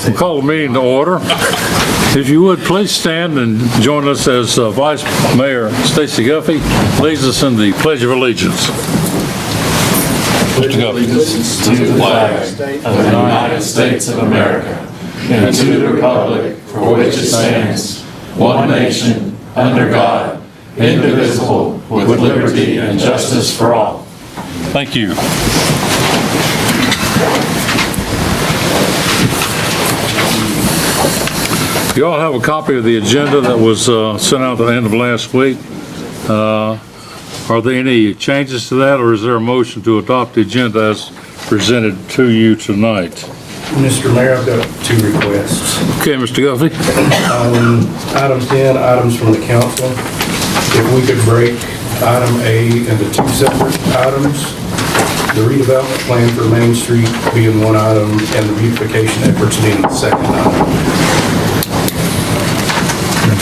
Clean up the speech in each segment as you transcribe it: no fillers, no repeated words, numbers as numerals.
We'll call the meeting to order. If you would, please stand and join us as Vice Mayor Stacy Guffey leads us in the Pledge of Allegiance. Mr. Guffey. Allegiance to the flag of the United States of America and to the republic for which it stands, one nation, under God, indivisible, with liberty and justice for all. Thank you. You all have a copy of the agenda that was sent out at the end of last week. Are there any changes to that, or is there a motion to adopt the agenda as presented to you tonight? Mr. Mayor, I've got two requests. Okay, Mr. Guffey. Item 10, items from the council. If we could break item A into two separate items, the redevelopment plan for Main Street being one item and the beautification efforts being the second item.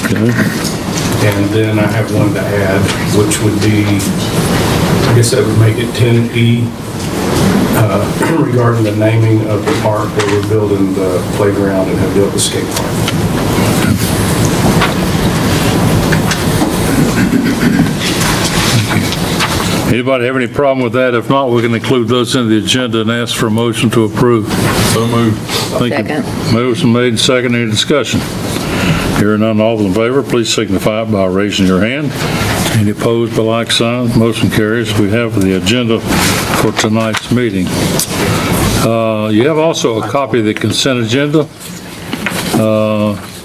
Okay. And then I have one to add, which would be, I guess that would make it 10E, regarding the naming of the park where we're building the playground and have built the skate park. Anybody have any problem with that? If not, we can include those in the agenda and ask for a motion to approve. So moved. Thank you. Motion made and second. Any discussion? Hearing none, all in favor, please signify by raising your hand. Any opposed by like sign? Motion carries. We have the agenda for tonight's meeting. You have also a copy of the consent agenda.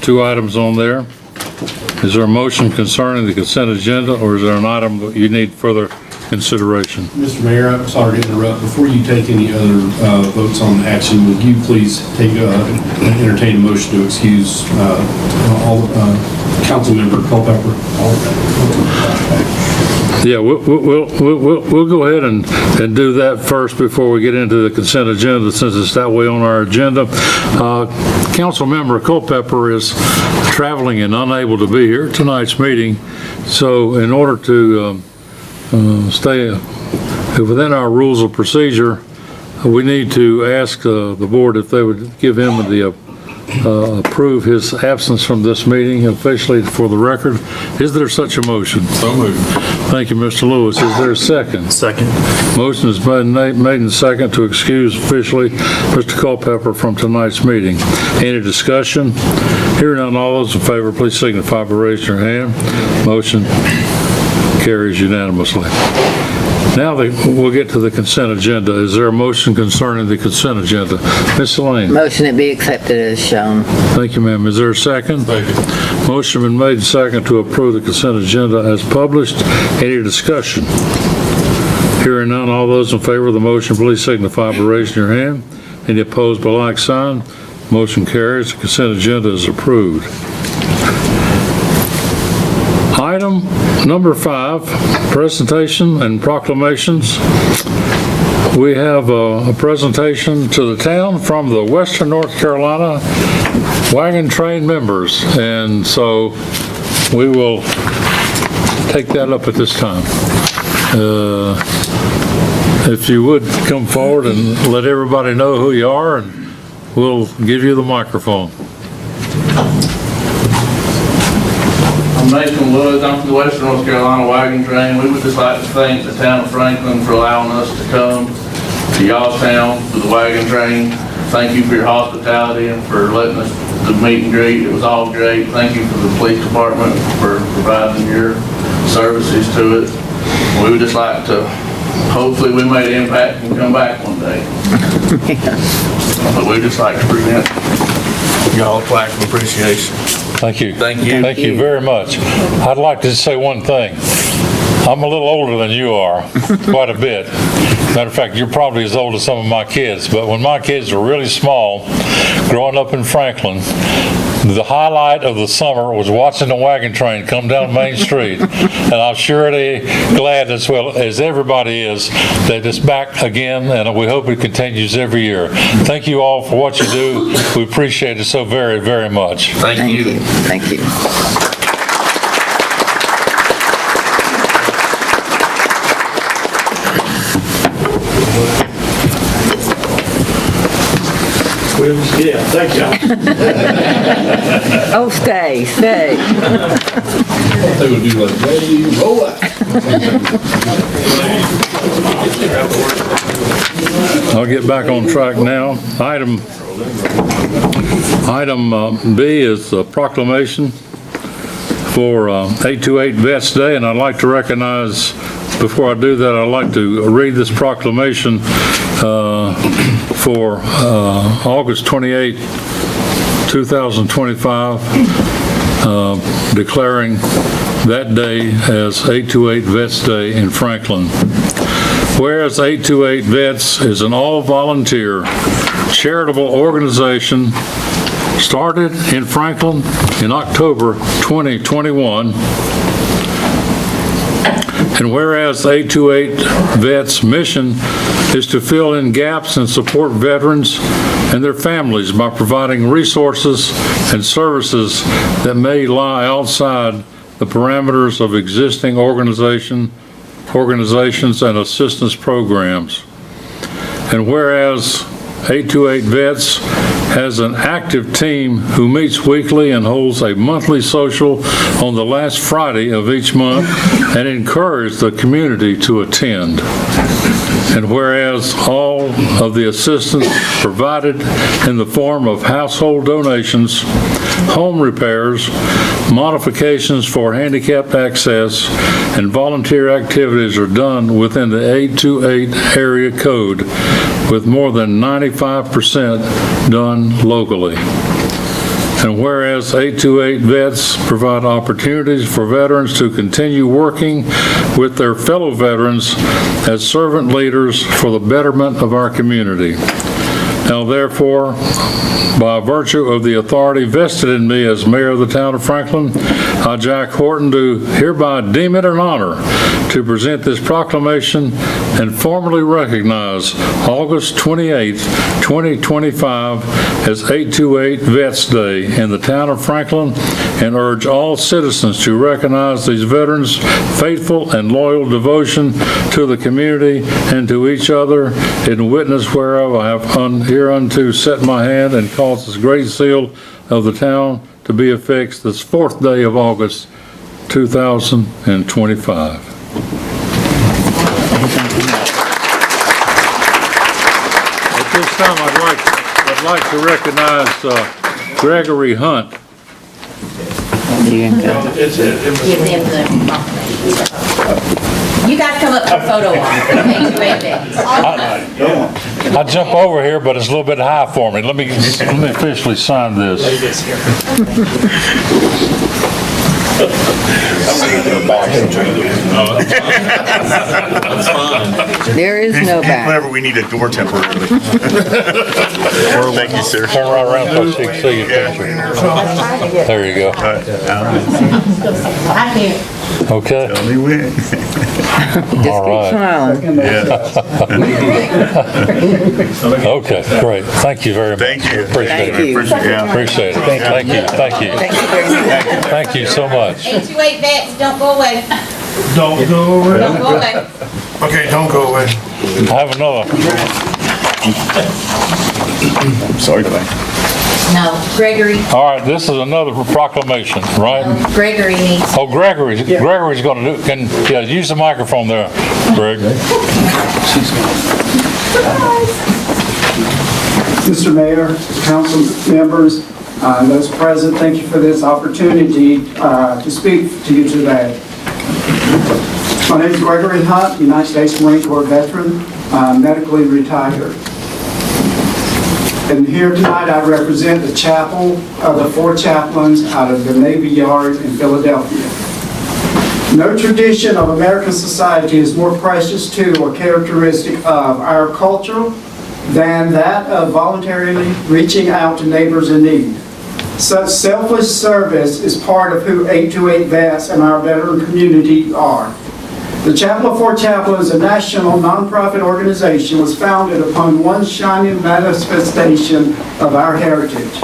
Two items on there. Is there a motion concerning the consent agenda, or is there an item that you need further consideration? Mr. Mayor, I'm sorry to interrupt. Before you take any other votes on action, would you please entertain a motion to excuse all Councilmember Culpepper? Yeah, we'll go ahead and do that first before we get into the consent agenda, since it's that way on our agenda. Councilmember Culpepper is traveling and unable to be here at tonight's meeting, so in order to stay within our rules of procedure, we need to ask the board if they would give him the approve his absence from this meeting officially for the record. Is there such a motion? So moved. Thank you, Mr. Lewis. Is there a second? Second. Motion is made and second to excuse officially Mr. Culpepper from tonight's meeting. Any discussion? Hearing none, all those in favor, please signify by raising your hand. Motion carries unanimously. Now we'll get to the consent agenda. Is there a motion concerning the consent agenda? Ms. Lane. Motion to be accepted as shown. Thank you, ma'am. Is there a second? Second. Motion been made and second to approve the consent agenda as published. Any discussion? Hearing none, all those in favor of the motion, please signify by raising your hand. Any opposed by like sign? Motion carries. The consent agenda is approved. Item number 5, presentation and proclamations. We have a presentation to the town from the Western North Carolina Wagon Train members, and so we will take that up at this time. If you would come forward and let everybody know who you are, and we'll give you the microphone. I'm Macon Woods. I'm from the Western North Carolina Wagon Train. We would just like to thank the town of Franklin for allowing us to come to y'all's town for the Wagon Train. Thank you for your hospitality and for letting us the meet and greet. It was all great. Thank you for the police department for providing your services to it. We would just like to, hopefully we made an impact and come back one day. But we'd just like to present y'all a plaque of appreciation. Thank you. Thank you. Thank you very much. I'd like to say one thing. I'm a little older than you are, quite a bit. Matter of fact, you're probably as old as some of my kids, but when my kids were really small, growing up in Franklin, the highlight of the summer was watching the wagon train come down Main Street, and I'm surely glad, as well as everybody is, that it's back again, and we hope it continues every year. Thank you all for what you do. We appreciate it so very, very much. Thank you. Thank you. Yeah, thank you. Oh, stay. They would do like, ready, roll out. I'll get back on track now. Item B is the proclamation for 828 Vets Day, and I'd like to recognize, before I do that, I'd like to read this proclamation for August 28, 2025, declaring that day as 828 Vets Day in Franklin. Whereas 828 Vets is an all-volunteer charitable organization started in Franklin in October 2021, and whereas 828 Vets' mission is to fill in gaps and support veterans and their families by providing resources and services that may lie outside the parameters of existing organizations and assistance programs. And whereas 828 Vets has an active team who meets weekly and holds a monthly social on the last Friday of each month and encourage the community to attend. And whereas all of the assistance provided in the form of household donations, home repairs, modifications for handicapped access, and volunteer activities are done within the 828 area code, with more than 95% done locally. And whereas 828 Vets provide opportunities for veterans to continue working with their fellow veterans as servant leaders for the betterment of our community. Now therefore, by virtue of the authority vested in me as mayor of the town of Franklin, I, Jack Horton, do hereby deem it an honor to present this proclamation and formally recognize August 28, 2025 as 828 Vets Day in the town of Franklin, and urge all citizens to recognize these veterans' faithful and loyal devotion to the community and to each other, in witness whereof I have hereunto set my hand and caused this great seal of the town to be affixed this 4th day of August, 2025. At this time, I'd like to recognize Gregory Hunt. Give them the You guys come up for a photo op. I jump over here, but it's a little bit high for me. Let me officially sign this. There is no back. Whenever we need a door temporarily. Thank you, sir. Turn right around so she can see your picture. There you go. I can't. Okay. Tell me when. Just All right. keep smiling. Okay, great. Thank you very much. Thank you. Appreciate it. Thank you. Appreciate it. Thank you. Thank you. Thank you very much. Thank you so much. 828 Vets, don't go away. Don't go away. Don't go away. Okay, don't go away. I have another. Sorry, Glenn. No, Gregory, All right, this is another proclamation, right? Gregory needs. Oh, Gregory's going to do, use the microphone there, Greg. Mr. Mayor, council members, those present, thank you for this opportunity to speak to you today. My name is Gregory Hunt, United States Marine Corps veteran, medically retired. And here tonight I represent the chapel of the 4 chaplains out of the Navy Yard in Philadelphia. No tradition of American society is more precious to or characteristic of our culture than that of voluntarily reaching out to neighbors in need. Such selfless service is part of who 828 Vets and our veteran community are. The Chapel of 4 Chaplains, a national nonprofit organization, was founded upon one shining manifestation of our heritage,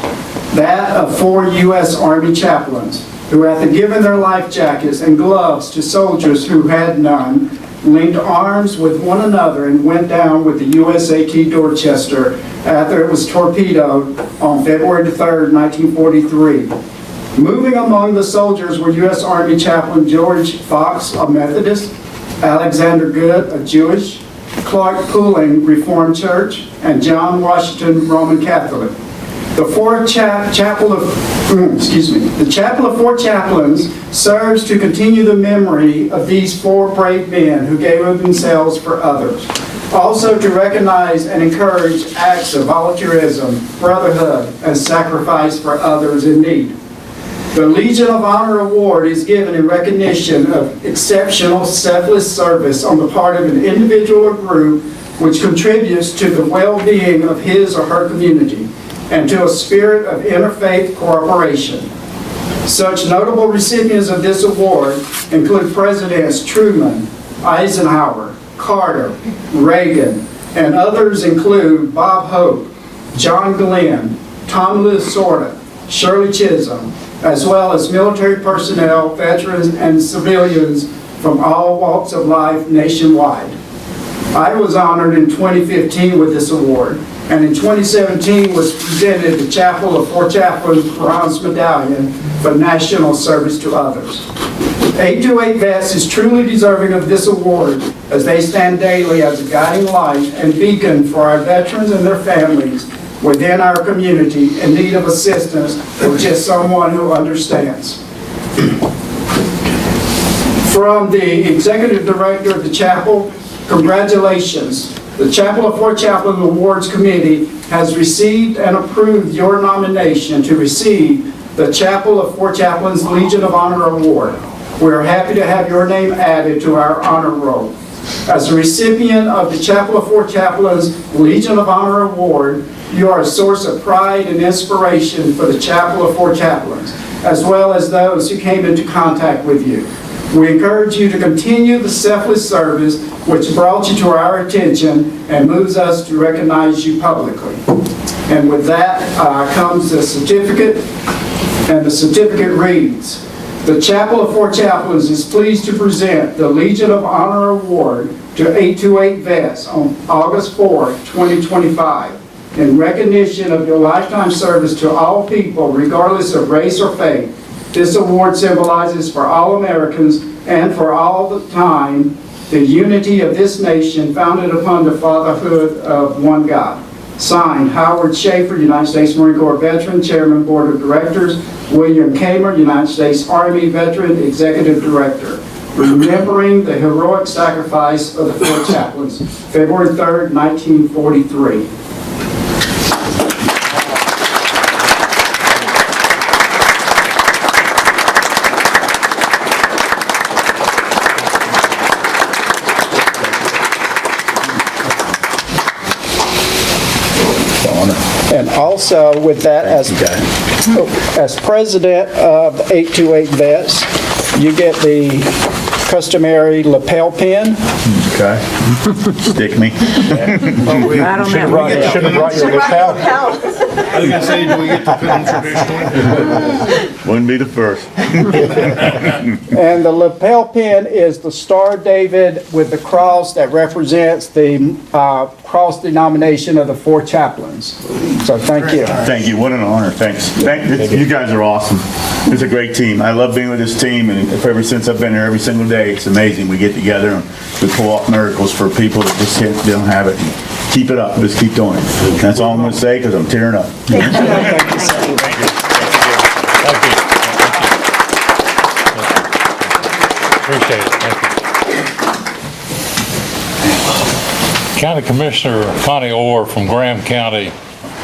that of 4 U.S. Army chaplains, who, after giving their life jackets and gloves to soldiers who had none, linked arms with one another and went down with the USAT Dorchester after it was torpedoed on February the 3rd, 1943. Moving among the soldiers were U.S. Army Chaplain George Fox, a Methodist, Alexander Good, a Jewish, Clark Pooling, Reformed Church, and John Washington, Roman Catholic. The Chapel of Four Chaplains serves to continue the memory of these four brave men who gave of themselves for others. Also to recognize and encourage acts of volunteerism, brotherhood, and sacrifice for others in need. The Legion of Honor Award is given in recognition of exceptional selfless service on the part of an individual or group which contributes to the well-being of his or her community and to a spirit of interfaith cooperation. Such notable recipients of this award include Presidents Truman, Eisenhower, Carter, Reagan, and others include Bob Hope, John Glenn, Tom Lasorda, Shirley Chisholm, as well as military personnel, veterans, and civilians from all walks of life nationwide. I was honored in 2015 with this award, and in 2017 was presented the Chapel of Four Chaplains Bronze Medallion for national service to others. 828 Vets is truly deserving of this award as they stand daily as a guiding light and beacon for our veterans and their families within our community in need of assistance or just someone who understands. From the Executive Director of the Chapel, congratulations. The Chapel of Four Chaplains Awards Committee has received and approved your nomination to receive the Chapel of Four Chaplains Legion of Honor Award. We are happy to have your name added to our honor roll. As a recipient of the Chapel of Four Chaplains Legion of Honor Award, you are a source of pride and inspiration for the Chapel of Four Chaplains, as well as those who came into contact with you. We encourage you to continue the selfless service which brought you to our attention and moves us to recognize you publicly. And with that comes the certificate, and the certificate reads, the Chapel of Four Chaplains is pleased to present the Legion of Honor Award to 828 Vets on August 4, 2025. In recognition of your lifetime service to all people, regardless of race or faith. This award symbolizes for all Americans and for all the time the unity of this nation founded upon the fatherhood of one God. Signed, Howard Schaefer, United States Marine Corps veteran, Chairman, Board of Directors. William Kamer, United States Army veteran, Executive Director. Remembering the heroic sacrifice of the Four Chaplains, February 3rd, 1943. And also with that, as president of 828 Vets, you get the customary lapel pin. Okay. Stick me. I don't know. Should have brought your lapel. I was gonna say, do we get to put them traditionally? Wouldn't be the first. And the lapel pin is the Star of David with the cross that represents the cross denomination of the Four Chaplains. So thank you. Thank you. What an honor. Thanks. You guys are awesome. It's a great team. I love being with this team, and ever since I've been here every single day, it's amazing. We get together and we pull off miracles for people that just don't have it. Keep it up. Just keep doing it. That's all I'm going to say because I'm tearing up. Thank you. Appreciate it. Thank you. County Commissioner Connie Orr from Graham County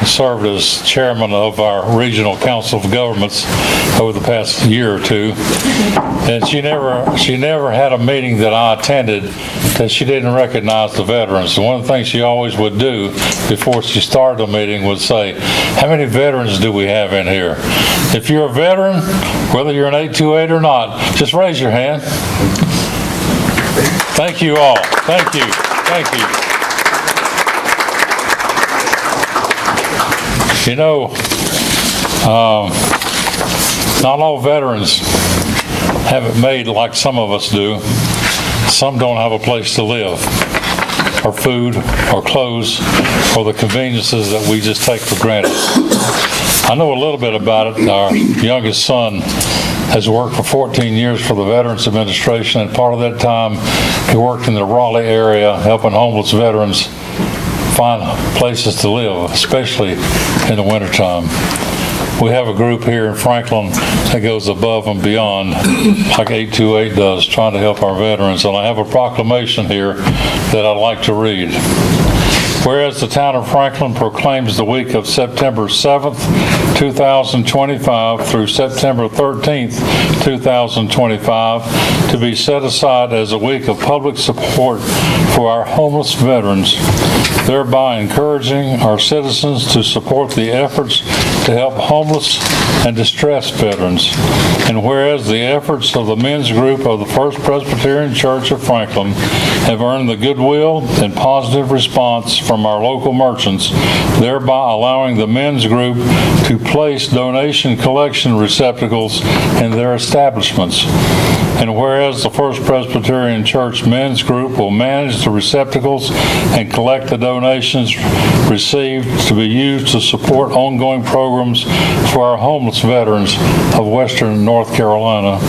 served as chairman of our Regional Council of Governments over the past year or two. And she never had a meeting that I attended that she didn't recognize the veterans. And one of the things she always would do before she started a meeting would say, how many veterans do we have in here? If you're a veteran, whether you're an 828 or not, just raise your hand. Thank you all. Thank you. Thank you. You know, not all veterans have it made like some of us do. Some don't have a place to live, or food, or clothes, or the conveniences that we just take for granted. I know a little bit about it. Our youngest son has worked for 14 years for the Veterans Administration, and part of that time he worked in the Raleigh area helping homeless veterans find places to live, especially in the wintertime. We have a group here in Franklin that goes above and beyond, like 828 does, trying to help our veterans. And I have a proclamation here that I'd like to read. Whereas the town of Franklin proclaims the week of September 7th, 2025 through September 13th, 2025 to be set aside as a week of public support for our homeless veterans, thereby encouraging our citizens to support the efforts to help homeless and distressed veterans. And whereas the efforts of the men's group of the First Presbyterian Church of Franklin have earned the goodwill and positive response from our local merchants, thereby allowing the men's group to place donation collection receptacles in their establishments. And whereas the First Presbyterian Church men's group will manage the receptacles and collect the donations received to be used to support ongoing programs for our homeless veterans of Western North Carolina.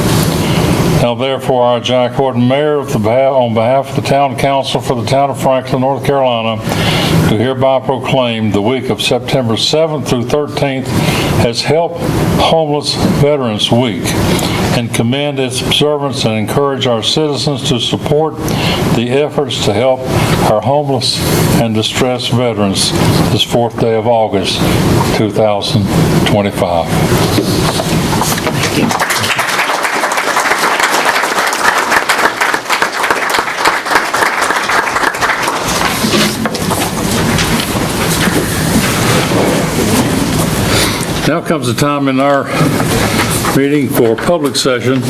Now therefore, I, Jack Horton, Mayor, on behalf of the Town Council for the Town of Franklin, North Carolina, do hereby proclaim the week of September 7th through 13th as Help Homeless Veterans Week, and commend its observance and encourage our citizens to support the efforts to help our homeless and distressed veterans this 4th day of August, 2025. Now comes the time in our meeting for public session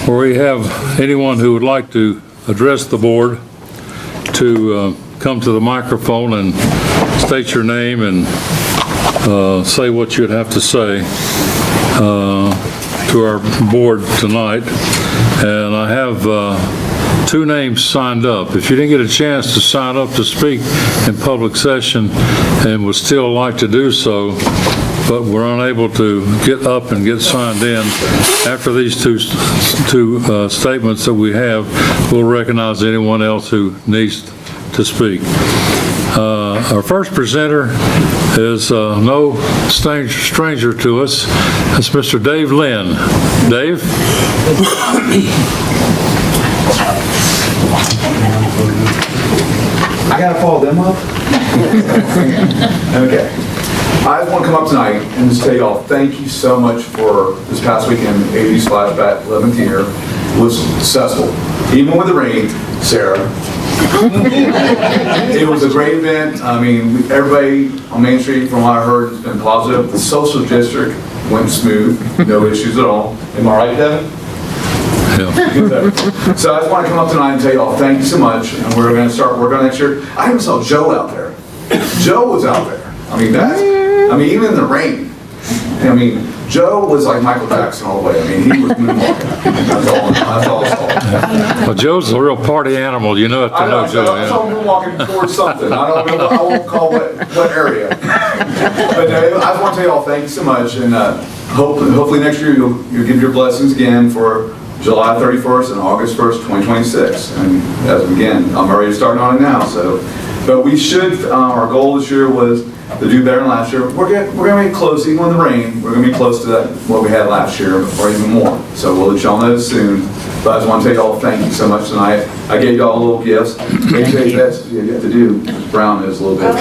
where we have anyone who would like to address the board to come to the microphone and state your name and say what you'd have to say to our board tonight. And I have 2 names signed up. If you didn't get a chance to sign up to speak in public session and would still like to do so, but we're unable to get up and get signed in, after these two statements that we have, we'll recognize anyone else who needs to speak. Our first presenter is no stranger to us. That's Mr. Dave Lynn. Dave? I gotta follow them up? Okay. I just want to come up tonight and just tell you all, thank you so much for this past weekend, 80s Flashback 11th year. It was successful. Even with the rain, Sarah. It was a great event. I mean, everybody on Main Street, from what I heard, has been positive. The social district went smooth, no issues at all. Am I right, Devin? Yeah. So I just want to come up tonight and tell you all, thank you so much. And we're going to start working on next year. I even saw Joe out there. Joe was out there. I mean, even in the rain. I mean, Joe was like Michael Jackson all the way. I mean, he was moonwalking. That's all I saw. Well, Joe's a real party animal. You know it to know Joe. I saw him moonwalking towards something. I don't know. I won't call what area. But I just want to tell you all, thank you so much. And hopefully next year you'll give your blessings again for July 31st and August 1st, 2026. And again, I'm already starting on it now. So, but we should. Our goal this year was to do better than last year. We're going to be close, even with the rain. We're going to be close to that what we had last year, or even more. So we'll let y'all know soon. But I just want to tell y'all thank you so much tonight. I gave y'all little gifts. Maybe that's you have to do. Brown is a little bit.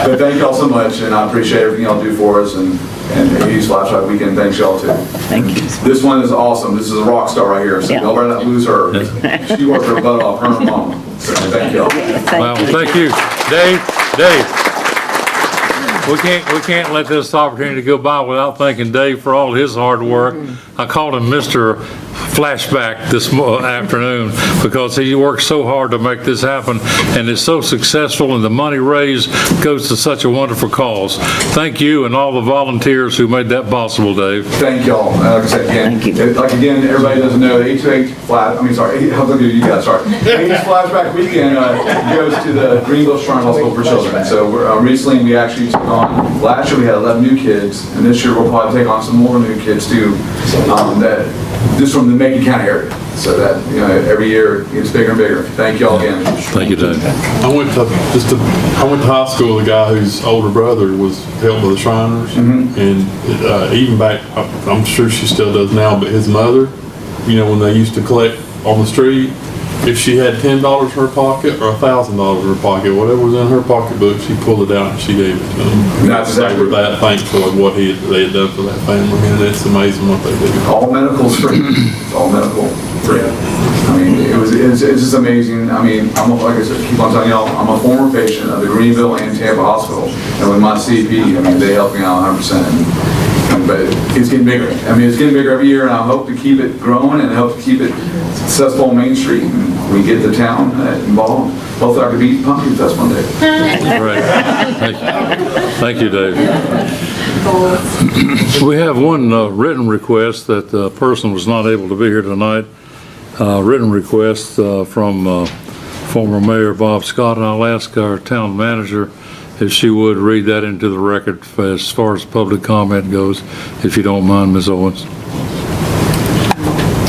But thank y'all so much, and I appreciate everything y'all do for us. And East Flashlight Weekend, thanks y'all too. Thank you. This one is awesome. This is a rock star right here. So y'all better not lose her. She worked her butt off, her and mama. So thank y'all. Well, thank you. Dave, we can't let this opportunity go by without thanking Dave for all his hard work. I called him Mr. flashback this afternoon because he worked so hard to make this happen and is so successful, and the money raised goes to such a wonderful cause. Thank you and all the volunteers who made that possible, Dave. Thank y'all. Like I said, again, everybody doesn't know, 828 80's Flashback Weekend goes to the Greenville Shrine Hospital for Children. So recently we actually took on, last year we had 11 new kids, and this year we'll probably take on some more new kids too, just from the Macon County area. So that, every year it gets bigger and bigger. Thank y'all again. Thank you, Dave. I went to high school with a guy whose older brother was held by the Shriners, and even back, I'm sure she still does now, but his mother, when they used to collect on the street, if she had $10 in her pocket or $1,000 in her pocket, whatever was in her pocketbook, she pulled it out and she gave it to them. They were that thankful of what they had done for that family, and it's amazing what they did. All medical's free. It's all medical free. I mean, it's just amazing. I mean, like I said, keep on telling y'all, I'm a former patient of the Greenville and Tampa Hospital, and with my CP, they help me out 100%. But it's getting bigger. It's getting bigger every year, and I hope to keep it growing and hope to keep it successful on Main Street. And we get the town involved. Hopefully I can beat Pumpkin Fest one day. Great. Thank you, Dave. We have one written request that the person was not able to be here tonight. Written request from former Mayor Bob Scott, and I'll ask our town manager if she would read that into the record as far as public comment goes, if you don't mind, Ms. Owens.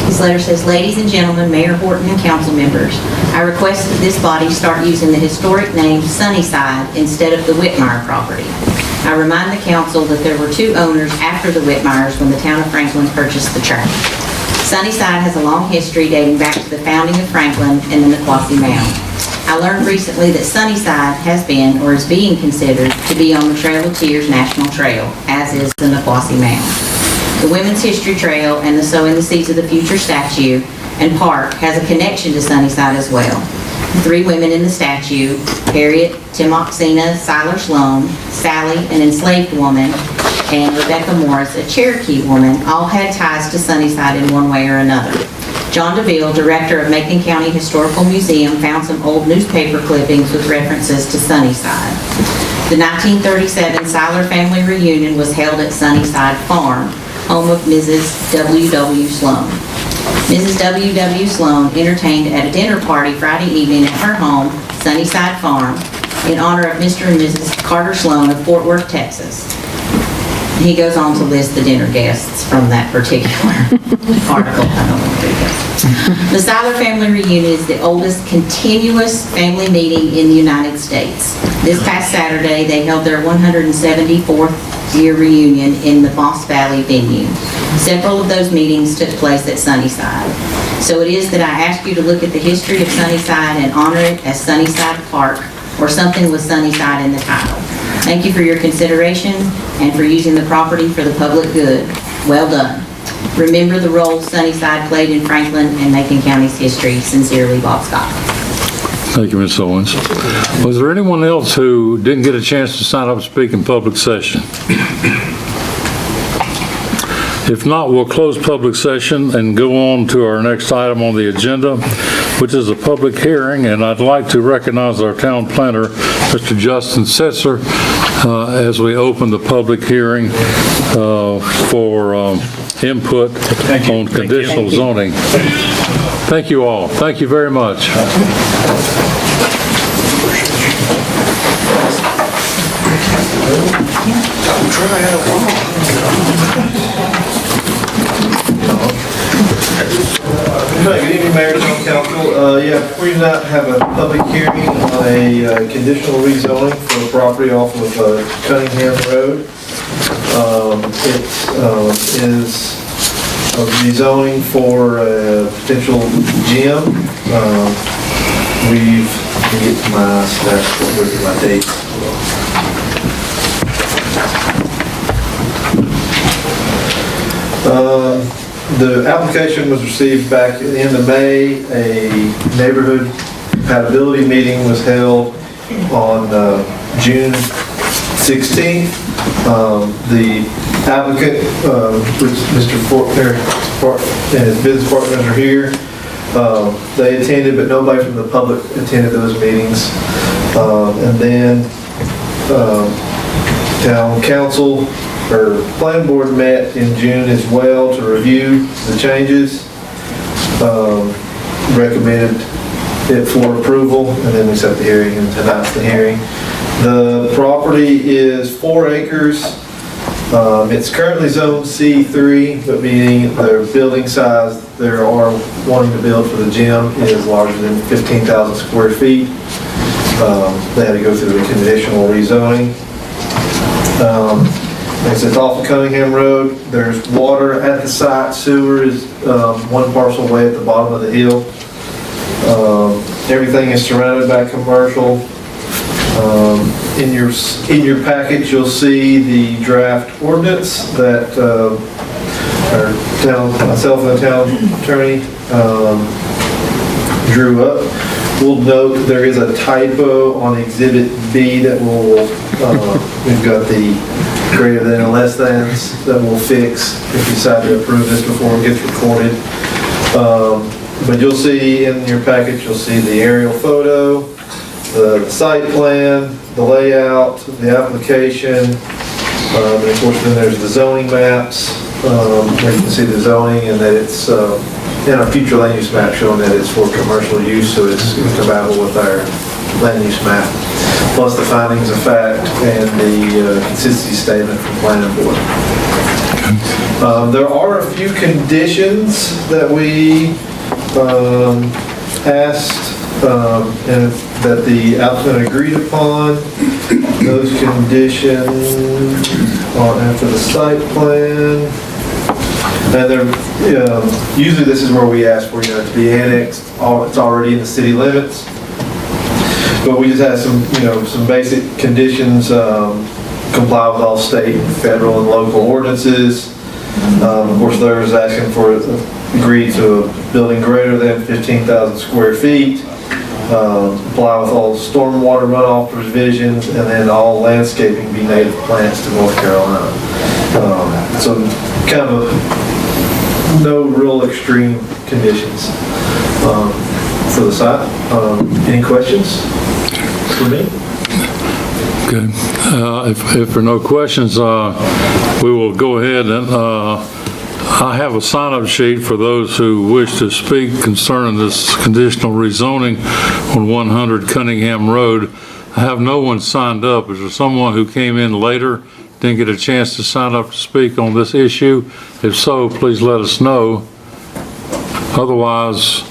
This letter says, "Ladies and gentlemen, Mayor Horton and council members, I request that this body start using the historic name Sunnyside instead of the Whitmire property. I remind the council that there were two owners after the Whitmires when the town of Franklin purchased the tract. Sunnyside has a long history dating back to the founding of Franklin and the Naquassi Mound. I learned recently that Sunnyside has been, or is being considered, to be on the Trail of Tears National Trail, as is the Naquassi Mound. The Women's History Trail and the Sowing the Seeds of the Future statue and park has a connection to Sunnyside as well. The three women in the statue, Harriet, Timoxena, Siler Sloan, Sally, an enslaved woman, and Rebecca Morris, a Cherokee woman, all had ties to Sunnyside in one way or another. John DeVille, director of Macon County Historical Museum, found some old newspaper clippings with references to Sunnyside. The 1937 Siler family reunion was held at Sunnyside Farm, home of Mrs. W.W. Sloan. Mrs. W.W. Sloan entertained at a dinner party Friday evening at her home, Sunnyside Farm, in honor of Mr. and Mrs. Carter Sloan of Fort Worth, Texas. He goes on to list the dinner guests from that particular article. I don't know what it is. The Siler family reunion is the oldest continuous family meeting in the United States. This past Saturday, they held their 174th year reunion in the Moss Valley venue. Several of those meetings took place at Sunnyside. So it is that I ask you to look at the history of Sunnyside and honor it as Sunnyside Park, or something with Sunnyside in the title. Thank you for your consideration and for using the property for the public good. Well done. Remember the role Sunnyside played in Franklin and Macon County's history. Sincerely, Bob Scott. Thank you, Ms. Owens. Was there anyone else who didn't get a chance to sign up and speak in public session? If not, we'll close public session and go on to our next item on the agenda, which is a public hearing, and I'd like to recognize our town planner, Mr. Justin Setzer, as we open the public hearing for input on conditional zoning. Thank you all. Thank you very much. Good evening, Mayor and Council. Before you tonight have a public hearing on a conditional rezoning for a property off of Cunningham Road. It is a rezoning for a potential gym. Let me get to my stats, look at my dates. The application was received back at the end of May. A neighborhood compatibility meeting was held on June 16th. The applicant, which Mr. Fortner and his business partners are here. They attended, but nobody from the public attended those meetings. And then town council or planning board met in June as well to review the changes. Recommended it for approval, and then we set the hearing, and tonight's the hearing. The property is 4 acres. It's currently zoned C3, but meaning their building size they are wanting to build for the gym is larger than 15,000 square feet. They had to go through the conditional rezoning. It's off of Cunningham Road. There's water at the site. Sewer is 1 parcel away at the bottom of the hill. Everything is surrounded by commercial. In your package, you'll see the draft ordinance that myself and the town attorney drew up. We'll note there is a typo on Exhibit B that we've got the greater than and less thans that we'll fix if you decide to approve this before it gets recorded. But you'll see in your package, you'll see the aerial photo, the site plan, the layout, the application, and of course then there's the zoning maps, where you can see the zoning and that it's in a future land use map showing that it's for commercial use, so it's compatible with our land use map, plus the findings of fact and the consistency statement from planning board. There are a few conditions that we asked and that the applicant agreed upon. Those conditions are after the site plan. And they're, usually this is where we ask for, to be annexed. It's already in the city limits. But we just had some basic conditions, comply with all state, federal, and local ordinances. Of course, there's asking for agree to a building greater than 15,000 square feet, comply with all stormwater runoff provisions, and then all landscaping be native plants to North Carolina. So kind of no real extreme conditions for the site. Any questions for me? Okay. If there are no questions, we will go ahead and I have a sign-up sheet for those who wish to speak concerning this conditional rezoning on 100 Cunningham Road. I have no one signed up. Is there someone who came in later, didn't get a chance to sign up to speak on this issue? If so, please let us know. Otherwise,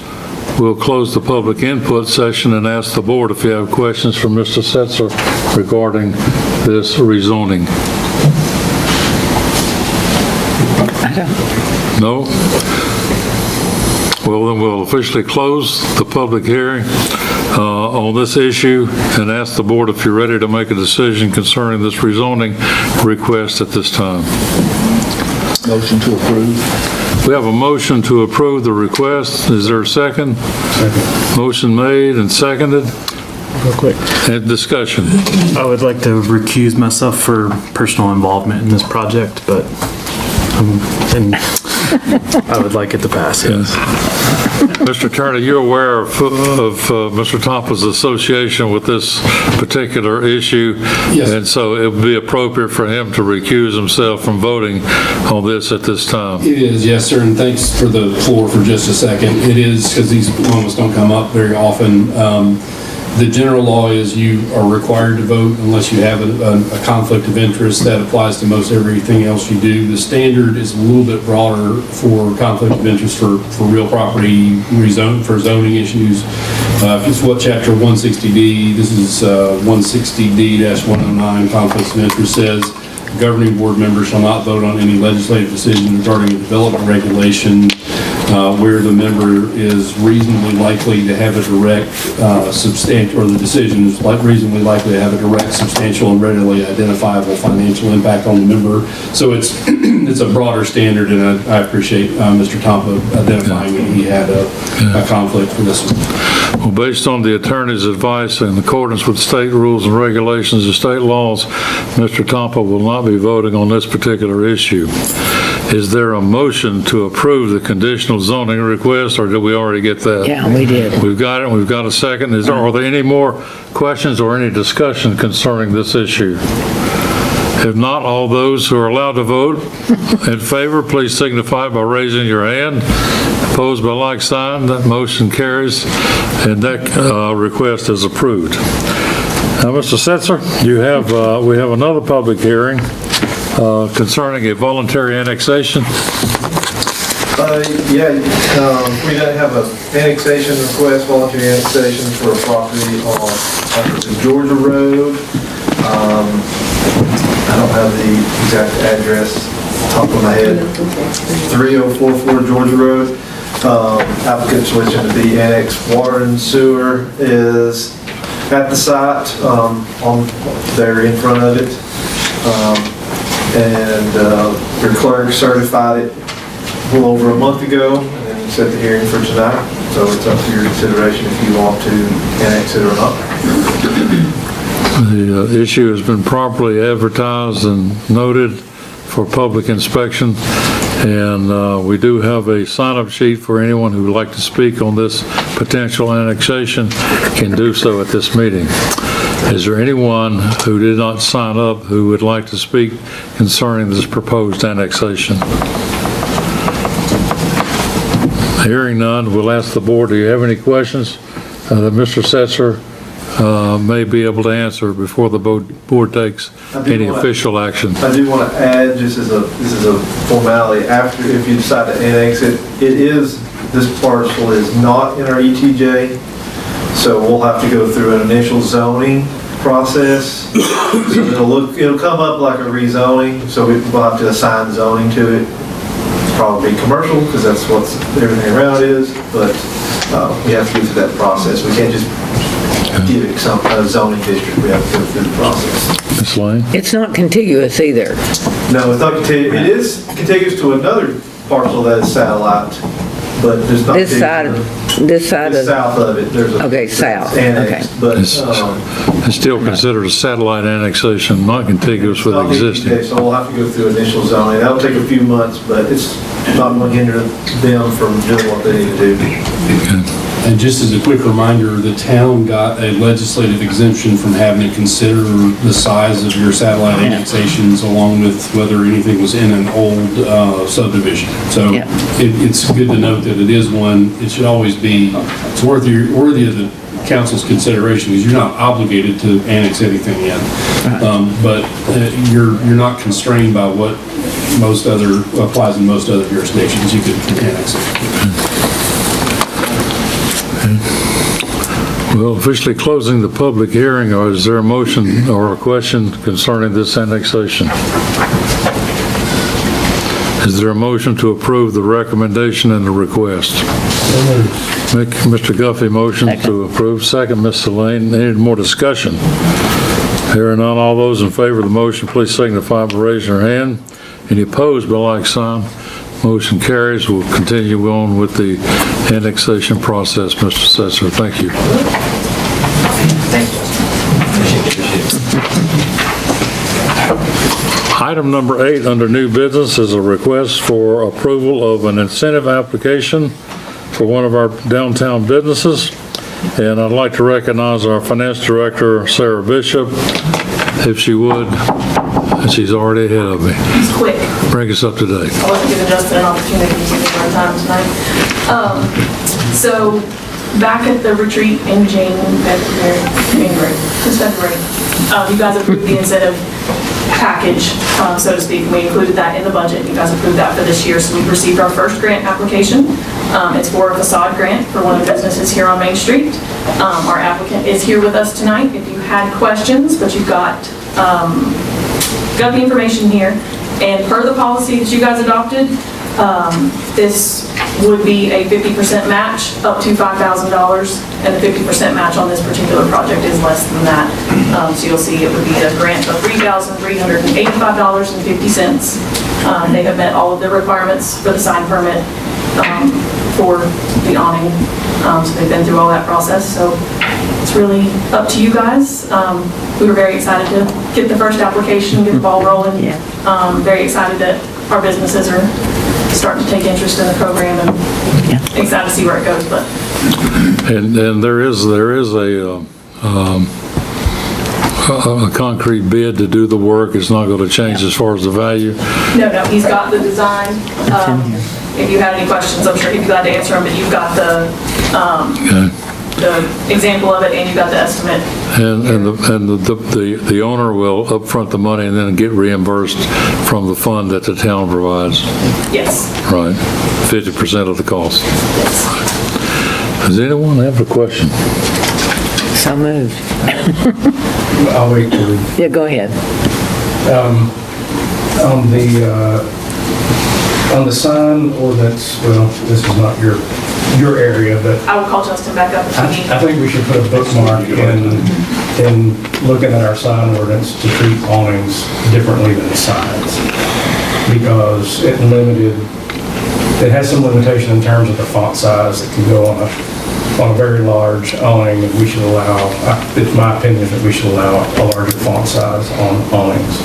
we'll close the public input session and ask the board if you have questions for Mr. Setzer regarding this rezoning. No? Well, then we'll officially close the public hearing on this issue and ask the board if you're ready to make a decision concerning this rezoning request at this time. Motion to approve. We have a motion to approve the request. Is there a second? Second. Motion made and seconded. Real quick. And discussion. I would like to recuse myself for personal involvement in this project, but and I would like it to pass, yes. Mr. Turner, you're aware of Mr. Tompa's association with this particular issue? Yes. And so it would be appropriate for him to recuse himself from voting on this at this time? It is, yes, sir, and thanks for the floor for just a second. It is, because these moments don't come up very often. The general law is you are required to vote unless you have a conflict of interest. That applies to most everything else you do. The standard is a little bit broader for conflict of interest for real property for zoning issues. It's what Chapter 160D, this is 160D-109, conflicts of interest says. Governing board members shall not vote on any legislative decision regarding a development regulation where the member is reasonably likely to have a direct, substantial, or the decision is reasonably likely to have a direct, substantial, and readily identifiable financial impact on the member. So it's it's a broader standard, and I appreciate Mr. Tompa identifying that he had a conflict for this one. Well, based on the attorney's advice in accordance with state rules and regulations and state laws, Mr. Tompa will not be voting on this particular issue. Is there a motion to approve the conditional zoning request, or did we already get that? Yeah, we did. We've got it, we've got a second. Are there any more questions or any discussion concerning this issue? If not, all those who are allowed to vote in favor, please signify by raising your hand. Opposed by like sign. That motion carries, and that request is approved. Now, Mr. Setzer, we have another public hearing concerning a voluntary annexation. We don't have an annexation request, voluntary annexation for a property on Georgia Road. I don't have the exact address top of my head. 3044 Georgia Road. Applicant's wishing to be annexed. Water and sewer is at the site, they're in front of it. Your clerk certified it a little over a month ago, and then set the hearing for tonight. So it's up to your consideration if you want to annex it or not. The issue has been properly advertised and noted for public inspection, and we do have a sign-up sheet for anyone who would like to speak on this potential annexation can do so at this meeting. Is there anyone who did not sign up who would like to speak concerning this proposed annexation? Hearing none, we'll ask the board, do you have any questions that Mr. Setzer may be able to answer before the board takes any official action? I do want to add, just as this is a formality, after, if you decide to annex it, this parcel is not in our ETJ, so we'll have to go through an initial zoning process. So it'll come up like a rezoning, so we'll have to assign zoning to it. Probably commercial, because that's what everything around is, but we have to go through that process. We can't just give it a zoning district. We have to go through the process. Ms. Lane? It's not contiguous either. No, it's not contiguous. It is contiguous to another parcel that is satellite, but there's not This side of south of it. There's a okay, south. annexed, Okay. but It's still considered a satellite annexation, not contiguous with existing. okay, so we'll have to go through initial zoning. That'll take a few months, but it's not going to hinder them from doing what they need to do. And just as a quick reminder, the town got a legislative exemption from having to consider the size of your satellite annexations along with whether anything was in an old subdivision. So it's good to note that it is one, it should always be, it's worthy of the council's consideration because you're not obligated to annex anything yet. But you're not constrained by what applies in most other jurisdictions. You could annex it. Well, officially closing the public hearing, or is there a motion or a question concerning this annexation? Is there a motion to approve the recommendation and the request? Mr. Guffey, motion to approve. Second, Ms. Lane. Any more discussion? Hearing none, all those in favor of the motion, please signify by raising your hand. Any opposed by like sign? Motion carries. We'll continue on with the annexation process, Mr. Setzer. Thank you. Item number 8 under new business is a request for approval of an incentive application for one of our downtown businesses. And I'd like to recognize our finance director, Sarah Bishop, if she would. She's already ahead of me. It's quick. Bring us up to date. I wasn't giving Justin an opportunity to give me more time tonight. So back at the retreat in February, you guys approved the incentive package, so to speak. We included that in the budget. You guys approved that for this year. So we've received our first grant application. It's for a facade grant for one of the businesses here on Main Street. Our applicant is here with us tonight. If you had questions, but you've got the information here. And per the policy that you guys adopted, this would be a 50% match up to $5,000, and the 50% match on this particular project is less than that. So you'll see it would be a grant of $3,385.50. They have met all of the requirements for the sign permit for the awning, so they've been through all that process. So it's really up to you guys. We were very excited to get the first application, get the ball rolling. Very excited that our businesses are starting to take interest in the program, and excited to see where it goes. But And there is a concrete bid to do the work. It's not going to change as far as the value. no, he's got the design. If you had any questions, I'm sure he'd be glad to answer them, but you've got the example of it, and you've got the estimate. And the owner will upfront the money and then get reimbursed from the fund that the town provides. Yes. Right, 50% of the cost. Does anyone have a question? So moved. I'll wait till we... Yeah, go ahead. On the sign ordinance, well, this is not your area, but I will call Justin back up if you need. I think we should put a bookmark in looking at our sign ordinance to treat awnings differently than signs. Because it has some limitation in terms of the font size that can go on a very large awning, and we should allow, it's my opinion that we should allow a larger font size on awnings.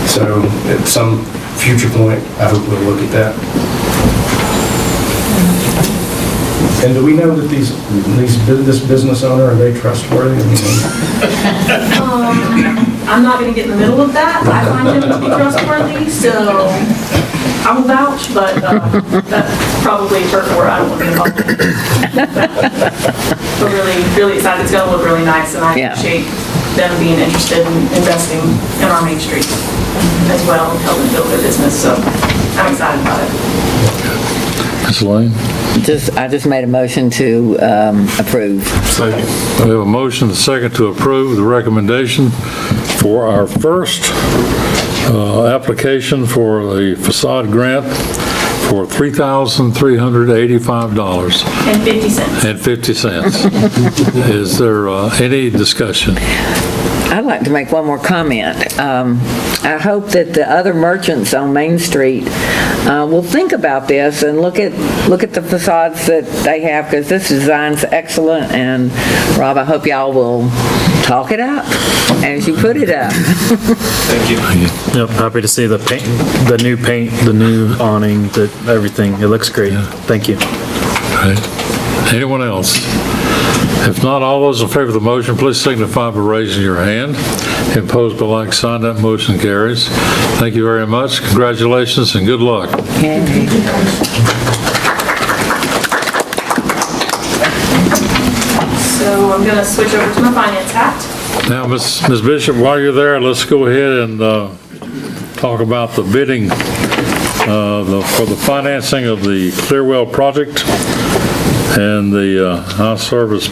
So at some future point, I hope we'll look at that. And do we know that this business owner, are they trustworthy? I'm not going to get in the middle of that. I find him to be trustworthy, so I will vouch, but that's probably a turf where I don't want to be involved. But really, really excited. It's going to look really nice, and I appreciate them being interested in investing in our Main Street as well, and helping build their business. So I'm excited about it. Ms. Lane? I just made a motion to approve. Second. We have a motion, a second, to approve the recommendation for our first application for the facade grant for $3,385.50. Is there any discussion? I'd like to make one more comment. I hope that the other merchants on Main Street will think about this and look at the facades that they have, because this design's excellent, and Rob, I hope y'all will talk it up as you put it up. Thank you. Yep, happy to see the paint, the new paint, the new awning, everything. It looks great. Thank you. Right. Anyone else? If not, all those in favor of the motion, please signify by raising your hand. Opposed by like sign, that motion carries. Thank you very much. Congratulations and good luck. So I'm going to switch over to my finance hat. Now, Ms. Bishop, while you're there, let's go ahead and talk about the bidding for the financing of the Clearwell project and the high service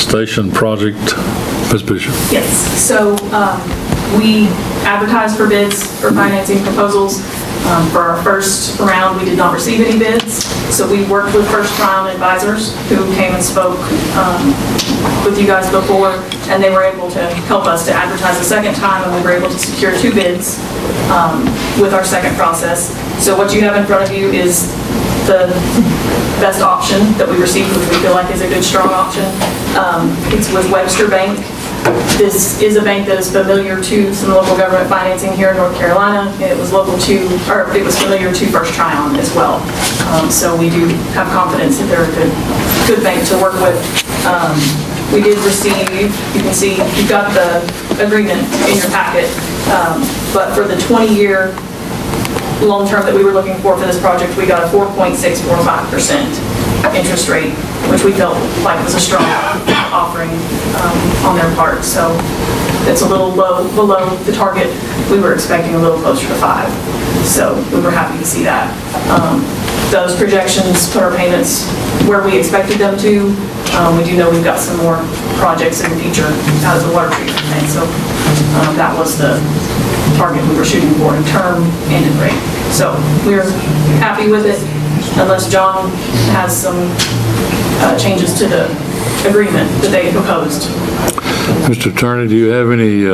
station project. Ms. Bishop. Yes, so we advertised for bids for financing proposals. For our first round, we did not receive any bids, so we worked with First Round Advisors, who came and spoke with you guys before, and they were able to help us to advertise a second time, and we were able to secure 2 bids with our second process. So what you have in front of you is the best option that we received, which we feel like is a good, strong option. It's with Webster Bank. This is a bank that is familiar to some local government financing here in North Carolina. It was it was familiar to First Tryon as well. So we do have confidence that they're a good bank to work with. We did receive, you can see, you've got the agreement in your packet, but for the 20-year loan term that we were looking for this project, we got a 4.645% interest rate, which we felt like was a strong offering on their part. So it's a little low, below the target. We were expecting a little closer to 5. So we were happy to see that. Those projections put our payments where we expected them to. We do know we've got some more projects in the future out of the water treatment plant. So that was the target we were shooting for in term and in rate. So we were happy with it. unless John has some changes to the agreement that they proposed. Mr. Attorney, do you have any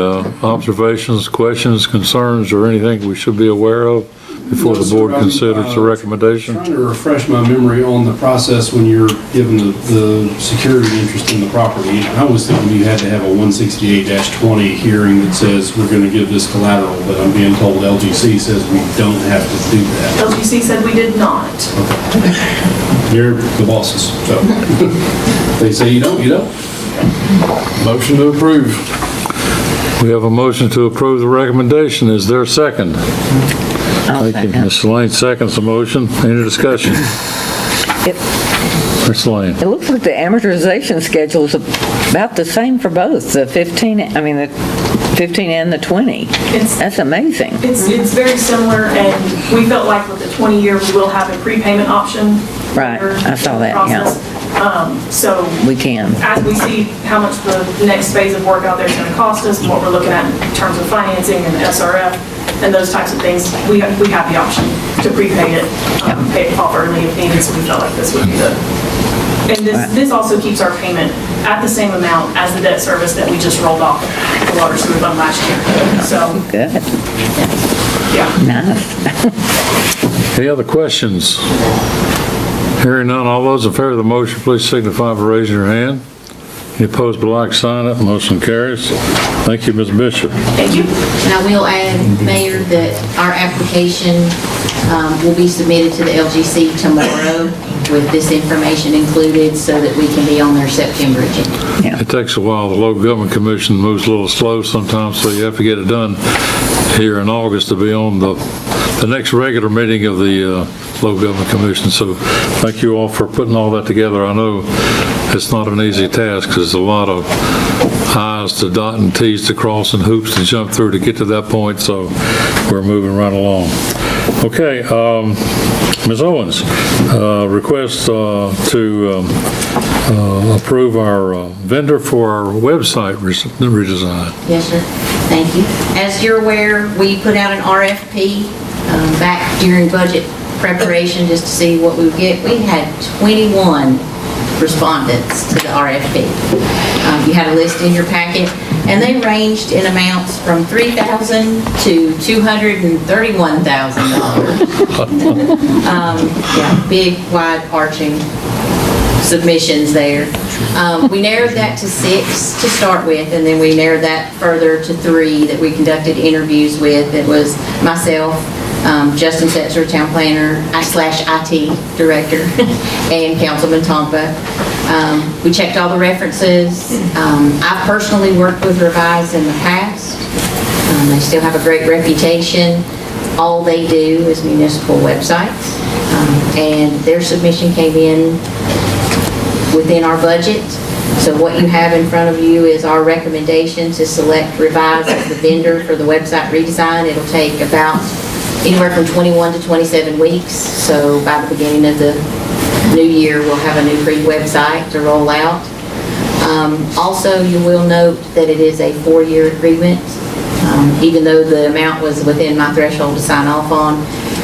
observations, questions, concerns, or anything we should be aware of before the board considers the recommendation? Trying to refresh my memory on the process when you're given the security interest in the property. I was thinking you had to have a 168-20 hearing that says we're going to give this collateral, but I'm being told LGC says we don't have to do that. LGC said we did not. You're the bosses, so they say you don't, you don't. Motion to approve. We have a motion to approve the recommendation. Is there a second? Thank you. Ms. Lane seconds the motion. Any discussion? Ms. Lane. It looks like the amortization schedule is about the same for both, the 15 and the 20. That's amazing. It's very similar, and we felt like with the 20-year, we will have a prepayment option. Right, I saw that, yeah. So we can. As we see how much the next phase of work out there is going to cost us, and what we're looking at in terms of financing and SRF and those types of things, we have the option to prepay it, pay it off early if needed. So we felt like this would be the. And this also keeps our payment at the same amount as the debt service that we just rolled off the water sewer fund last year. So good. Yeah. Nice. Any other questions? Hearing none, all those in favor of the motion, please signify by raising your hand. Any opposed, by like sign. It motion carries. Thank you, Ms. Bishop. Thank you. And I will add, Mayor, that our application will be submitted to the LGC tomorrow with this information included so that we can be on their September agenda. It takes a while. The Local Government Commission moves a little slow sometimes, so you have to get it done here in August to be on the next regular meeting of the Local Government Commission. So thank you all for putting all that together. I know it's not an easy task because there's a lot of I's to dot and T's to cross and hoops to jump through to get to that point, so we're moving right along. Okay, Ms. Owens, request to approve our vendor for our website redesign. Yes, sir. Thank you. As you're aware, we put out an RFP back during budget preparation just to see what we would get. We had 21 respondents to the RFP. You had a list in your packet, and they ranged in amounts from $3,000 to $231,000. Yeah, big, wide arching submissions there. We narrowed that to 6 to start with, and then we narrowed that further to 3 that we conducted interviews with. It was myself, Justin Setzer, town planner /IT director, and Councilman Tompa. We checked all the references. I've personally worked with Revise in the past. They still have a great reputation. All they do is municipal websites, and their submission came in within our budget. So what you have in front of you is our recommendation to select Revise as the vendor for the website redesign. It'll take about anywhere from 21 to 27 weeks. So by the beginning of the new year, we'll have a new free website to roll out. Also, you will note that it is a 4-year agreement, even though the amount was within my threshold to sign off on.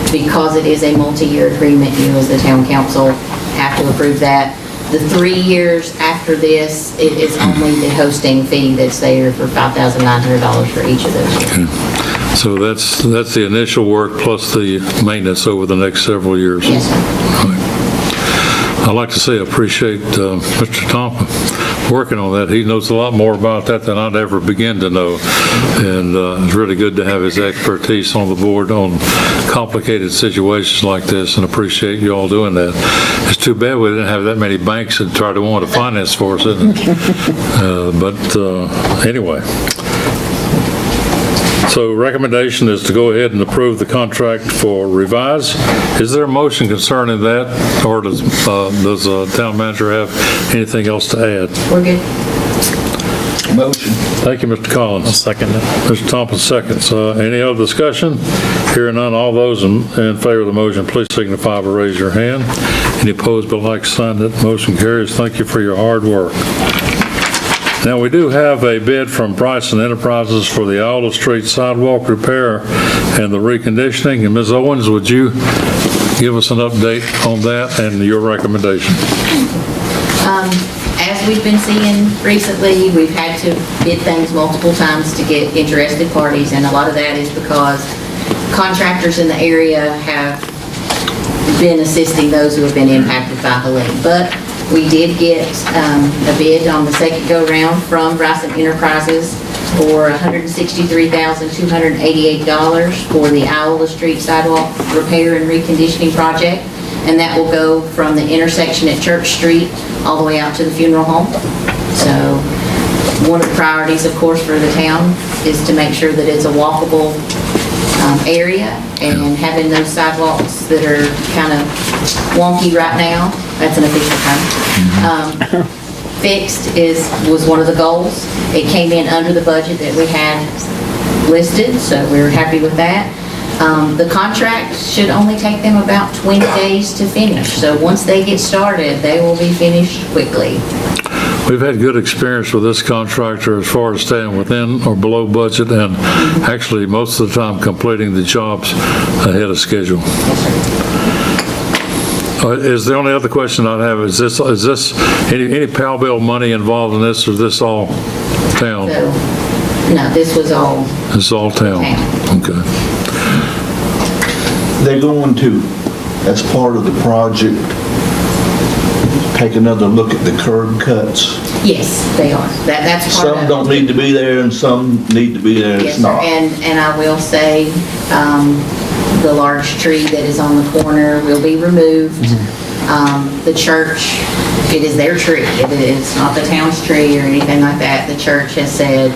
Because it is a multi-year agreement, you as the town council have to approve that. The 3 years after this, it is only the hosting fee that's there for $5,900 for each of those years. Okay. So that's the initial work plus the maintenance over the next several years. Yes, sir. Right. I'd like to say I appreciate Mr. Tompa working on that. He knows a lot more about that than I'd ever begin to know. And it's really good to have his expertise on the board on complicated situations like this, and appreciate you all doing that. It's too bad we didn't have that many banks that tried to want to finance for us, isn't it? Anyway. So recommendation is to go ahead and approve the contract for Revise. Is there a motion concerning that, or does the town manager have anything else to add? We're good. Motion. Thank you, Mr. Collins. I'll second it. Mr. Thompson seconds. Any other discussion? Hearing none, all those in favor of the motion, please signify by raising your hand. Any opposed, but like sign, that motion carries. Thank you for your hard work. Now, we do have a bid from Bryson Enterprises for the Alda Street sidewalk repair and the reconditioning. And Ms. Owens, would you give us an update on that and your recommendation. As we've been seeing recently, we've had to bid things multiple times to get interested parties, and a lot of that is because contractors in the area have been assisting those who have been impacted by the lake. But we did get a bid on the second go-round from Bryson Enterprises for $163,288 for the Iowa Street Sidewalk Repair and Reconditioning Project. And that will go from the intersection at Church Street all the way out to the funeral home. So one of the priorities, of course, for the town is to make sure that it's a walkable area, and having those sidewalks that are kind of wonky right now, that's an official term, fixed was one of the goals. It came in under the budget that we had listed, so we were happy with that. The contract should only take them about 20 days to finish, so once they get started, they will be finished quickly. We've had good experience with this contractor as far as staying within or below budget and actually most of the time completing the jobs ahead of schedule. Is the only other question I have, is this any Powell bill money involved in this, or is this all town? So, no, this was all. This is all town? Okay. They're going to, as part of the project, take another look at the curb cuts. Yes, they are. That's part of it. Some don't need to be there and some need to be there and it's not. And I will say, the large tree that is on the corner will be removed. The church, it is their tree. It is not the town's tree or anything like that. The church has said,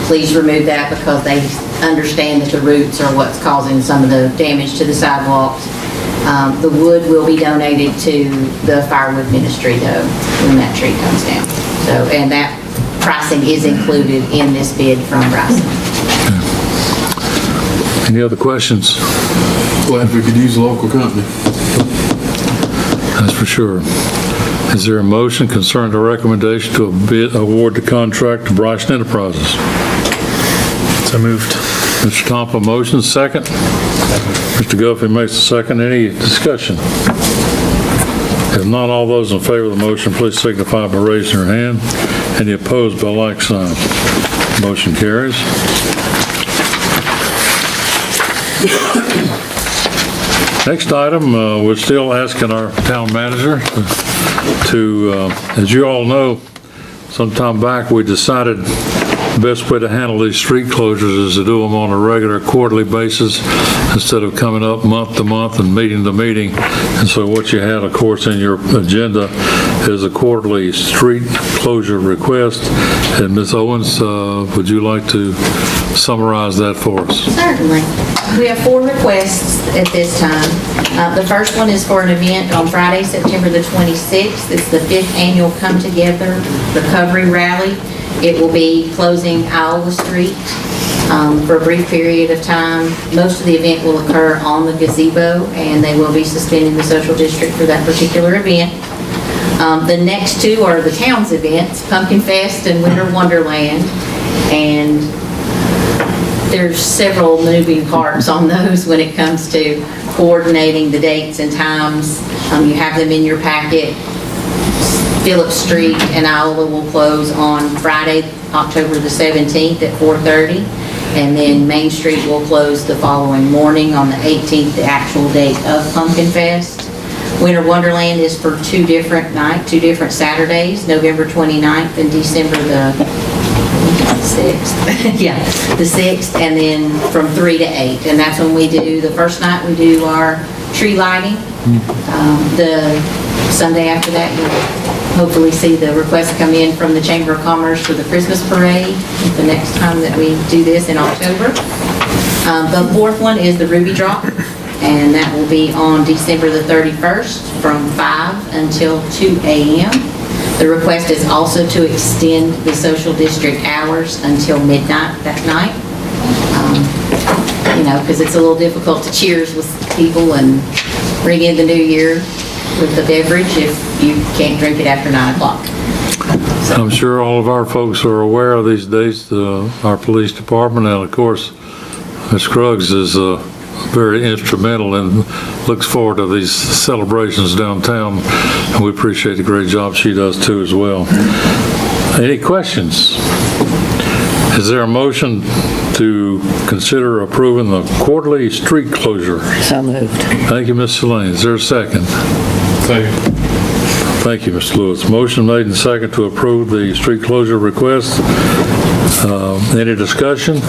please remove that because they understand that the roots are what's causing some of the damage to the sidewalks. The wood will be donated to the firewood ministry though, when that tree comes down. So, and that pricing is included in this bid from Bryson. Any other questions? Glad we could use a local company. That's for sure. Is there a motion concerning the recommendation to award the contract to Bryson Enterprises? So moved. Mr. Tompa, motion, second. Mr. Guffey makes a second. Any discussion? If not, all those in favor of the motion, please signify by raising your hand. Any opposed by like sign. Motion carries. Next item, we're still asking our town manager to, as you all know, some time back we decided the best way to handle these street closures is to do them on a regular quarterly basis instead of coming up month to month and meeting to meeting. And so what you had, of course, in your agenda is a quarterly street closure request. And Ms. Owens, would you like to summarize that for us? Certainly. We have 4 requests at this time. The first one is for an event on Friday, September the 26th. It's the 5th annual Come Together Recovery Rally. It will be closing Iowa Street for a brief period of time. Most of the event will occur on the gazebo, and they will be suspending the social district for that particular event. The next 2 are the town's events, Pumpkin Fest and Winter Wonderland, and there's several moving parts on those when it comes to coordinating the dates and times. You have them in your packet. Phillips Street and Iowa will close on Friday, October the 17th at 4:30, and then Main Street will close the following morning on the 18th, the actual date of Pumpkin Fest. Winter Wonderland is for 2 different nights, 2 different Saturdays, November 29th and December the 6th. Yeah, the 6th, and then from 3 to 8. And that's when we do, the first night we do our tree lighting. The Sunday after that, you'll hopefully see the request come in from the Chamber of Commerce for the Christmas parade the next time that we do this in October. The 4th one is the Ruby Drop, and that will be on December the 31st from 5 until 2 a.m. The request is also to extend the social district hours until midnight that night. You know, because it's a little difficult to cheers with people and ring in the new year with the beverage if you can't drink it after 9 o'clock. I'm sure all of our folks are aware of these days, our police department, and of course, Ms. Scruggs is very instrumental and looks forward to these celebrations downtown. And we appreciate the great job she does too as well. Any questions? Is there a motion to consider approving the quarterly street closure? So moved. Thank you, Ms. Selene. Is there a second? Second. Thank you, Mr. Lewis. Motion made and second to approve the street closure request. Any discussion?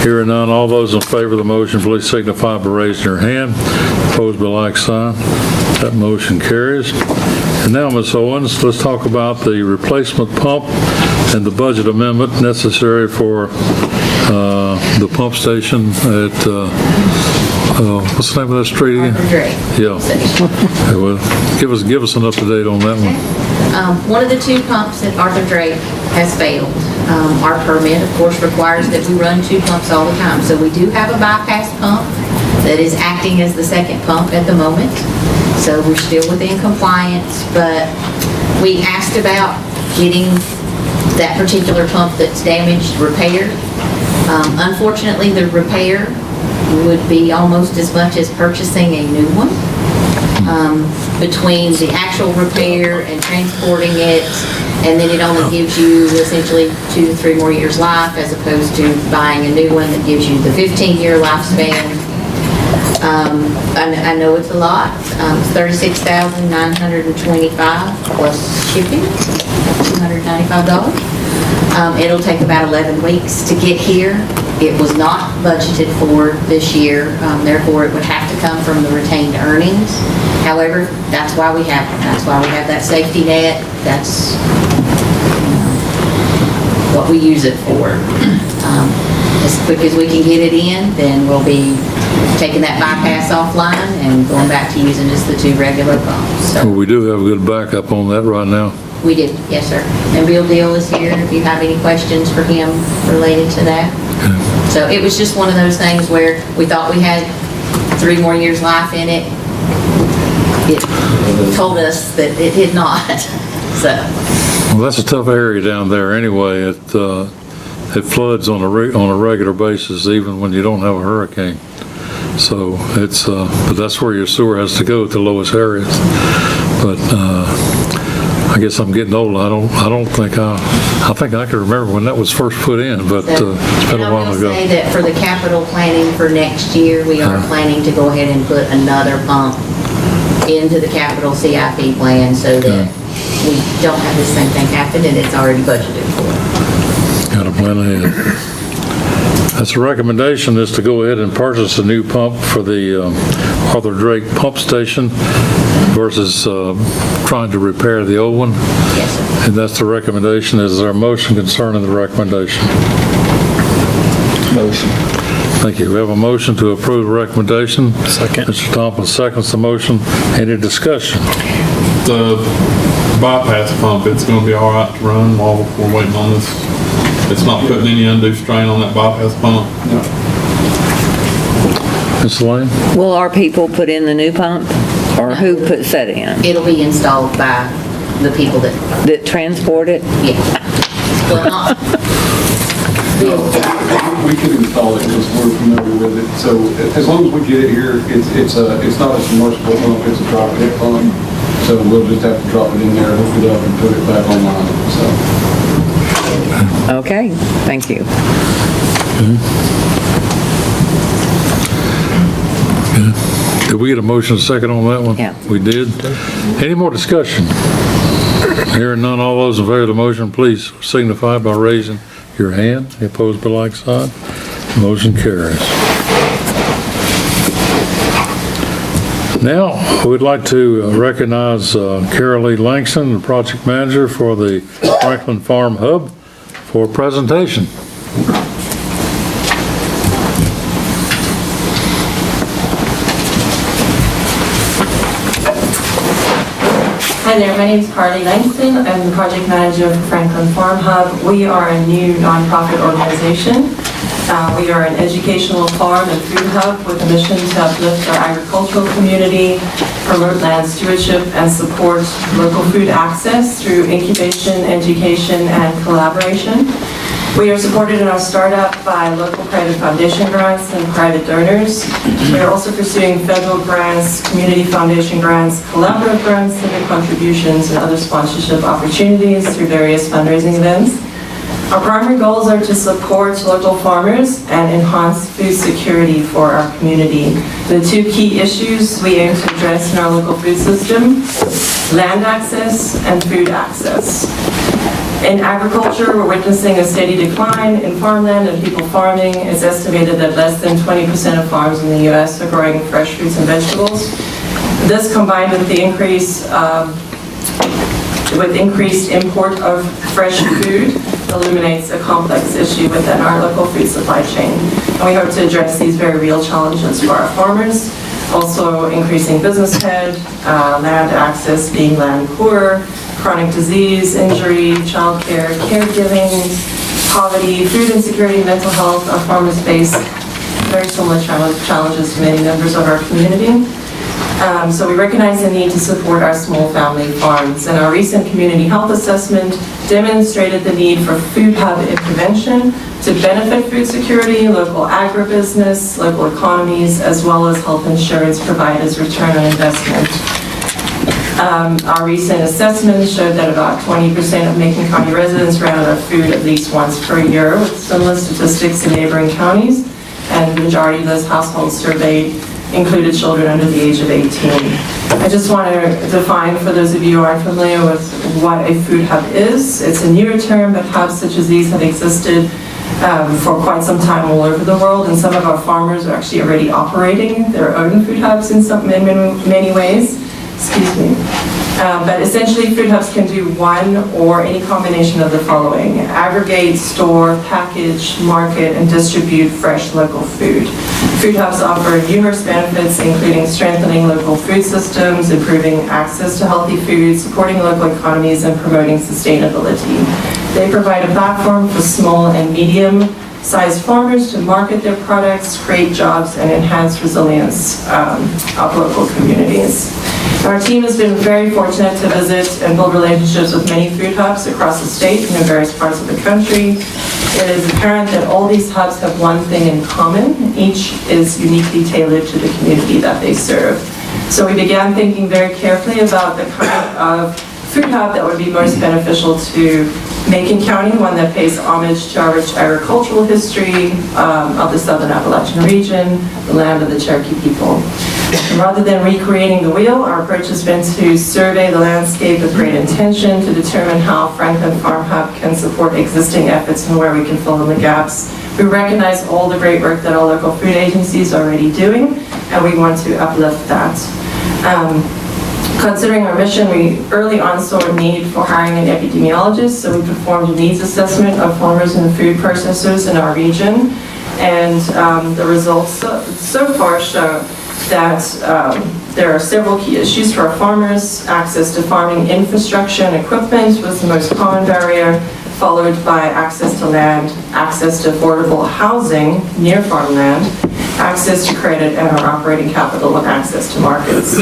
Hearing none, all those in favor of the motion, please signify by raising your hand. Opposed by like sign. That motion carries. And now, Ms. Owens, let's talk about the replacement pump and the budget amendment necessary for the pump station at, what's the name of that street again? Yeah. Okay, well, give us an up-to-date on that one. One of the two pumps at Arthur Drake has failed. Our permit, of course, requires that we run two pumps all the time. So we do have a bypass pump that is acting as the second pump at the moment. So we're still within compliance, but we asked about getting that particular pump that's damaged repaired. Unfortunately, the repair would be almost as much as purchasing a new one. Between the actual repair and transporting it, and then it only gives you essentially 2 to 3 more years life as opposed to buying a new one that gives you the 15-year lifespan. I know it's a lot. It's $36,925 plus shipping, $295. It'll take about 11 weeks to get here. It was not budgeted for this year, therefore it would have to come from the retained earnings. However, that's why we have them. That's why we have that safety net. That's what we use it for. As quick as we can get it in, then we'll be taking that bypass offline and going back to using just the 2 regular pumps. So Well, we do have a good backup on that right now. we did, yes, sir. And Bill Deal is here if you have any questions for him related to that. Okay. So it was just one of those things where we thought we had 3 more years life in it. It told us that it did not, so. Well, that's a tough area down there anyway. It floods on a regular basis even when you don't have a hurricane. So it's, but that's where your sewer has to go, at the lowest areas. But I guess I'm getting old. I think I can remember when that was first put in, but it's been a while ago. And I will say that for the capital planning for next year, we are planning to go ahead and put another pump into the capital CIP plan so that we don't have the same thing happen and it's already budgeted for. Got to plan ahead. That's a recommendation, is to go ahead and purchase a new pump for the Arthur Drake pump station versus trying to repair the old one. Yes, sir. And that's the recommendation. Is there a motion concerning the recommendation? Motion. Thank you. We have a motion to approve the recommendation. Second. Mr. Thompson seconds the motion. Any discussion? The bypass pump, it's gonna be all right to run while we're waiting on this. It's not putting any undue strain on that bypass pump. Ms. Lane? Will our people put in the new pump, or who puts that in? It'll be installed by the people that, That transport it? yeah. Well, not, We can install it because we're familiar with it. So as long as we get it here, it's not a submersible pump, it's a drop dead pump. So we'll just have to drop it in there, hook it up and put it back online, so. Okay, thank you. Did we get a motion second on that one? Yeah. We did. Any more discussion? Hearing none, all those in favor of the motion, please signify by raising your hand. Opposed by like sign. Motion carries. Now, we'd like to recognize Carol Lee Langston, the project manager for the Franklin Farm Hub, for a presentation. Hi there, my name is Carly Langston. I'm the project manager for Franklin Farm Hub. We are a new nonprofit organization. We are an educational farm and food hub with a mission to uplift our agricultural community, promote land stewardship, and support local food access through incubation, education, and collaboration. We are supported in our startup by local private foundation grants and private donors. We are also pursuing federal grants, community foundation grants, collaborative grants, civic contributions, and other sponsorship opportunities through various fundraising events. Our primary goals are to support local farmers and enhance food security for our community. The two key issues we aim to address in our local food system: land access and food access. In agriculture, we're witnessing a steady decline in farmland and people farming. It's estimated that less than 20% of farms in the U.S. are growing fresh fruits and vegetables. This, combined with the increased import of fresh food, illuminates a complex issue within our local food supply chain. And we hope to address these very real challenges for our farmers. Also increasing business head, land access, being land poor, chronic disease, injury, childcare, caregiving, poverty, food insecurity, mental health. Our farmers face very similar challenges to many members of our community. So we recognize the need to support our small family farms. And our recent community health assessment demonstrated the need for food hub intervention to benefit food security, local agribusiness, local economies, as well as health insurance providers' return on investment. Our recent assessment showed that about 20% of Macon County residents ran out of food at least once per year, with similar statistics in neighboring counties, and the majority of those households surveyed included children under the age of 18. I just want to define, for those of you who aren't familiar with what a food hub is. It's a newer term, but hubs such as these have existed for quite some time all over the world, and some of our farmers are actually already operating their own food hubs in many ways. Excuse me. But essentially, food hubs can do one or any combination of the following: aggregate, store, package, market, and distribute fresh local food. Food hubs offer numerous benefits, including strengthening local food systems, improving access to healthy food, supporting local economies, and promoting sustainability. They provide a platform for small and medium-sized farmers to market their products, create jobs, and enhance resilience of local communities. Our team has been very fortunate to visit and build relationships with many food hubs across the state and in various parts of the country. It is apparent that all these hubs have one thing in common: each is uniquely tailored to the community that they serve. So we began thinking very carefully about the kind of food hub that would be most beneficial to Macon County, one that pays homage to our rich agricultural history of the Southern Appalachian region, the land of the Cherokee people. And rather than recreating the wheel, our approach has been to survey the landscape with great intention to determine how Franklin Farm Hub can support existing efforts and where we can fill in the gaps. We recognize all the great work that our local food agencies are already doing, and we want to uplift that. Considering our mission, we early on saw a need for hiring an epidemiologist, so we performed a needs assessment of farmers and food processors in our region, and the results so far show that there are several key issues for our farmers. Access to farming infrastructure and equipment was the most common barrier, followed by access to land, access to affordable housing near farmland, access to credit and our operating capital, and access to markets.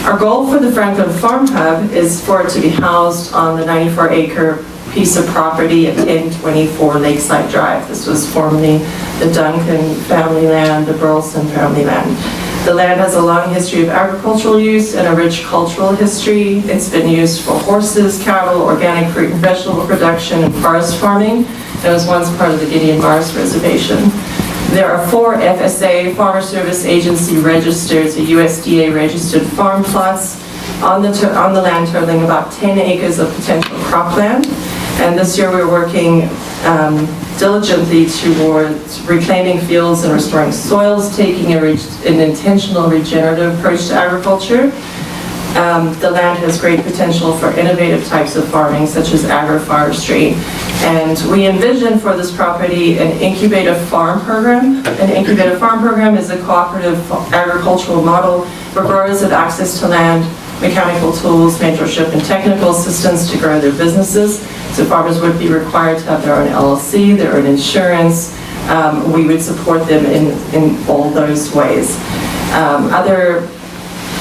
Our goal for the Franklin Farm Hub is for it to be housed on the 94-acre piece of property at 1024 Lakeside Drive. This was formerly the Duncan family land, the Burleson family land. The land has a long history of agricultural use and a rich cultural history. It's been used for horses, cattle, organic fruit and vegetable production, and forest farming. It was once part of the Gideon Morris Reservation. There are 4 FSA, Farmer Service Agency registered, so USDA registered farm plots on the land totaling about 10 acres of potential cropland. And this year we're working diligently towards reclaiming fields and restoring soils, taking an intentional regenerative approach to agriculture. The land has great potential for innovative types of farming, such as agroforestry. And we envision for this property an incubator farm program. An incubator farm program is a cooperative agricultural model where growers have access to land, mechanical tools, mentorship, and technical assistance to grow their businesses. So farmers would be required to have their own LLC, their own insurance. We would support them in all those ways.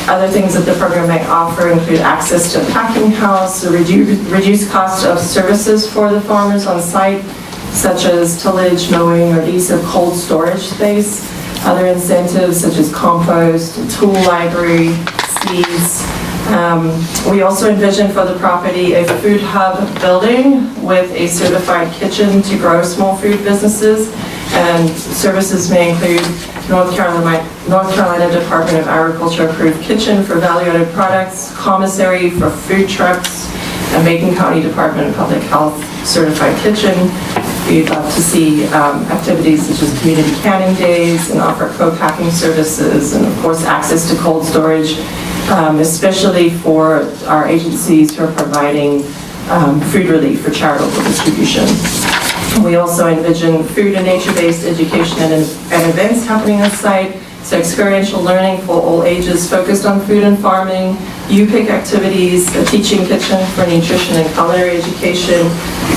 Other things that the program may offer include access to a packing house, a reduced cost of services for the farmers on site, such as tillage, mowing, or lease of cold storage space. Other incentives such as compost, a tool library, seeds. We also envision for the property a food hub building with a certified kitchen to grow small food businesses, and services may include North Carolina Department of Agriculture approved kitchen for value-added products, commissary for food trucks, and Macon County Department of Public Health certified kitchen. We'd love to see activities such as community canning days and offer co-packing services, and of course access to cold storage, especially for our agencies who are providing food relief for charitable distribution. We also envision food and nature-based education and events happening on site, so experiential learning for all ages focused on food and farming, U-Pick activities, a teaching kitchen for nutrition and culinary education,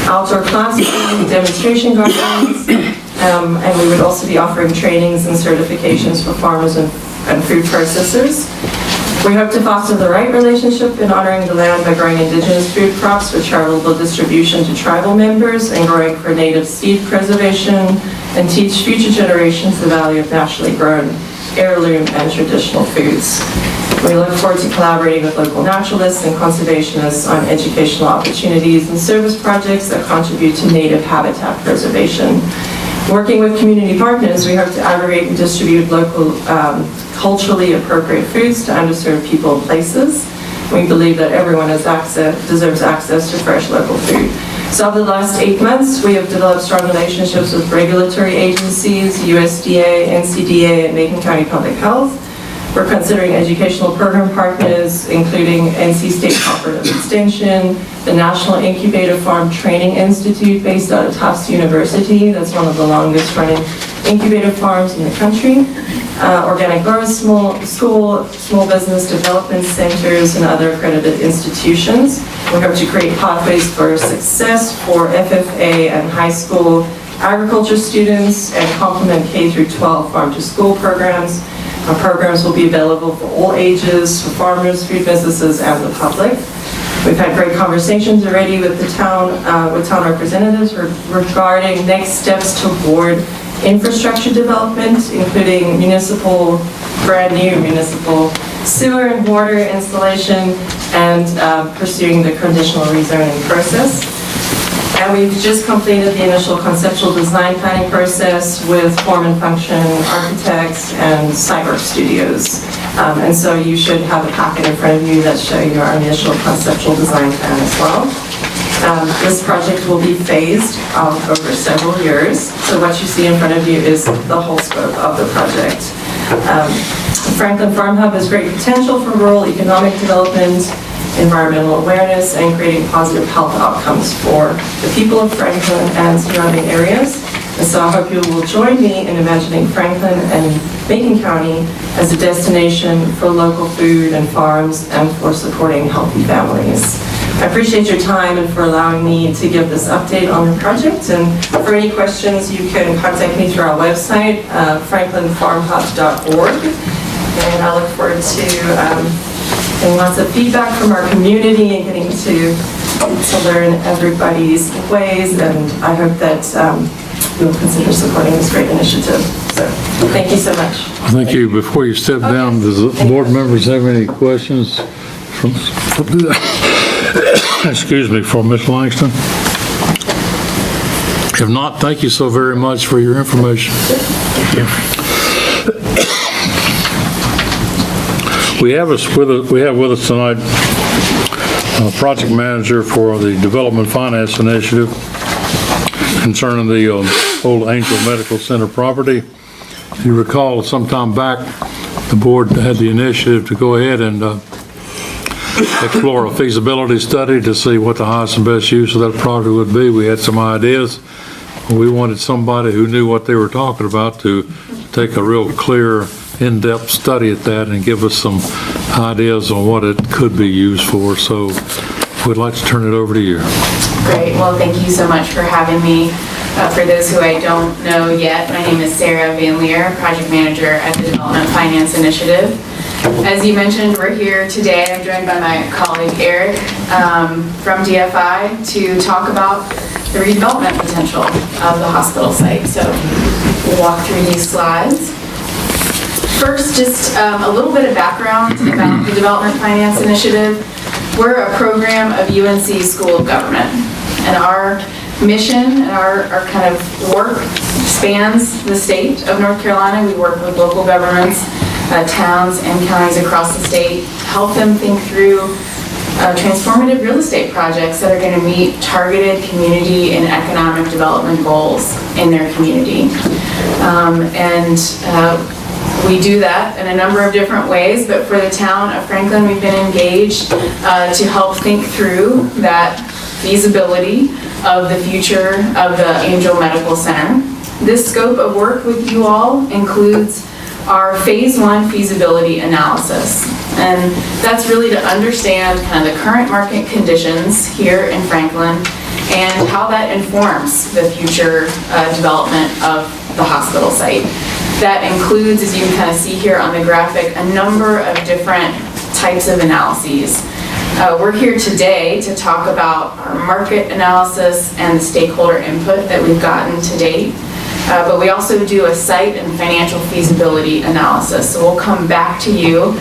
outdoor classroom, demonstration gardens, and we would also be offering trainings and certifications for farmers and food processors. We hope to foster the right relationship in honoring the land by growing indigenous food crops for charitable distribution to tribal members and growing for native seed preservation, and teach future generations the value of naturally grown heirloom and traditional foods. We look forward to collaborating with local naturalists and conservationists on educational opportunities and service projects that contribute to native habitat preservation. Working with community partners, we hope to aggregate and distribute local, culturally appropriate foods to underserved people and places. We believe that everyone deserves access to fresh local food. So over the last 8 months, we have developed strong relationships with regulatory agencies, USDA, NCDA, and Macon County Public Health. We're considering educational program partners, including NC State Cooperative Extension, the National Incubator Farm Training Institute based out of Tufts University. That's one of the longest running incubator farms in the country. Organic Growers School, small business development centers, and other accredited institutions. We hope to create pathways for success for FFA and high school agriculture students and complement K-12 farm-to-school programs. Our programs will be available for all ages, for farmers, food businesses, and the public. We've had great conversations already with the town, with town representatives regarding next steps toward infrastructure development, including brand new municipal sewer and water installation, and pursuing the conditional rezoning process. And we've just completed the initial conceptual design planning process with form and function architects and Cyber Studios. And so you should have a packet in front of you that shows you our initial conceptual design plan as well. This project will be phased out over several years. So what you see in front of you is the whole scope of the project. Franklin Farm Hub has great potential for rural economic development, environmental awareness, and creating positive health outcomes for the people of Franklin and surrounding areas. And so I hope you will join me in imagining Franklin and Macon County as a destination for local food and farms and for supporting healthy families. I appreciate your time and for allowing me to give this update on the project. And for any questions, you can contact me through our website, franklinfarmhub.org. And I look forward to getting lots of feedback from our community and getting to learn everybody's ways. And I hope that you'll consider supporting this great initiative. So thank you so much. Thank you. Before you step down, does the board members have any questions from excuse me, for Ms. Langston? If not, thank you so very much for your information. We have with us tonight a project manager for the Development Finance Initiative concerning the old Angel Medical Center property. If you recall, some time back, the board had the initiative to go ahead and explore a feasibility study to see what the highest and best use of that property would be. We had some ideas. We wanted somebody who knew what they were talking about to take a real clear, in-depth study at that and give us some ideas on what it could be used for. So we'd like to turn it over to you. Great. Well, thank you so much for having me. For those who I don't know yet, my name is Sarah Van Leer, Project Manager at the Development Finance Initiative. As you mentioned, we're here today. I'm joined by my colleague Eric from DFI to talk about the redevelopment potential of the hospital site. So we'll walk through these slides. First, just a little bit of background about the Development Finance Initiative. We're a program of UNC School of Government, and our mission and our kind of work spans the state of North Carolina. We work with local governments, towns and counties across the state, to help them think through transformative real estate projects that are going to meet targeted community and economic development goals in their community. We do that in a number of different ways, but for the town of Franklin, we've been engaged to help think through that feasibility of the future of the Angel Medical Center. This scope of work with you all includes our phase 1 feasibility analysis. And that's really to understand kind of the current market conditions here in Franklin and how that informs the future development of the hospital site. That includes, as you can kind of see here on the graphic, a number of different types of analyses. We're here today to talk about our market analysis and the stakeholder input that we've gotten to date. But we also do a site and financial feasibility analysis. So we'll come back to you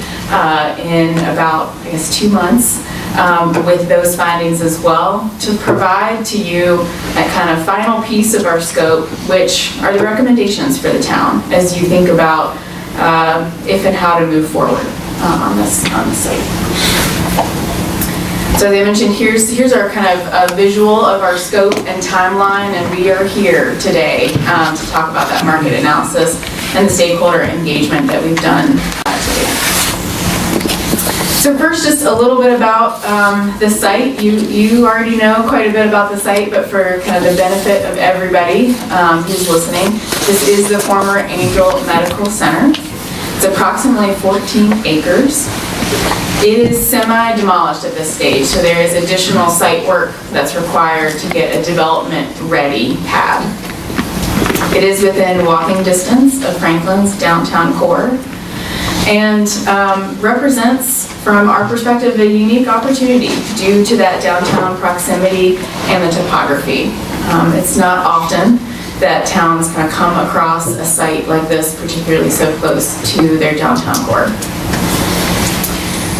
in about, I guess, 2 months with those findings as well, to provide to you that kind of final piece of our scope, which are the recommendations for the town as you think about if and how to move forward on the site. So as I mentioned, here's our kind of visual of our scope and timeline, and we are here today to talk about that market analysis and the stakeholder engagement that we've done today. So first, just a little bit about the site. You already know quite a bit about the site, but for kind of the benefit of everybody who's listening, this is the former Angel Medical Center. It's approximately 14 acres. It is semi-demolished at this stage, so there is additional site work that's required to get a development-ready pad. It is within walking distance of Franklin's downtown core, and represents, from our perspective, a unique opportunity due to that downtown proximity and the topography. It's not often that towns kind of come across a site like this, particularly so close to their downtown core.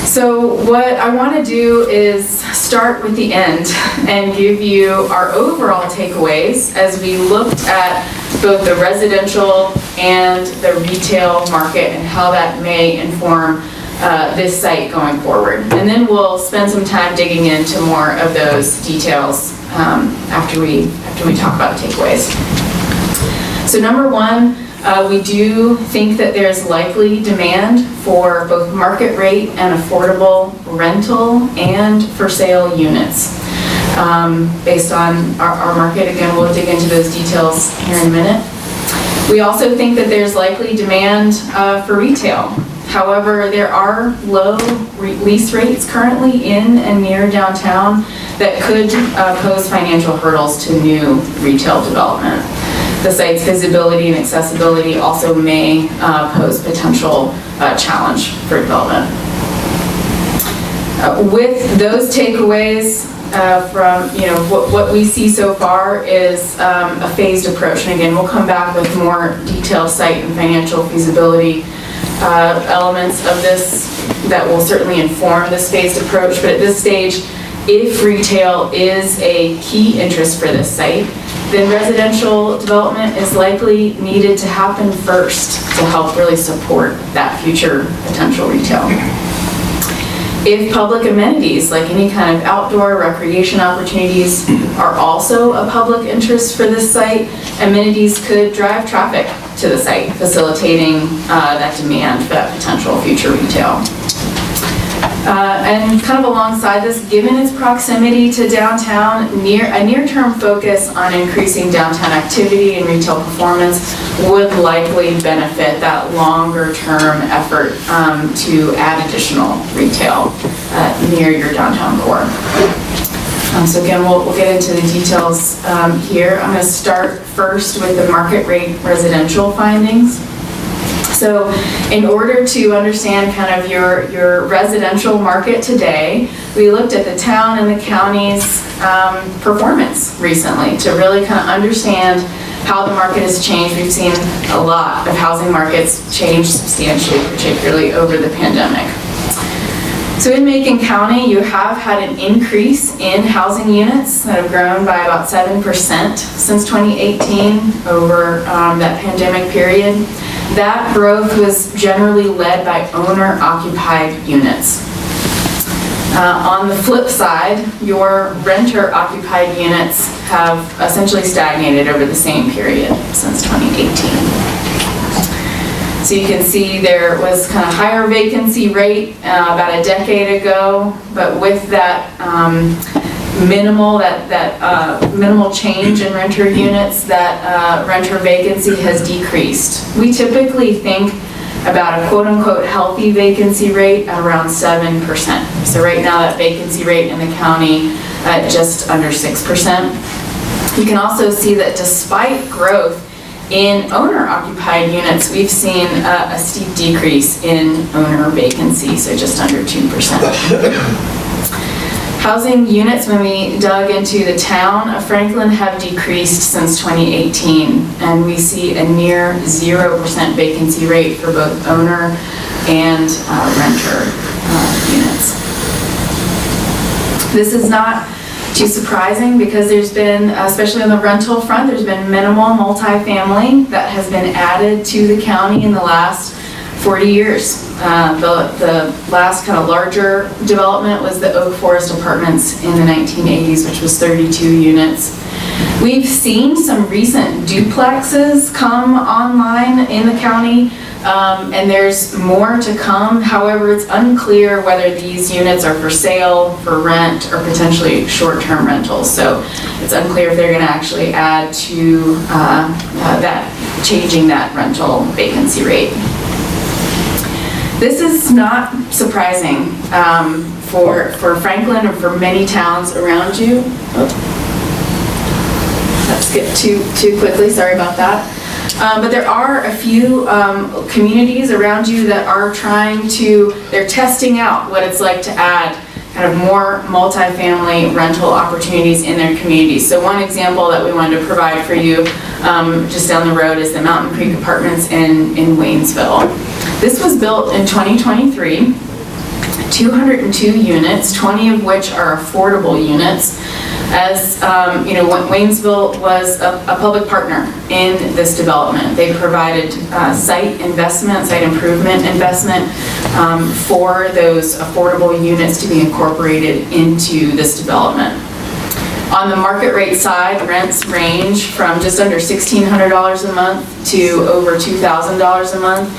So what I want to do is start with the end and give you our overall takeaways as we looked at both the residential and the retail market and how that may inform this site going forward. And then we'll spend some time digging into more of those details after we talk about takeaways. So number one, we do think that there's likely demand for both market rate and affordable rental and for sale units. Based on our market, again, we'll dig into those details here in a minute. We also think that there's likely demand for retail. However, there are low lease rates currently in and near downtown that could pose financial hurdles to new retail development. The site's visibility and accessibility also may pose potential challenge for development. With those takeaways from what we see so far is a phased approach. And again, we'll come back with more detailed site and financial feasibility elements of this that will certainly inform this phased approach. But at this stage, if retail is a key interest for this site, then residential development is likely needed to happen first to help really support that future potential retail. If public amenities, like any kind of outdoor recreation opportunities, are also a public interest for this site, amenities could drive traffic to the site, facilitating that demand for that potential future retail. And kind of alongside this, given its proximity to downtown, a near-term focus on increasing downtown activity and retail performance would likely benefit that longer-term effort to add additional retail near your downtown core. So again, we'll get into the details here. I'm going to start first with the market rate residential findings. So in order to understand kind of your residential market today, we looked at the town and the county's performance recently to really kind of understand how the market has changed. We've seen a lot of housing markets change substantially, particularly over the pandemic. So in Macon County, you have had an increase in housing units that have grown by about 7% since 2018 over that pandemic period. That growth was generally led by owner-occupied units. On the flip side, your renter-occupied units have essentially stagnated over the same period since 2018. So you can see there was kind of higher vacancy rate about a decade ago, but with that minimal change in renter units, that renter vacancy has decreased. We typically think about a quote-unquote healthy vacancy rate at around 7%. So right now that vacancy rate in the county at just under 6%. You can also see that despite growth in owner-occupied units, we've seen a steep decrease in owner vacancy, so just under 2%. Housing units, when we dug into the town of Franklin, have decreased since 2018, and we see a near 0% vacancy rate for both owner and renter units. This is not too surprising because there's been, especially on the rental front, there's been minimal multifamily that has been added to the county in the last 40 years. The last kind of larger development was the Oak Forest Apartments in the 1980s, which was 32 units. We've seen some recent duplexes come online in the county, and there's more to come. However, it's unclear whether these units are for sale, for rent, or potentially short-term rentals. So it's unclear if they're going to actually add to changing that rental vacancy rate. This is not surprising for Franklin or for many towns around you. Let's skip too quickly, sorry about that. But there are a few communities around you that are they're testing out what it's like to add kind of more multifamily rental opportunities in their communities. So one example that we wanted to provide for you just down the road is the Mountain Creek Apartments in Waynesville. This was built in 2023, 202 units, 20 of which are affordable units. As you know, Waynesville was a public partner in this development. They provided site improvement investment for those affordable units to be incorporated into this development. On the market rate side, rents range from just under $1,600 a month to over $2,000 a month.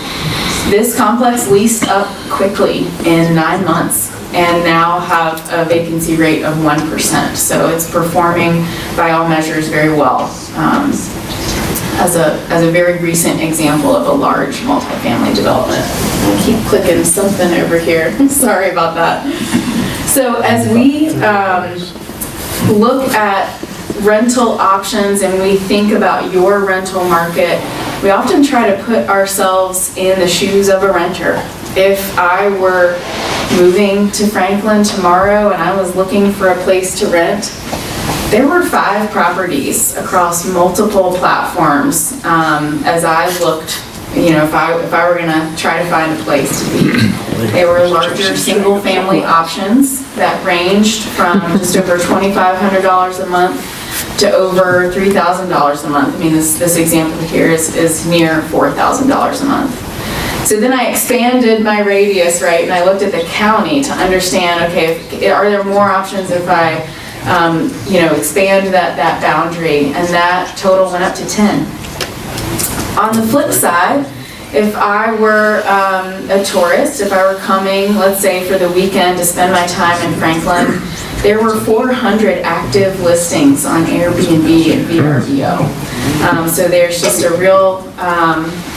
This complex leased up quickly in 9 months and now have a vacancy rate of 1%. So it's performing by all measures very well as a very recent example of a large multifamily development. I keep clicking something over here. Sorry about that. So as we look at rental options and we think about your rental market, we often try to put ourselves in the shoes of a renter. If I were moving to Franklin tomorrow and I was looking for a place to rent, there were 5 properties across multiple platforms as I looked, you know, if I were gonna try to find a place to be. They were larger single family options that ranged from just over $2,500 a month to over $3,000 a month. I mean, this example here is near $4,000 a month. So then I expanded my radius, right, and I looked at the county to understand, okay, are there more options if I, expand that boundary, and that total went up to 10. On the flip side, if I were a tourist, if I were coming, let's say for the weekend to spend my time in Franklin, there were 400 active listings on Airbnb and VRBO. So there's just a real,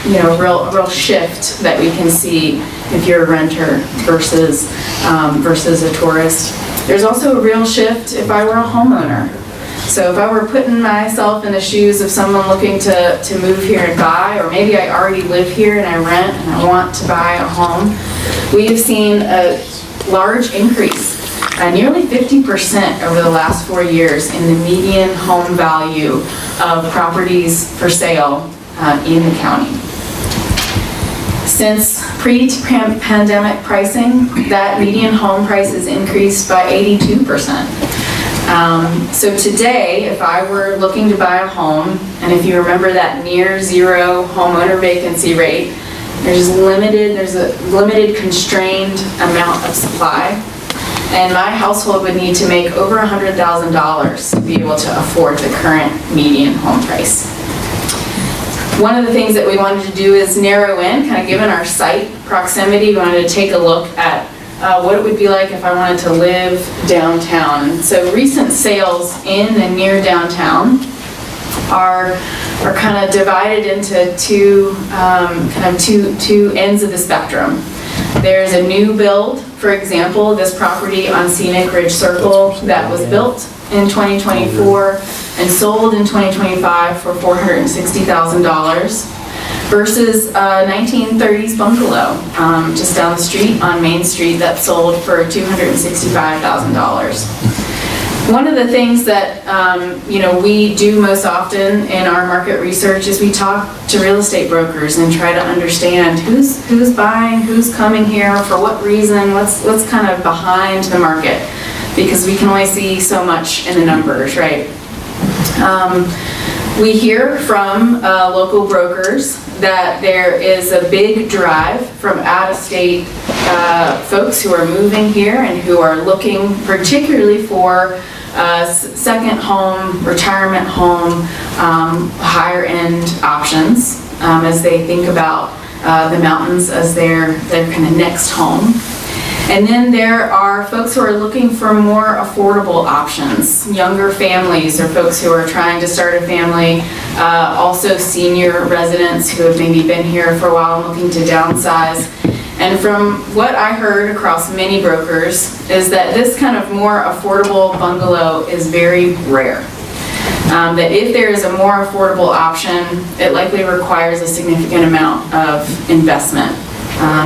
real shift that we can see if you're a renter versus a tourist. There's also a real shift if I were a homeowner. So if I were putting myself in the shoes of someone looking to move here and buy, or maybe I already live here and I rent and I want to buy a home, we have seen a large increase, nearly 50% over the last 4 years in the median home value of properties for sale in the county. Since pre-pandemic pricing, that median home price has increased by 82%. So today, if I were looking to buy a home, and if you remember that near zero homeowner vacancy rate, there's a limited constrained amount of supply, and my household would need to make over $100,000 to be able to afford the current median home price. One of the things that we wanted to do is narrow in, kind of given our site proximity, we wanted to take a look at what it would be like if I wanted to live downtown. And so recent sales in and near downtown are kind of divided into two ends of the spectrum. There's a new build, for example, this property on Scenic Ridge Circle that was built in 2024 and sold in 2025 for $460,000 versus a 1930s bungalow just down the street on Main Street that sold for $265,000. One of the things that we do most often in our market research is we talk to real estate brokers and try to understand who's buying, who's coming here, for what reason, what's kind of behind the market, because we can only see so much in the numbers, right? We hear from local brokers that there is a big drive from out-of-state folks who are moving here and who are looking particularly for second home, retirement home, higher-end options as they think about the mountains as their kind of next home. And then there are folks who are looking for more affordable options, younger families or folks who are trying to start a family, also senior residents who have maybe been here for a while and looking to downsize. And from what I heard across many brokers is that this kind of more affordable bungalow is very rare. That if there is a more affordable option, it likely requires a significant amount of investment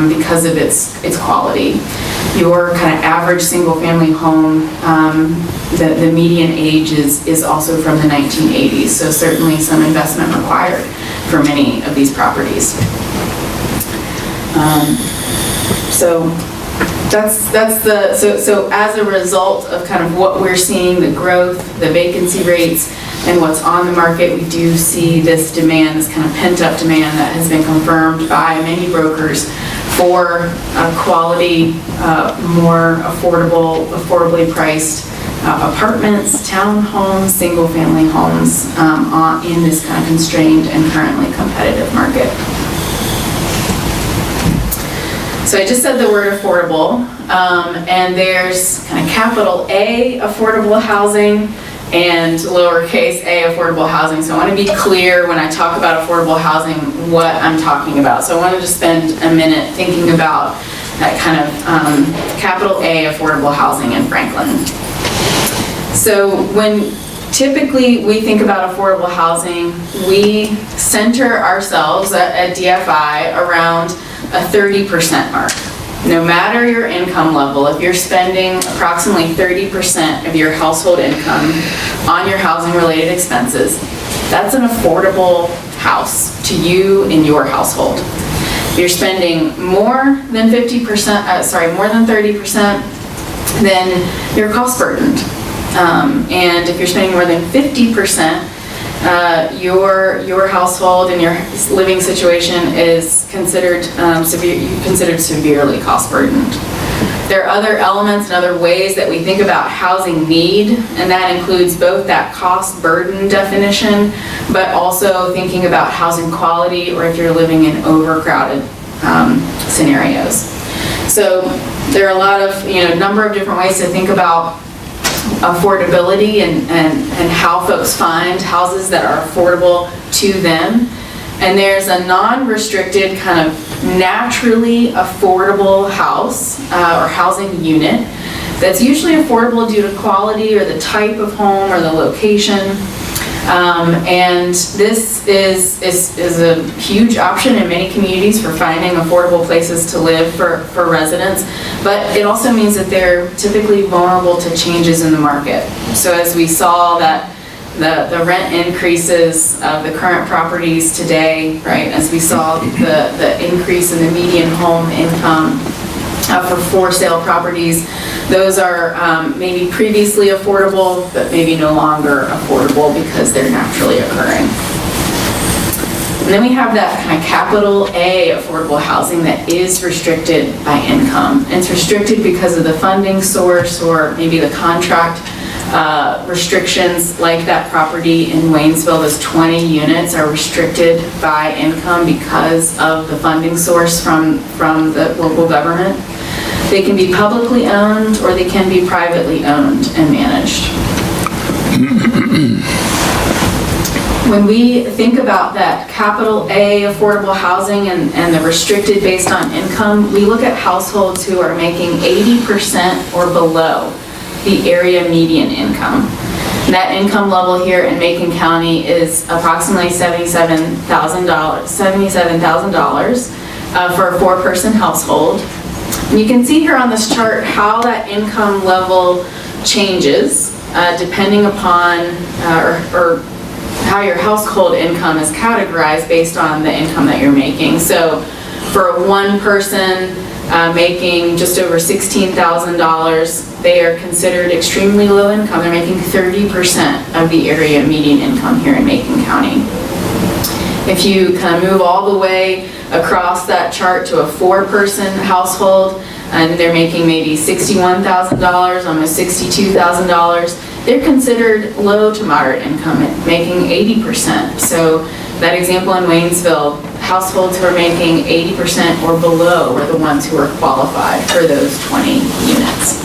because of its quality. Your kind of average single-family home, the median age is also from the 1980s, so certainly some investment required for many of these properties. So as a result of kind of what we're seeing, the growth, the vacancy rates, and what's on the market, we do see this demand, this kind of pent-up demand that has been confirmed by many brokers for quality, more affordably priced apartments, townhomes, single-family homes in this kind of constrained and currently competitive market. So I just said the word affordable, and there's kind of capital A, affordable housing, and lowercase a, affordable housing. So I want to be clear when I talk about affordable housing what I'm talking about. So I want to just spend a minute thinking about that kind of capital A, affordable housing in Franklin. So when typically we think about affordable housing, we center ourselves at DFI around a 30% mark. No matter your income level, if you're spending approximately 30% of your household income on your housing-related expenses, that's an affordable house to you in your household. If you're spending more than 30%, then you're cost burdened. And if you're spending more than 50%, your household and your living situation is considered severely cost burdened. There are other elements and other ways that we think about housing need, and that includes both that cost burden definition, but also thinking about housing quality, or if you're living in overcrowded scenarios. So there are a lot of, number of different ways to think about affordability and how folks find houses that are affordable to them. And there's a non-restricted kind of naturally affordable house or housing unit that's usually affordable due to quality or the type of home or the location. And this is a huge option in many communities for finding affordable places to live for residents, but it also means that they're typically vulnerable to changes in the market. So as we saw that the rent increases of the current properties today, right, as we saw the increase in the median home income for sale properties, those are maybe previously affordable, but maybe no longer affordable because they're naturally occurring. And then we have that kind of capital A affordable housing that is restricted by income. And it's restricted because of the funding source or maybe the contract restrictions, like that property in Waynesville. Those 20 units are restricted by income because of the funding source from the local government. They can be publicly owned or they can be privately owned and managed. When we think about that capital A affordable housing and the restricted based on income, we look at households who are making 80% or below the area median income. That income level here in Macon County is approximately $77,000 for a 4-person household. And you can see here on this chart how that income level changes depending upon or how your household income is categorized based on the income that you're making. So for one person making just over $16,000, they are considered extremely low income. They're making 30% of the area median income here in Macon County. If you kind of move all the way across that chart to a 4-person household, and they're making maybe $61,000, almost $62,000, they're considered low to moderate income, making 80%. So that example in Waynesville, households who are making 80% or below are the ones who are qualified for those 20 units.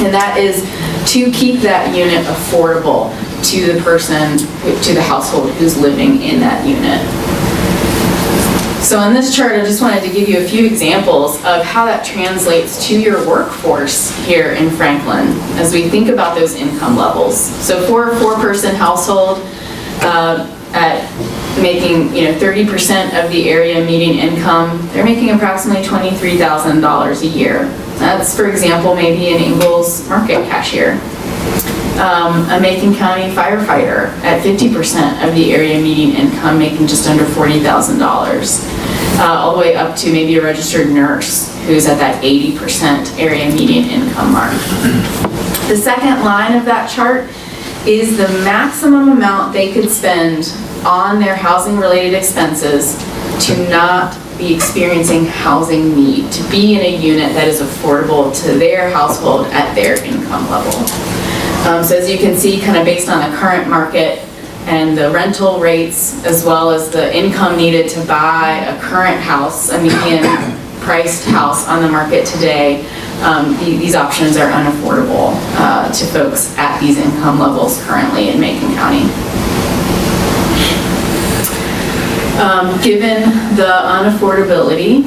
And that is to keep that unit affordable to the person, to the household who's living in that unit. So in this chart, I just wanted to give you a few examples of how that translates to your workforce here in Franklin as we think about those income levels. So for a 4-person household at making 30% of the area median income, they're making approximately $23,000 a year. That's, for example, maybe an Ingalls Market cashier. A Macon County firefighter at 50% of the area median income, making just under $40,000. All the way up to maybe a registered nurse who's at that 80% area median income mark. The second line of that chart is the maximum amount they could spend on their housing related expenses to not be experiencing housing need, to be in a unit that is affordable to their household at their income level. So as you can see, kind of based on the current market and the rental rates, as well as the income needed to buy a current house, a median priced house on the market today, these options are unaffordable to folks at these income levels currently in Macon County. Given the unaffordability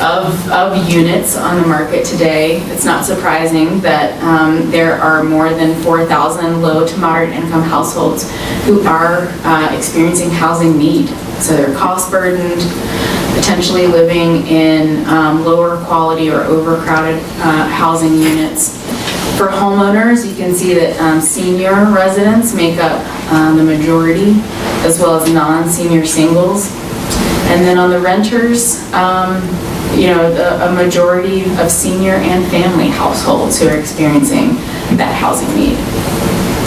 of units on the market today, it's not surprising that there are more than 4,000 low to moderate income households who are experiencing housing need. So they're cost burdened, potentially living in lower quality or overcrowded housing units. For homeowners, you can see that senior residents make up the majority, as well as non-senior singles. And then on the renters, a majority of senior and family households who are experiencing that housing need.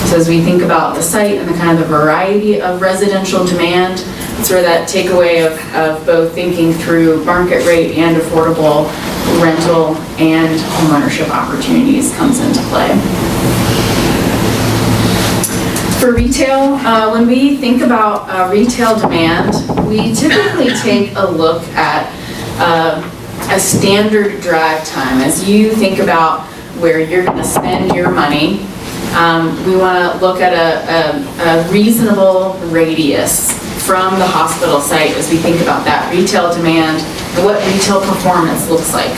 So as we think about the site and the kind of the variety of residential demand, it's where that takeaway of both thinking through market rate and affordable rental and homeownership opportunities comes into play. For retail, when we think about retail demand, we typically take a look at a standard drive time. As you think about where you're going to spend your money, we want to look at a reasonable radius from the hospital site as we think about that retail demand and what retail performance looks like.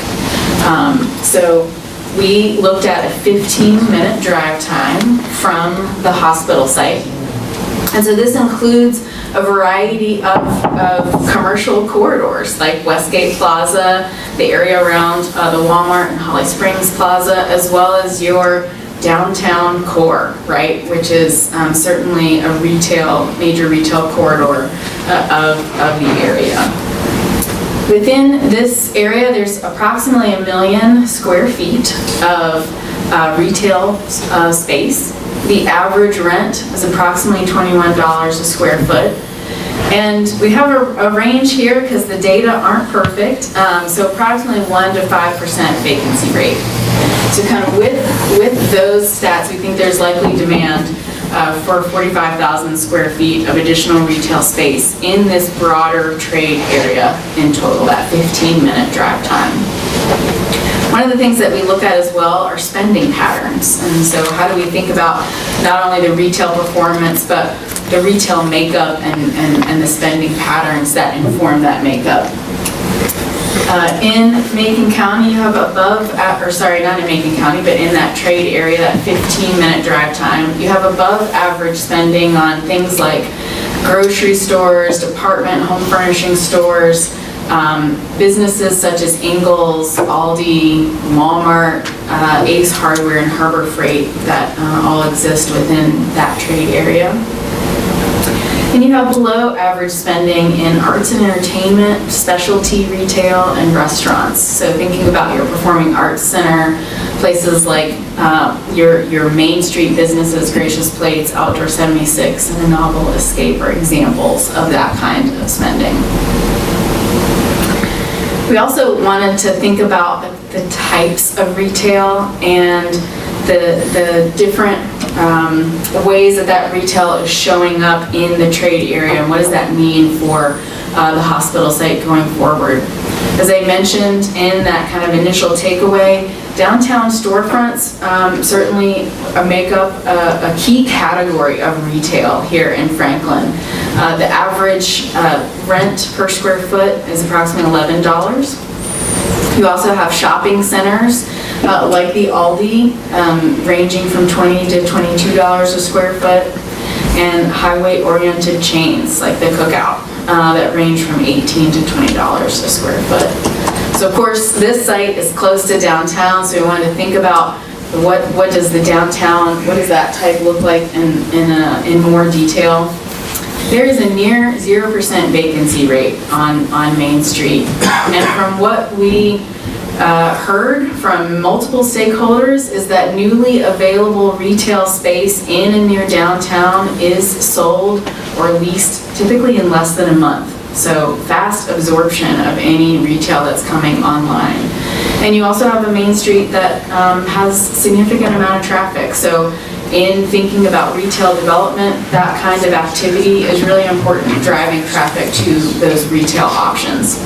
So we looked at a 15-minute drive time from the hospital site. And so this includes a variety of commercial corridors like Westgate Plaza, the area around the Walmart and Holly Springs Plaza, as well as your downtown core, right, which is certainly a major retail corridor of the area. Within this area, there's approximately 1 million square feet of retail space. The average rent is approximately $21 a square foot. And we have a range here because the data aren't perfect, so approximately 1 to 5% vacancy rate. So kind of with those stats, we think there's likely demand for 45,000 square feet of additional retail space in this broader trade area in total, that 15-minute drive time. One of the things that we look at as well are spending patterns. And so how do we think about not only the retail performance, but the retail makeup and the spending patterns that inform that makeup. In Macon County, you have not in Macon County, but in that trade area, that 15-minute drive time, you have above average spending on things like grocery stores, department, home furnishing stores, businesses such as Ingles, Aldi, Walmart, Ace Hardware, and Harbor Freight that all exist within that trade area. And you have below average spending in arts and entertainment, specialty retail, and restaurants. So thinking about your performing arts center, places like your Main Street businesses, Gracious Plates, Outdoor 76, and the Novel Escape are examples of that kind of spending. We also wanted to think about the types of retail and the different ways that retail is showing up in the trade area, and what does that mean for the hospital site going forward. As I mentioned in that kind of initial takeaway, downtown storefronts certainly make up a key category of retail here in Franklin. The average rent per square foot is approximately $11. You also have shopping centers like the Aldi, ranging from $20 to $22 a square foot, and highway-oriented chains like the Cookout that range from $18 to $20 a square foot. So of course, this site is close to downtown, so we wanted to think about what does the downtown, what does that type look like in more detail. There is a near 0% vacancy rate on Main Street, and from what we heard from multiple stakeholders is that newly available retail space in and near downtown is sold or leased typically in less than a month. So fast absorption of any retail that's coming online. And you also have a Main Street that has significant amount of traffic. So in thinking about retail development, that kind of activity is really important, driving traffic to those retail options.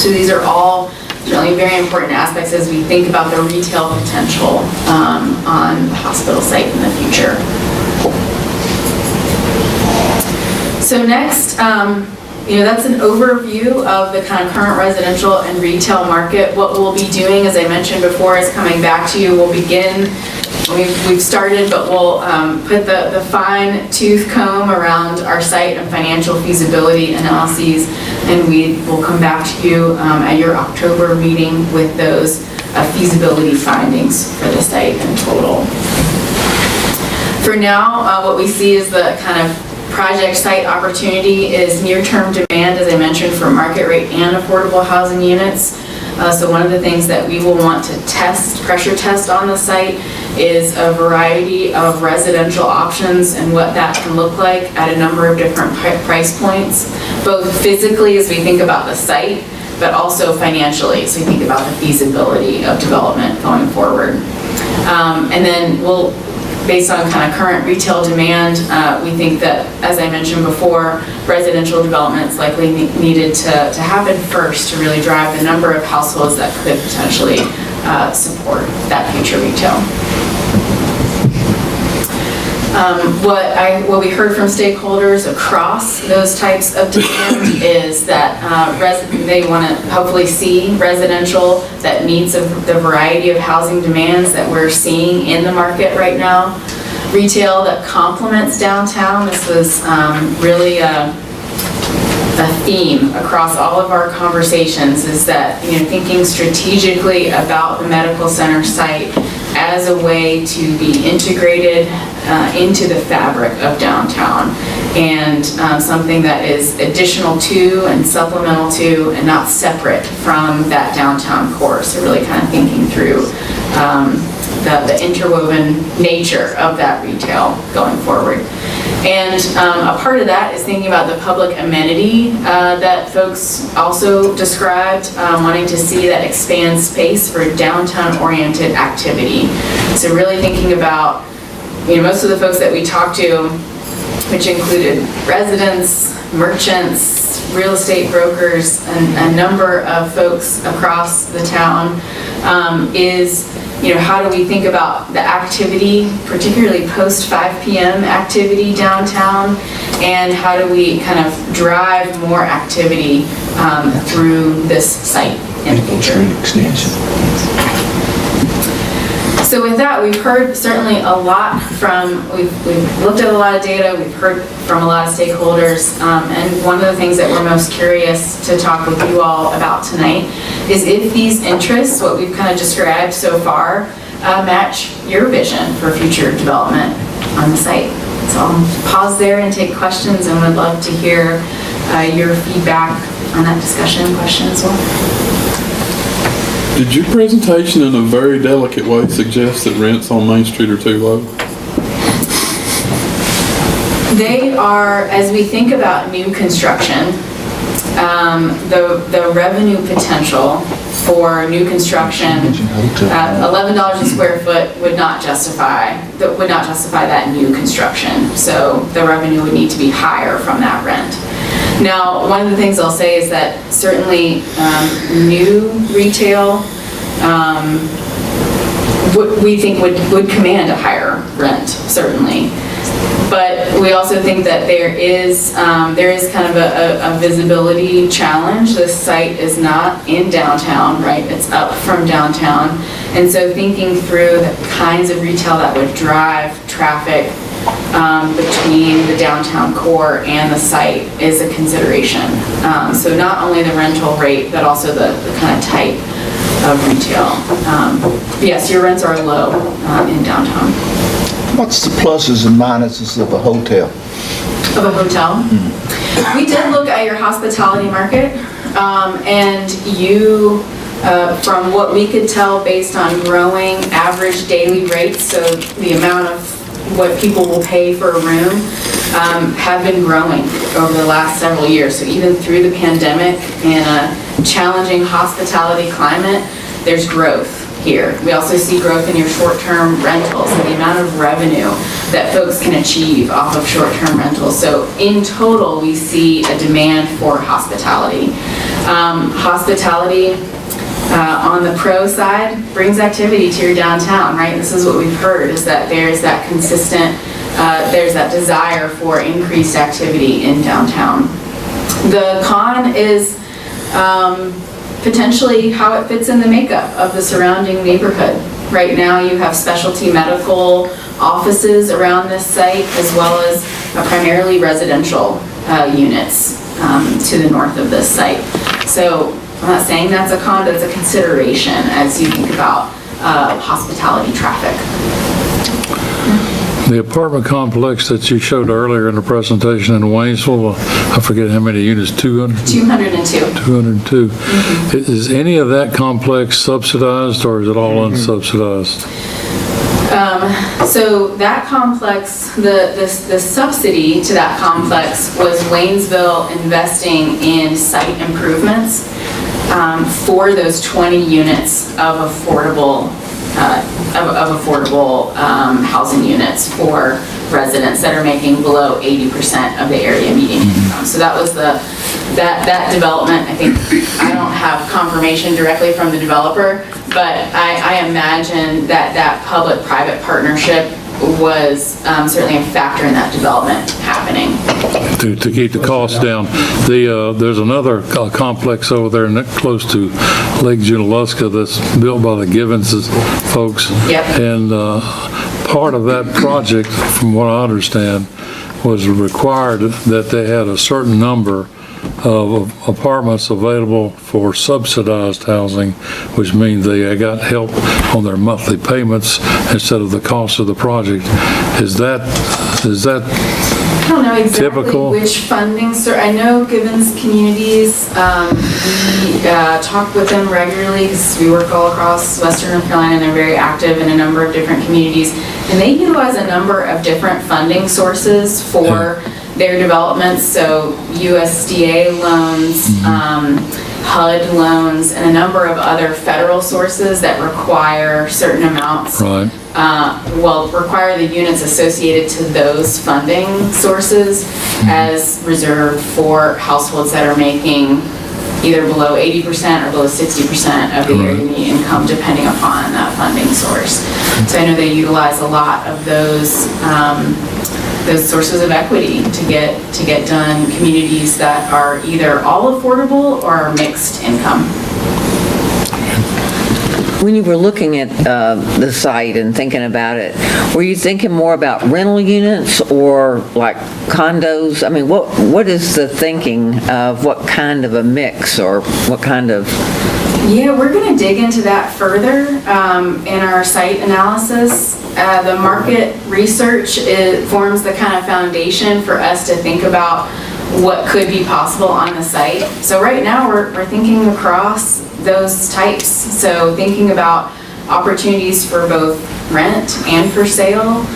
So these are all really very important aspects as we think about the retail potential on the hospital site in the future. So next, that's an overview of the kind of current residential and retail market. What we'll be doing, as I mentioned before, is coming back to you. We'll begin, we've started, but we'll put the fine-tooth comb around our site and financial feasibility analyses, and we will come back to you at your October meeting with those feasibility findings for the site in total. For now, what we see is the kind of project site opportunity is near-term demand, as I mentioned, for market rate and affordable housing units. So one of the things that we will want to pressure test on the site is a variety of residential options and what that can look like at a number of different price points, both physically as we think about the site, but also financially, so we think about the feasibility of development going forward. And then based on kind of current retail demand, we think that, as I mentioned before, residential development is likely needed to happen first to really drive the number of households that could potentially support that future retail. What we heard from stakeholders across those types of demand is that they want to hopefully see residential that meets the variety of housing demands that we're seeing in the market right now. Retail that complements downtown. This was really a theme across all of our conversations, is that, thinking strategically about the medical center site as a way to be integrated into the fabric of downtown, and something that is additional to and supplemental to and not separate from that downtown core. So really kind of thinking through the interwoven nature of that retail going forward. And a part of that is thinking about the public amenity that folks also described, wanting to see that expand space for downtown-oriented activity. So really thinking about, most of the folks that we talked to, which included residents, merchants, real estate brokers, and a number of folks across the town, is how do we think about the activity, particularly post 5 p.m. activity downtown, and how do we kind of drive more activity through this site in the future. So with that, we've heard certainly a lot from, we've looked at a lot of data, we've heard from a lot of stakeholders, and one of the things that we're most curious to talk with you all about tonight is if these interests, what we've kind of described so far, match your vision for future development on the site. So I'll pause there and take questions, and would love to hear your feedback on that discussion question as well. Did your presentation in a very delicate way suggest that rents on Main Street are too low? They are, as we think about new construction, the revenue potential for new construction, $11 a square foot would not justify that new construction. So the revenue would need to be higher from that rent. Now, one of the things I'll say is that certainly new retail we think would command a higher rent, certainly. But we also think that there is kind of a visibility challenge. This site is not in downtown, right? It's up from downtown. And so thinking through the kinds of retail that would drive traffic between the downtown core and the site is a consideration. So not only the rental rate, but also the kind of type of retail. Yes, your rents are low in downtown. What's the pluses and minuses of a hotel? Of a hotel? Mm-hmm. We did look at your hospitality market, and you, from what we could tell based on growing average daily rates, so the amount of what people will pay for a room, have been growing over the last several years. So even through the pandemic and a challenging hospitality climate, there's growth here. We also see growth in your short-term rentals and the amount of revenue that folks can achieve off of short-term rentals. So in total, we see a demand for hospitality. Hospitality on the pro side brings activity to your downtown, right? This is what we've heard, is that there's that consistent, there's that desire for increased activity in downtown. The con is potentially how it fits in the makeup of the surrounding neighborhood. Right now you have specialty medical offices around this site, as well as primarily residential units to the north of this site. So I'm not saying that's a con, but it's a consideration as you think about hospitality traffic. The apartment complex that you showed earlier in the presentation in Waynesville, I forget how many units, 200? 202. 202. Mm-hmm. Is any of that complex subsidized, or is it all unsubsidized? So that complex, the subsidy to that complex was Waynesville investing in site improvements for those 20 units of affordable housing units for residents that are making below 80% of the area median income. So that was that development. I think I don't have confirmation directly from the developer, but I imagine that public-private partnership was certainly a factor in that development happening. To keep the costs down. There's another complex over there close to Lake Junaluska that's built by the Givens folks. Yep. And part of that project, from what I understand, was required that they had a certain number of apartments available for subsidized housing, which means they got help on their monthly payments instead of the cost of the project. Is that I don't know exactly typical? Which funding, sir. I know Givens Communities, we talk with them regularly because we work all across Western North Carolina and they're very active in a number of different communities. And they utilize a number of different funding sources for their developments. So USDA loans, HUD loans, and a number of other federal sources that require certain amounts. Right. Require the units associated to those funding sources as reserved for households that are making either below 80% or below 60% of the area median income, depending upon that funding source. So I know they utilize a lot of those sources of equity to get done communities that are either all affordable or mixed income. When you were looking at the site and thinking about it, were you thinking more about rental units or like condos? I mean, what is the thinking of what kind of a mix or what kind of... Yeah, we're going to dig into that further in our site analysis. The market research forms the kind of foundation for us to think about what could be possible on the site. So right now we're thinking across those types. So thinking about opportunities for both rent and for sale,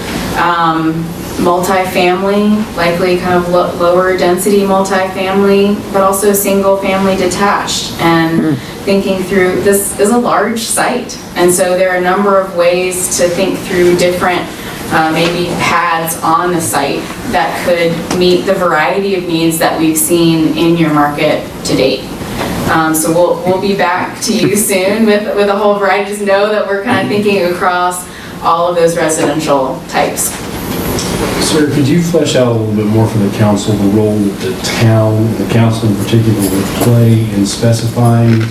multifamily, likely kind of lower density multifamily, but also single family detached. And thinking through, this is a large site. And so there are a number of ways to think through different maybe pads on the site that could meet the variety of needs that we've seen in your market to date. So we'll be back to you soon with a whole variety. Just know that we're kind of thinking across all of those residential types. Sir, could you flesh out a little bit more for the council the role that the town, the council in particular, would play in specifying?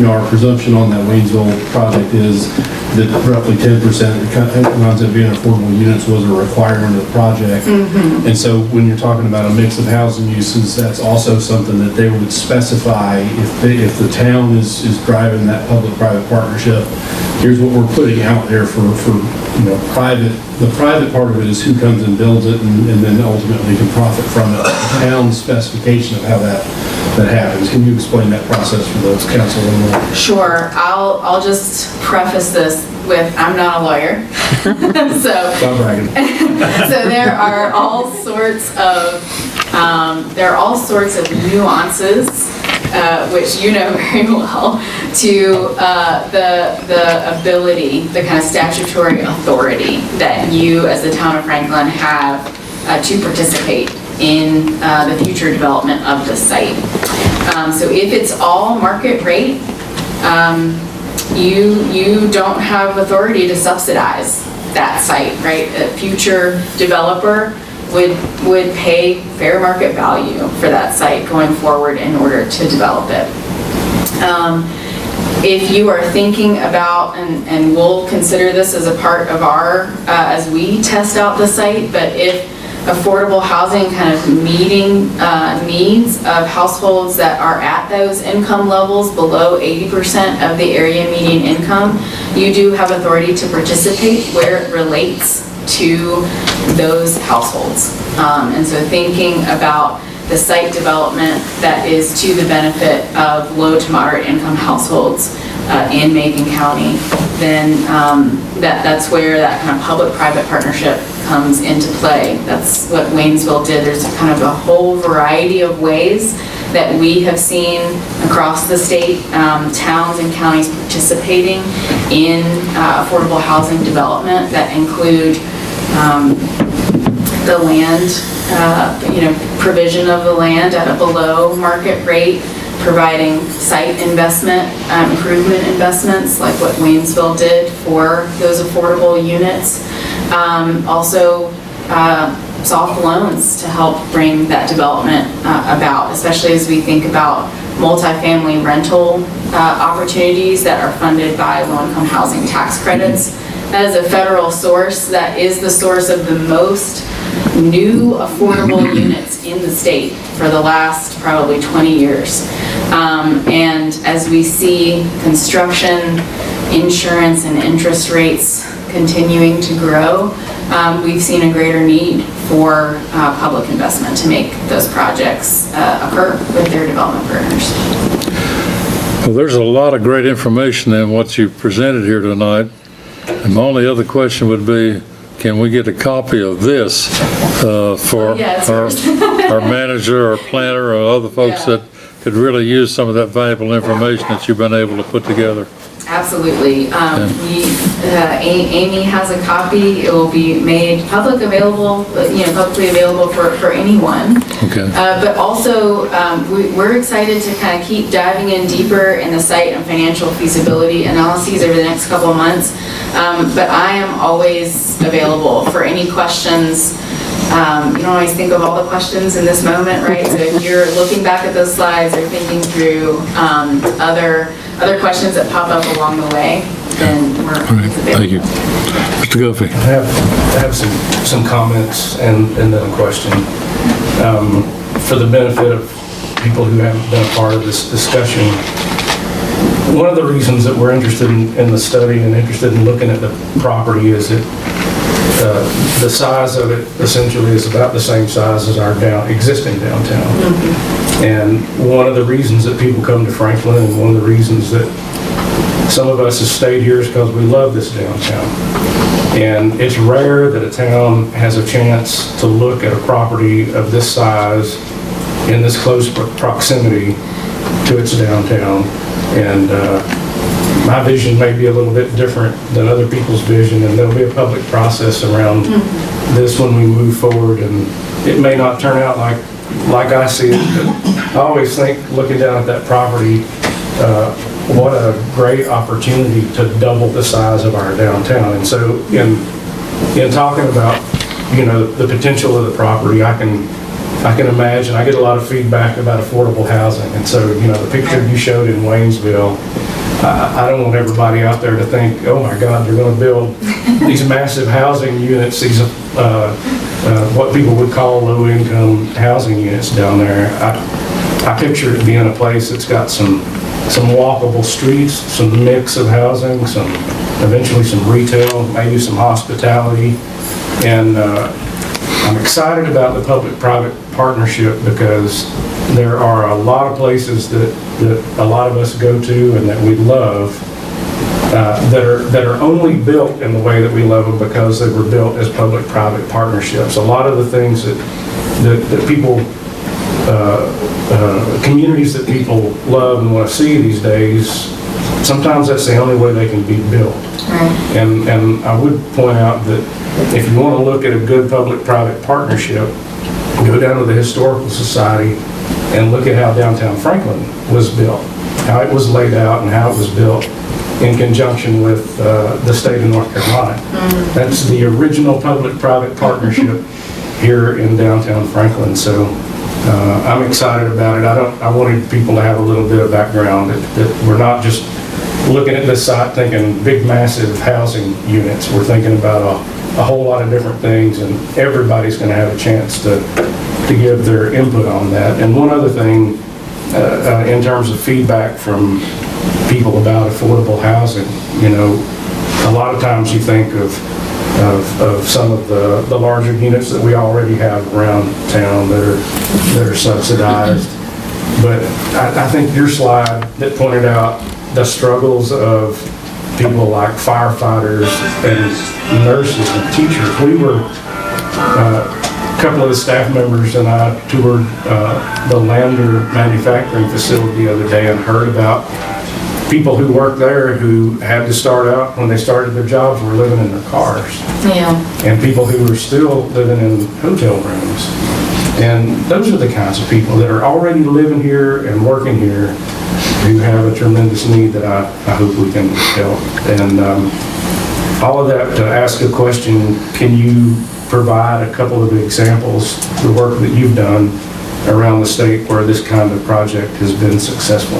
Our presumption on that Waynesville project is that roughly 10% winds up being affordable units was a requirement of the project. And so when you're talking about a mix of housing uses, that's also something that they would specify if the town is driving that public-private partnership. Here's what we're putting out there for private. The private part of it is who comes and builds it and then ultimately can profit from it. The town's specification of how that happens. Can you explain that process for those council members? Sure. I'll just preface this with, I'm not a lawyer. So there are all sorts of nuances, which you know very well, to the ability, the kind of statutory authority that you as the town of Franklin have to participate in the future development of the site. So if it's all market rate, you don't have authority to subsidize that site, right? A future developer would pay fair market value for that site going forward in order to develop it. If you are thinking about, and we'll consider this as a part of our, as we test out the site, but if affordable housing kind of meeting needs of households that are at those income levels below 80% of the area median income, you do have authority to participate where it relates to those households. And so thinking about the site development that is to the benefit of low to moderate income households in Macon County, then that's where that kind of public-private partnership comes into play. That's what Waynesville did. There's kind of a whole variety of ways that we have seen across the state, towns and counties participating in affordable housing development that include the land, provision of the land at a below market rate, providing site investment, improvement investments like what Waynesville did for those affordable units, Also, soft loans to help bring that development about, especially as we think about multifamily rental opportunities that are funded by low-income housing tax credits. That is a federal source that is the source of the most new affordable units in the state for the last probably 20 years. And as we see construction, insurance, and interest rates continuing to grow, we've seen a greater need for public investment to make those projects occur with their development partners. Well, there's a lot of great information in what you presented here tonight. And my only other question would be, can we get a copy of this for our manager or planner or other folks that could really use some of that valuable information that you've been able to put together? Absolutely. Amy has a copy. It will be made publicly available for anyone. Okay. But also, we're excited to kind of keep diving in deeper in the site and financial feasibility analyses over the next couple of months. But I am always available for any questions. You don't always think of all the questions in this moment, right? So if you're looking back at those slides or thinking through other questions that pop up along the way, then we're available. Thank you. Mr. Guffey. I have some comments and then a question. For the benefit of people who haven't been a part of this discussion, one of the reasons that we're interested in the study and interested in looking at the property is that the size of it essentially is about the same size as our existing downtown. And one of the reasons that people come to Franklin, and one of the reasons that some of us have stayed here, is because we love this downtown. And it's rare that a town has a chance to look at a property of this size in this close proximity to its downtown. And my vision may be a little bit different than other people's vision, and there'll be a public process around this when we move forward, and it may not turn out like I see it, but I always think, looking down at that property, what a great opportunity to double the size of our downtown. And so in talking about, the potential of the property, I can imagine, I get a lot of feedback about affordable housing. And so, the picture you showed in Waynesville, I don't want everybody out there to think, oh my God, they're going to build these massive housing units, these what people would call low-income housing units down there. I picture it being a place that's got some walkable streets, some mix of housing, eventually some retail, maybe some hospitality. And I'm excited about the public-private partnership because there are a lot of places that a lot of us go to and that we love that are only built in the way that we love them because they were built as public-private partnerships. A lot of the things that people, communities that people love and want to see these days, sometimes that's the only way they can be built. Right. And I would point out that if you want to look at a good public-private partnership, go down to the Historical Society and look at how downtown Franklin was built, how it was laid out and how it was built in conjunction with the state of North Carolina. That's the original public-private partnership here in downtown Franklin. So I'm excited about it. I wanted people to have a little bit of background that we're not just looking at this site thinking big, massive housing units. We're thinking about a whole lot of different things, and everybody's going to have a chance to give their input on that. And one other thing, in terms of feedback from people about affordable housing, a lot of times you think of some of the larger units that we already have around town that are subsidized. But I think your slide that pointed out the struggles of people like firefighters and nurses and teachers. We were, a couple of the staff members and I toured the Lander manufacturing facility the other day and heard about people who worked there who had to start out, when they started their jobs, were living in their cars. Yeah. And people who were still living in hotel rooms. And those are the kinds of people that are already living here and working here who have a tremendous need that I hope we can help. And All of that to ask a question, can you provide a couple of examples, the work that you've done around the state where this kind of project has been successful?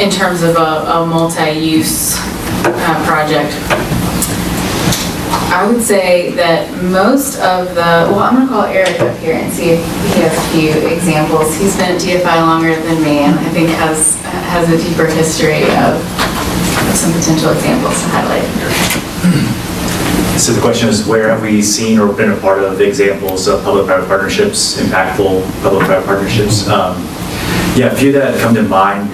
In terms of a multi-use project, I would say that most of the, well, I'm gonna call Eric up here and see if he has a few examples. He's been at DFI longer than me and I think has a deeper history of some potential examples to highlight. So the question is, where have we seen or been a part of examples of public-private partnerships, impactful public-private partnerships? Yeah, a few that come to mind.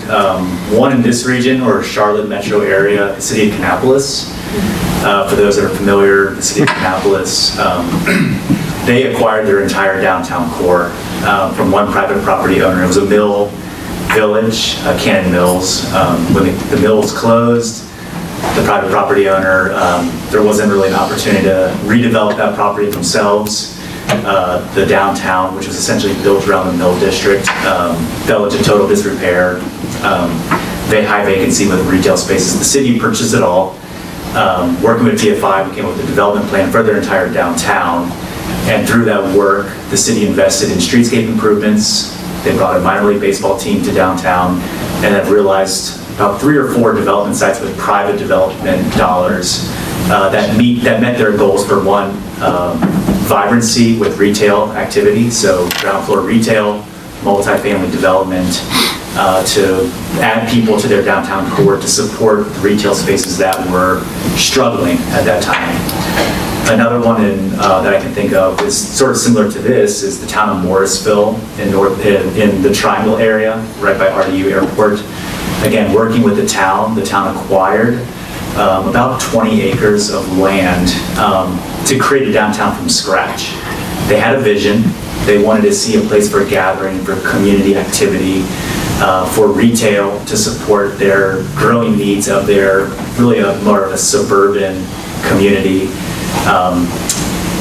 One in this region or Charlotte metro area, the city of Kannapolis. For those that are familiar, the city of Kannapolis, they acquired their entire downtown core from one private property owner. It was a mill village, Cannon Mills. When the mills closed, the private property owner, there wasn't really an opportunity to redevelop that property themselves. The downtown, which was essentially built around the mill district, fell into total disrepair. High vacancy with retail spaces. The city purchased it all. Working with DFI, we came up with a development plan for their entire downtown. And through that work, the city invested in streetscape improvements. They brought a minor league baseball team to downtown and have realized about 3 or 4 development sites with private development dollars that met their goals for one, vibrancy with retail activity, so ground floor retail, multifamily development, to add people to their downtown core to support the retail spaces that were struggling at that time. Another one that I can think of is sort of similar to this is the town of Morrisville in the Triangle area, right by RDU Airport. Again, working with the town acquired about 20 acres of land to create a downtown from scratch. They had a vision. They wanted to see a place for gathering, for community activity, for retail to support their growing needs of their really more of a suburban community.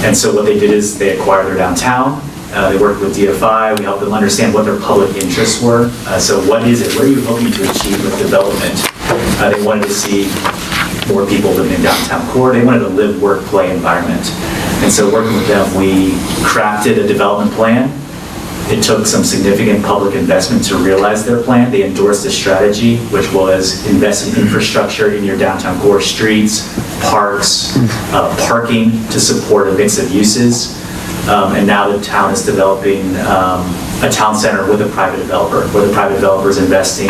And so what they did is they acquired their downtown. They worked with DFI. We helped them understand what their public interests were. So what is it? What are you hoping to achieve with development? They wanted to see more people living in downtown core. They wanted a live, work, play environment. And so working with them, we crafted a development plan. It took some significant public investment to realize their plan. They endorsed a strategy, which was invest in infrastructure in your downtown core, streets, parks, parking to support a mix of uses. And now the town is developing a town center with a private developer, where the private developer is investing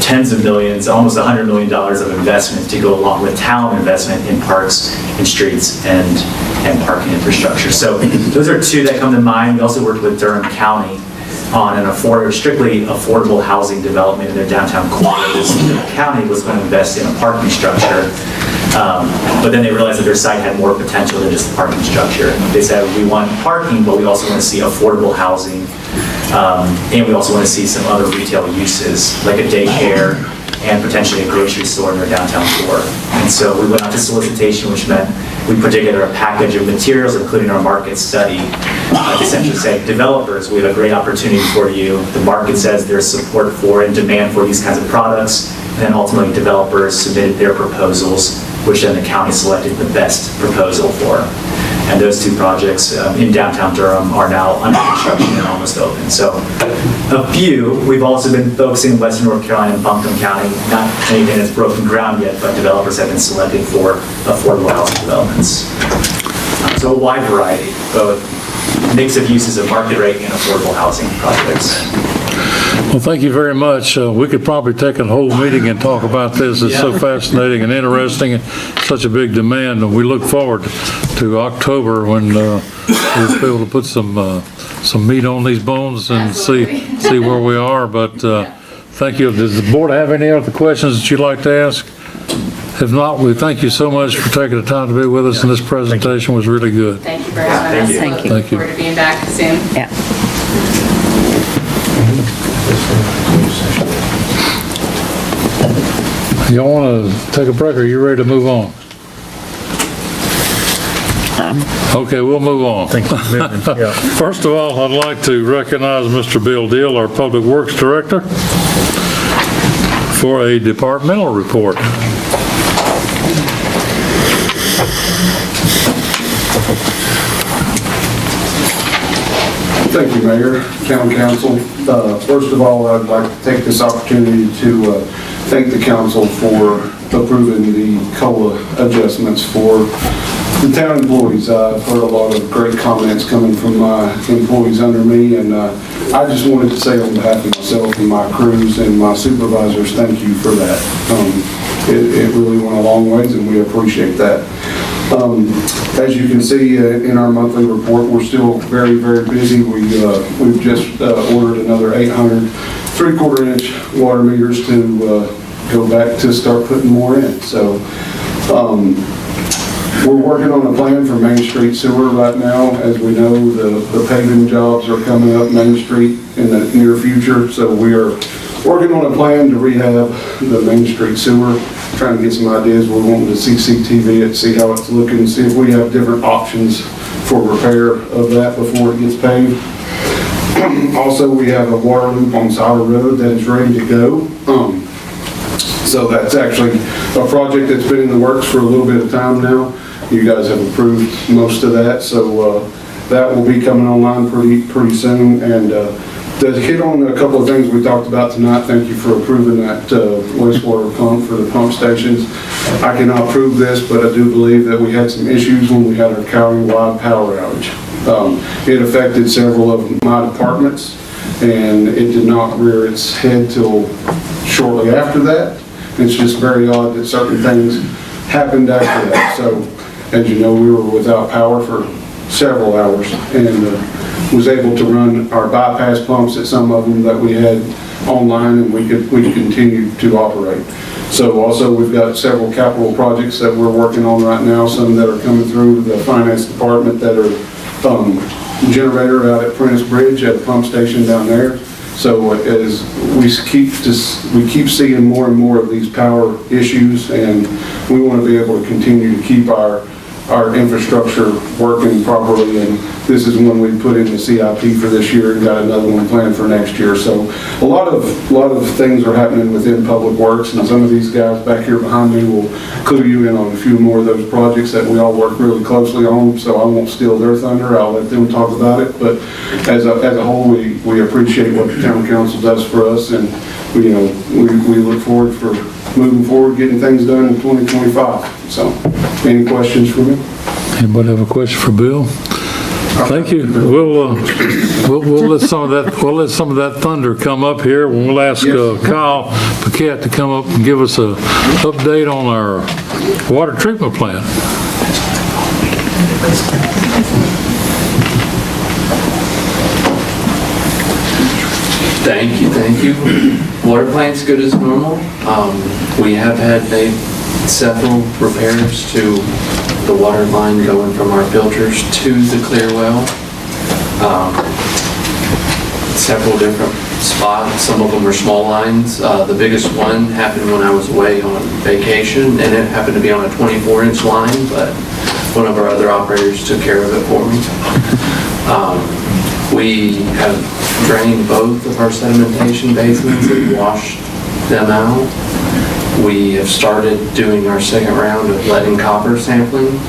tens of millions, almost $100 million of investment to go along with town investment in parks and streets and parking infrastructure. So those are 2 that come to mind. We also worked with Durham County on an strictly affordable housing development in their downtown core. The county was going to invest in a parking structure, but then they realized that their site had more potential than just the parking structure. They said, we want parking, but we also want to see affordable housing, and we also want to see some other retail uses, like a daycare and potentially a grocery store in their downtown core. And so we went out to solicitation, which meant we put together a package of materials, including our market study, to essentially say, developers, we have a great opportunity for you. The market says there's support for and demand for these kinds of products. And then ultimately developers submitted their proposals, which then the county selected the best proposal for. And those 2 projects in downtown Durham are now under construction and almost open. So a few, we've also been focusing in Western North Carolina and Buncombe County, not anything that's broken ground yet, but developers have been selected for affordable housing developments. So a wide variety, both mix of uses of market rate and affordable housing projects. Well, thank you very much. We could probably take a whole meeting and talk about this. It's so fascinating and interesting and such a big demand. And we look forward to October when we'll be able to put some meat on these bones and see where we are. But thank you. Does the board have any other questions that you'd like to ask? If not, we thank you so much for taking the time to be with us, and this presentation was really good. Thank you for having us. Thank you. Look forward to being back soon. Yeah. Y'all want to take a break, or are you ready to move on? Okay, we'll move on. First of all, I'd like to recognize Mr. Bill Deal, our Public Works Director, for a departmental report. Thank you, Mayor, Town Council. First of all, I'd like to take this opportunity to thank the council for approving the COLA adjustments for the town employees. I've heard a lot of great comments coming from my employees under me, and I just wanted to say on behalf of myself and my crews and my supervisors, thank you for that. It really went a long ways, and we appreciate that. As you can see in our monthly report, we're still very, very busy. We've just ordered another 800 3/4-inch water meters to go back to start putting more in. So we're working on a plan for Main Street sewer right now. As we know, the paving jobs are coming up Main Street in the near future. So we are working on a plan to rehab the Main Street sewer, trying to get some ideas. We're wanting to CCTV it, see how it's looking, see if we have different options for repair of that before it gets paved. Also, we have a water loop on Siler Road that is ready to go. So that's actually a project that's been in the works for a little bit of time now. You guys have approved most of that, so that will be coming online pretty soon. And to hit on a couple of things we talked about tonight, thank you for approving that wastewater pump for the pump stations. I cannot prove this, but I do believe that we had some issues when we had our county-wide power outage. It affected several of my departments, and it did not rear its head till shortly after that. It's just very odd that certain things happened after that. So, as you know, we were without power for several hours, and was able to run our bypass pumps at some of them that we had online, and we continue to operate. So also we've got several capital projects that we're working on right now, some that are coming through the finance department that are generator out at Prentice Bridge at a pump station down there. So as we keep seeing more and more of these power issues, and we want to be able to continue to keep our infrastructure working properly, and this is one we put in the CIP for this year and got another one planned for next year. So a lot of things are happening within Public Works, and some of these guys back here behind me will clue you in on a few more of those projects that we all work really closely on, so I won't steal their thunder. I'll let them talk about it. But as a whole, we appreciate what the town council does for us, and we look forward for moving forward, getting things done in 2025. So, any questions for me? Anybody have a question for Bill? Thank you. We'll let some of that thunder come up here. We'll ask Kyle Paquette to come up and give us a update on our water treatment plant. Thank you. Water plant's good as normal. We have made several repairs to the water line going from our filters to the clear well. Several different spots. Some of them are small lines. The biggest one happened when I was away on vacation, and it happened to be on a 24-inch line, but one of our other operators took care of it for me. We have drained both of our sedimentation basements and washed them out. We have started doing our second round of lead and copper sampling,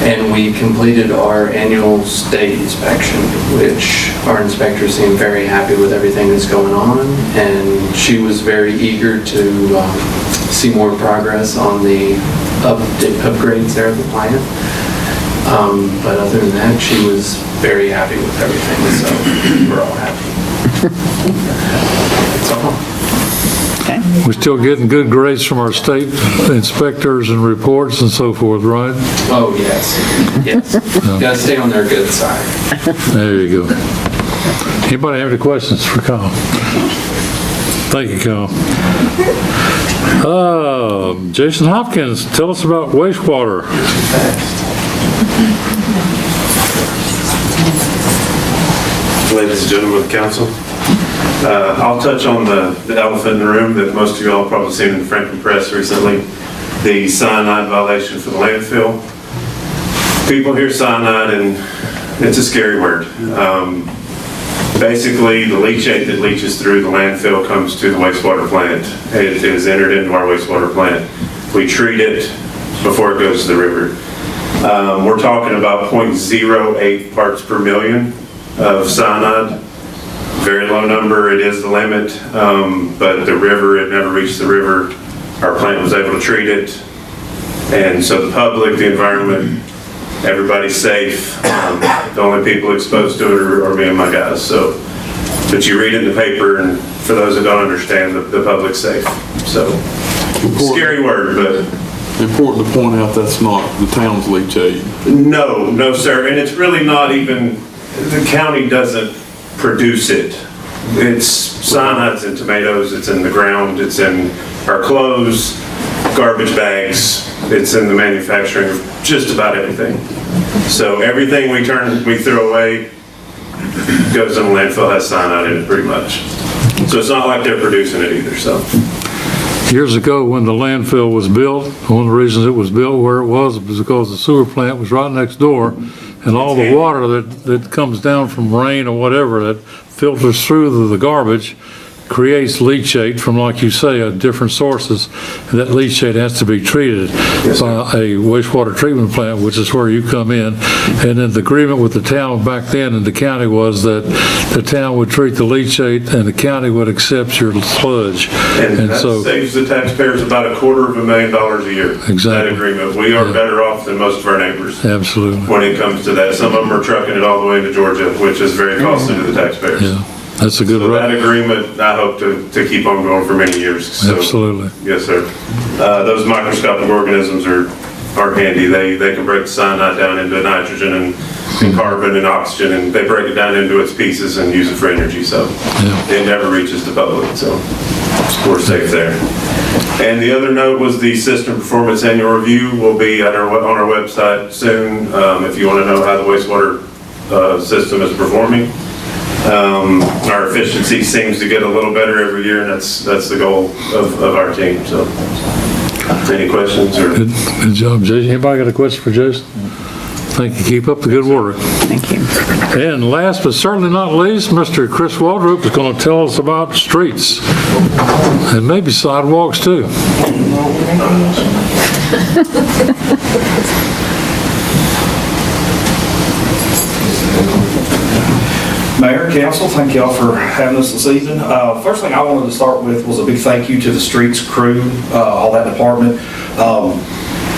and we completed our annual state inspection, which our inspector seemed very happy with everything that's going on, and she was very eager to see more progress on the upgrades there at the plant. But other than that, she was very happy with everything, so we're all happy. That's all. Okay. We're still getting good grades from our state inspectors and reports and so forth, right? Oh, yes. Gotta stay on their good side. There you go. Anybody have any questions for Kyle? Thank you, Kyle. Jason Hopkins, tell us about wastewater. Ladies and gentlemen of the council, I'll touch on the elephant in the room that most of you all have probably seen in the Franklin press recently, the cyanide violation for the landfill. People hear cyanide and it's a scary word. Basically, the leachate that leaches through the landfill comes to the wastewater plant. It is entered into our wastewater plant. We treat it before it goes to the river. We're talking about 0.08 parts per million of cyanide. Very low number, it is the limit, but the river, it never reached the river. Our plant was able to treat it. And so the public, the environment, everybody's safe. The only people exposed to it are me and my guys. So, but you read it in the paper, and for those that don't understand, the public's safe. So, scary word, but. Important to point out that's not the town's leachate. No, sir. And it's really not even, the county doesn't produce it. It's cyanide's in tomatoes, it's in the ground, it's in our clothes, garbage bags, it's in the manufacturing of just about everything. So everything we throw away goes in the landfill, has cyanide in it pretty much. So it's not like they're producing it either, so. Years ago, when the landfill was built, one of the reasons it was built where it was because the sewer plant was right next door, and all the water that comes down from rain or whatever that filters through the garbage creates leachate from, like you say, different sources, and that leachate has to be treated by a wastewater treatment plant, which is where you come in. And then the agreement with the town back then and the county was that the town would treat the leachate and the county would accept your sludge. And that so saves the taxpayers about $250,000 a year. Exactly. That agreement. We are better off than most of our neighbors. Absolutely. When it comes to that. Some of them are trucking it all the way to Georgia, which is very costly to the taxpayers. Yeah. That's a good that agreement, I hope to keep on going for many years. So, absolutely. Yes, sir. Those microscopic organisms are handy. They can break the cyanide down into nitrogen and carbon and oxygen, and they break it down into its pieces and use it for energy. So it never reaches the public. So we're safe there. And the other note was the system performance annual review will be on our website soon. If you want to know how the wastewater system is performing. Our efficiency seems to get a little better every year, and that's the goal of our team. So, any questions? Or? Good job, Jason. Anybody got a question for Jason? Thank you. Keep up the good work. Thank you. And last but certainly not least, Mr. Chris Waldrop is going to tell us about streets and maybe sidewalks too. Mayor, council, thank y'all for having us this evening. First thing I wanted to start with was a big thank you to the streets crew, all that department.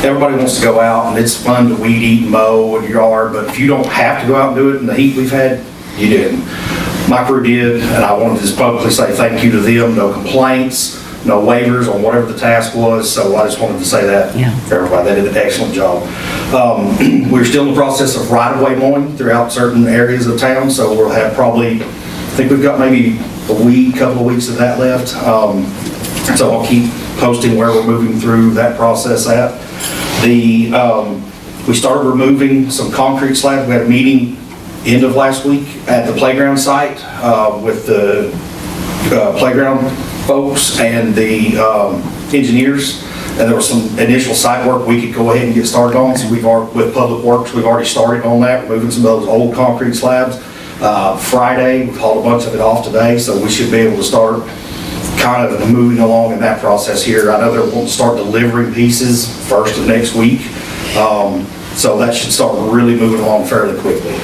Everybody wants to go out, and it's fun to weed eat and mow in your yard, but if you don't have to go out and do it in the heat we've had, you didn't. My crew did, and I wanted to just publicly say thank you to them. No complaints, no waivers on whatever the task was, so I just wanted to say that for everybody. They did an excellent job. We're still in the process of right-of-way mowing throughout certain areas of town, so we'll have probably, I think we've got maybe couple of weeks of that left. So I'll keep posting where we're moving through that process at. We started removing some concrete slabs. We had a meeting end of last week at the playground site with the playground folks and the engineers, and there was some initial site work we could go ahead and get started on. So with Public Works, we've already started on that, removing some of those old concrete slabs. Friday, we've hauled a bunch of it off today, so we should be able to start kind of moving along in that process here. I know they're wanting to start delivering pieces first of next week, so that should start really moving along fairly quickly.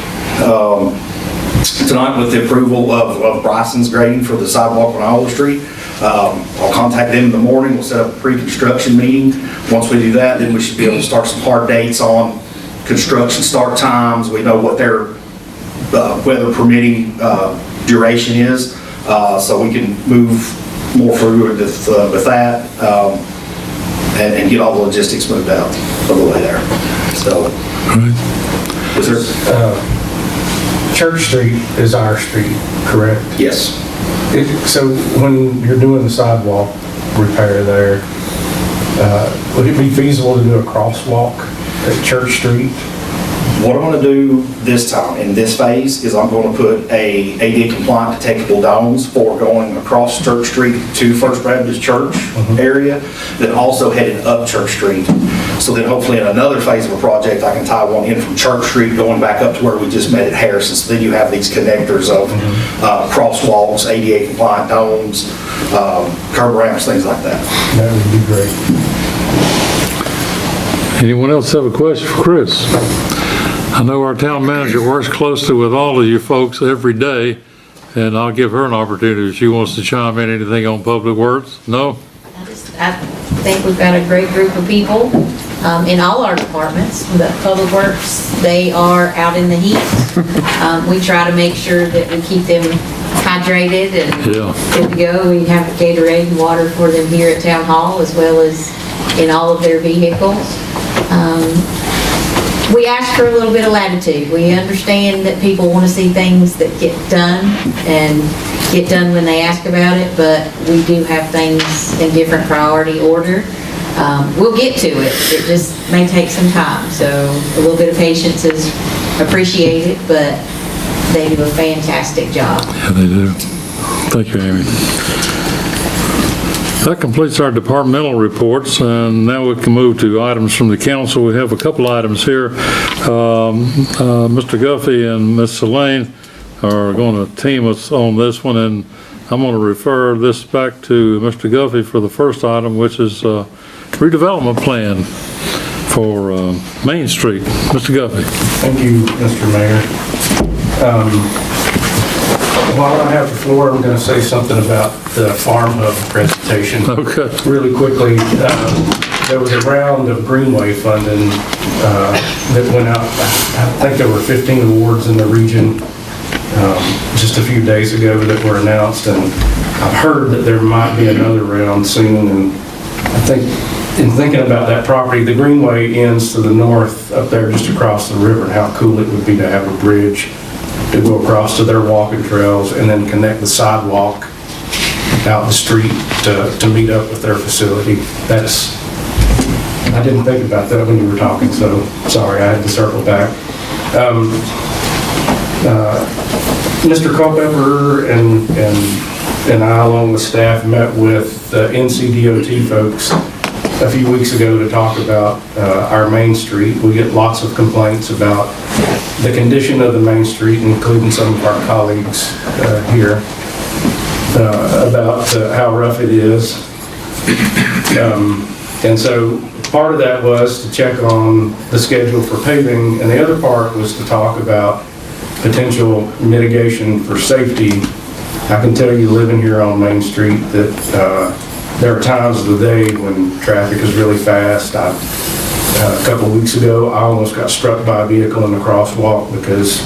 Tonight, with the approval of Bryson's grading for the sidewalk on Iowa Street, I'll contact them in the morning. We'll set up a pre-construction meeting. Once we do that, then we should be able to start some hard dates on construction start times. We know what their weather permitting duration is, so we can move more forward with that and get all the logistics moved out of the way there. So, is there? Church Street is our street, correct? Yes. So when you're doing the sidewalk repair there, would it be feasible to do a crosswalk at Church Street? What I'm going to do this time, in this phase, is I'm going to put a ADA compliant detectable domes for going across Church Street to First Baptist Church area, then also headed up Church Street. So then hopefully in another phase of a project, I can tie one in from Church Street going back up to where we just met at Harrison. So then you have these connectors of crosswalks, ADA compliant domes, curb ramps, things like that. That would be great. Anyone else have a question for Chris? I know our town manager works closely with all of you folks every day, and I'll give her an opportunity if she wants to chime in anything on public works. No? I think we've got a great group of people in all our departments. The Public Works, they are out in the heat. We try to make sure that we keep them hydrated and good to go. We have Gatorade and water for them here at Town Hall as well as in all of their vehicles. We ask for a little bit of latitude. We understand that people want to see things that get done and get done when they ask about it, but we do have things in different priority order. We'll get to it. It just may take some time, so a little bit of patience is appreciated, but they do a fantastic job. Yeah, they do. Thank you, Amy. That completes our departmental reports, and now we can move to items from the council. We have a couple items here. Mr. Guffey and Ms. Elaine are going to team us on this one, and I'm going to refer this back to Mr. Guffey for the first item, which is redevelopment plan for Main Street. Mr. Guffey. Thank you, Mr. Mayor. While I have the floor, I'm going to say something about the Farm Hub presentation. Okay. Really quickly, there was a round of Greenway funding that went out. I think there were 15 awards in the region just a few days ago that were announced, and I've heard that there might be another round soon. And I think in thinking about that property, the Greenway ends to the north up there just across the river, and how cool it would be to have a bridge to go across to their walking trails and then connect the sidewalk out the street to meet up with their facility. I didn't think about that when you were talking, so sorry, I had to circle back. Mr. Culpepper and I, along with staff, met with the NCDOT folks a few weeks ago to talk about our Main Street. We get lots of complaints about the condition of the Main Street, including some of our colleagues here, about how rough it is. And so part of that was to check on the schedule for paving, and the other part was to talk about potential mitigation for safety. I can tell you, living here on Main Street, that there are times of the day when traffic is really fast. A couple of weeks ago, I almost got struck by a vehicle in the crosswalk because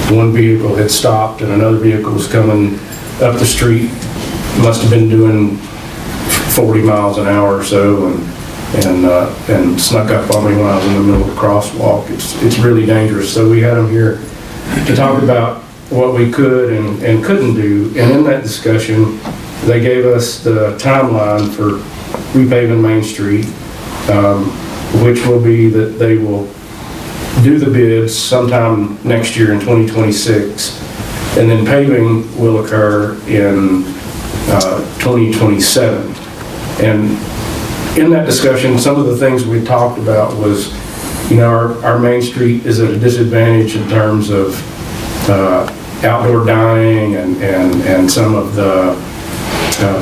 one vehicle had stopped and another vehicle was coming up the street. Must have been doing 40 miles an hour or so, and snuck up on me when I was in the middle of the crosswalk. It's really dangerous. So we had them here to talk about what we could and couldn't do. And in that discussion, they gave us the timeline for repaving Main Street, which will be that they will do the bids sometime next year in 2026, and then paving will occur in 2027. And in that discussion, some of the things we talked about was, our Main Street is at a disadvantage in terms of outdoor dining and some of the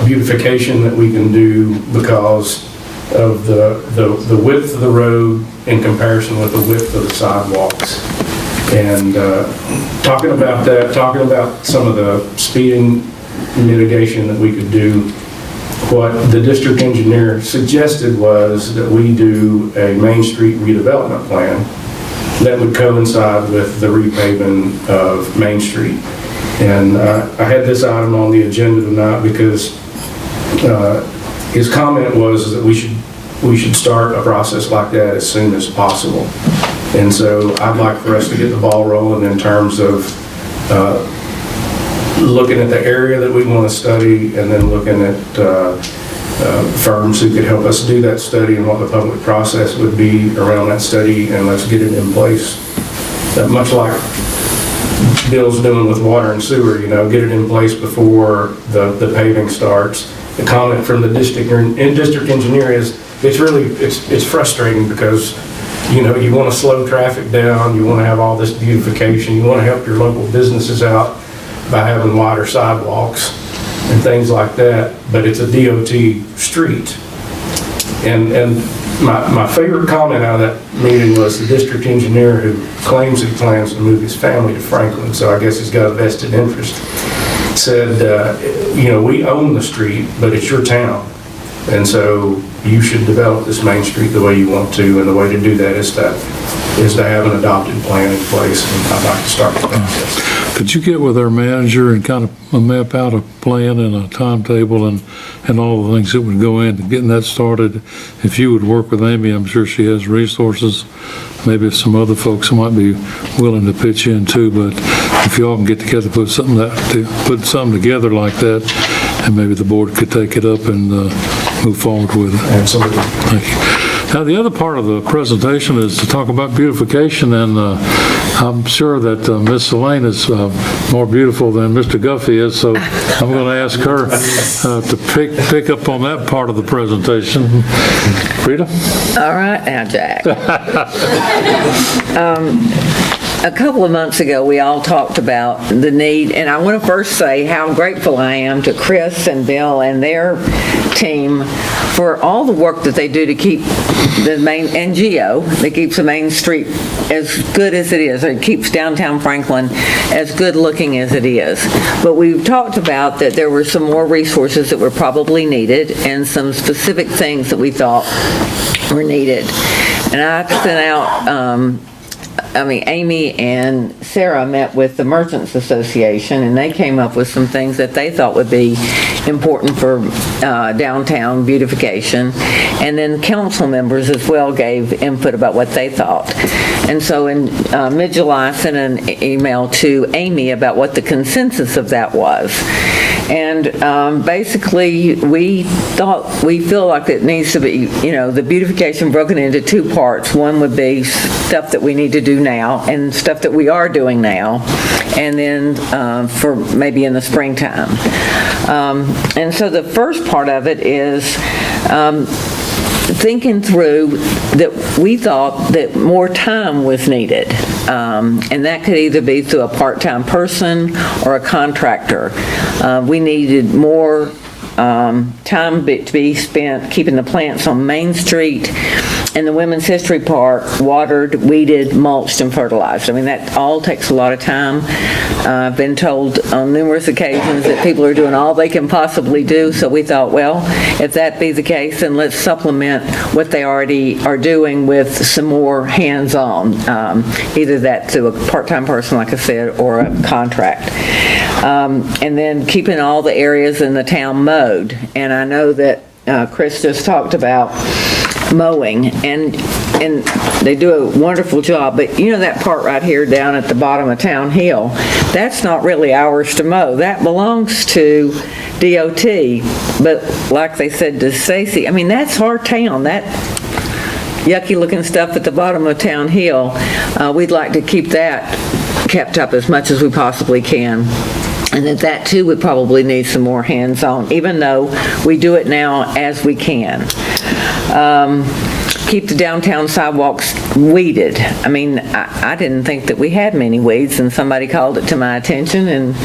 beautification that we can do because of the width of the road in comparison with the width of the sidewalks. And talking about that, talking about some of the speeding mitigation that we could do, what the district engineer suggested was that we do a Main Street redevelopment plan that would coincide with the repaving of Main Street. And I had this item on the agenda tonight because his comment was that we should start a process like that as soon as possible. And so I'd like for us to get the ball rolling in terms of looking at the area that we want to study, and then looking at firms who could help us do that study and what the public process would be around that study, and let's get it in place. Much like Bill's doing with water and sewer, get it in place before the paving starts. The comment from the district engineer is it's frustrating because you want to slow traffic down, you want to have all this beautification, you want to help your local businesses out by having wider sidewalks and things like that, but it's a DOT street. And My favorite comment out of that meeting was the district engineer who claims he plans to move his family to Franklin, so I guess he's got a vested interest, said, we own the street, but it's your town. And so you should develop this main street the way you want to, and the way to do that is to have an adopted plan in place, and I'd like to start the process. Could you get with our manager and kind of map out a plan and a timetable and all the things that would go into getting that started? If you would work with Amy, I'm sure she has resources. Maybe some other folks might be willing to pitch in too, but if y'all can get together, put something together like that, and maybe the board could take it up and move forward with it. Absolutely. Thank you. Now, the other part of the presentation is to talk about beautification, and I'm sure that Miss Elaine is more beautiful than Mr. Guffey is, so I'm going to ask her to pick up on that part of the presentation. Rita? All right now, Jack. A couple of months ago, we all talked about the need, and I want to first say how grateful I am to Chris and Bill and their team for all the work that they do to keep the main, and Geo, that keeps the main street as good as it is, or it keeps downtown Franklin as good looking as it is. But we've talked about that there were some more resources that were probably needed and some specific things that we thought were needed. And I sent out, Amy and Sarah met with the Merchants Association, and they came up with some things that they thought would be important for downtown beautification. And then council members as well gave input about what they thought. And so in mid-July, I sent an email to Amy about what the consensus of that was. And basically, we feel like it needs to be, the beautification broken into two parts. One would be stuff that we need to do now and stuff that we are doing now, and then for maybe in the springtime. And so the first part of it is thinking through that we thought that more time was needed. And that could either be through a part-time person or a contractor. We needed more time to be spent keeping the plants on Main Street and the Women's History Park watered, weeded, mulched, and fertilized. I mean, that all takes a lot of time. I've been told on numerous occasions that people are doing all they can possibly do, so we thought, well, if that be the case, then let's supplement what they already are doing with some more hands-on, either that to a part-time person, like I said, or a contract. And then keeping all the areas in the town mowed. And I know that Chris just talked about mowing, and they do a wonderful job, but that part right here down at the bottom of Town Hill, that's not really ours to mow. That belongs to DOT, but like they said to Stacy, I mean, that's our town. That yucky looking stuff at the bottom of Town Hill, we'd like to keep that kept up as much as we possibly can. And that too would probably need some more hands-on, even though we do it now as we can. Keep the downtown sidewalks weeded. I mean, I didn't think that we had many weeds, and somebody called it to my attention, and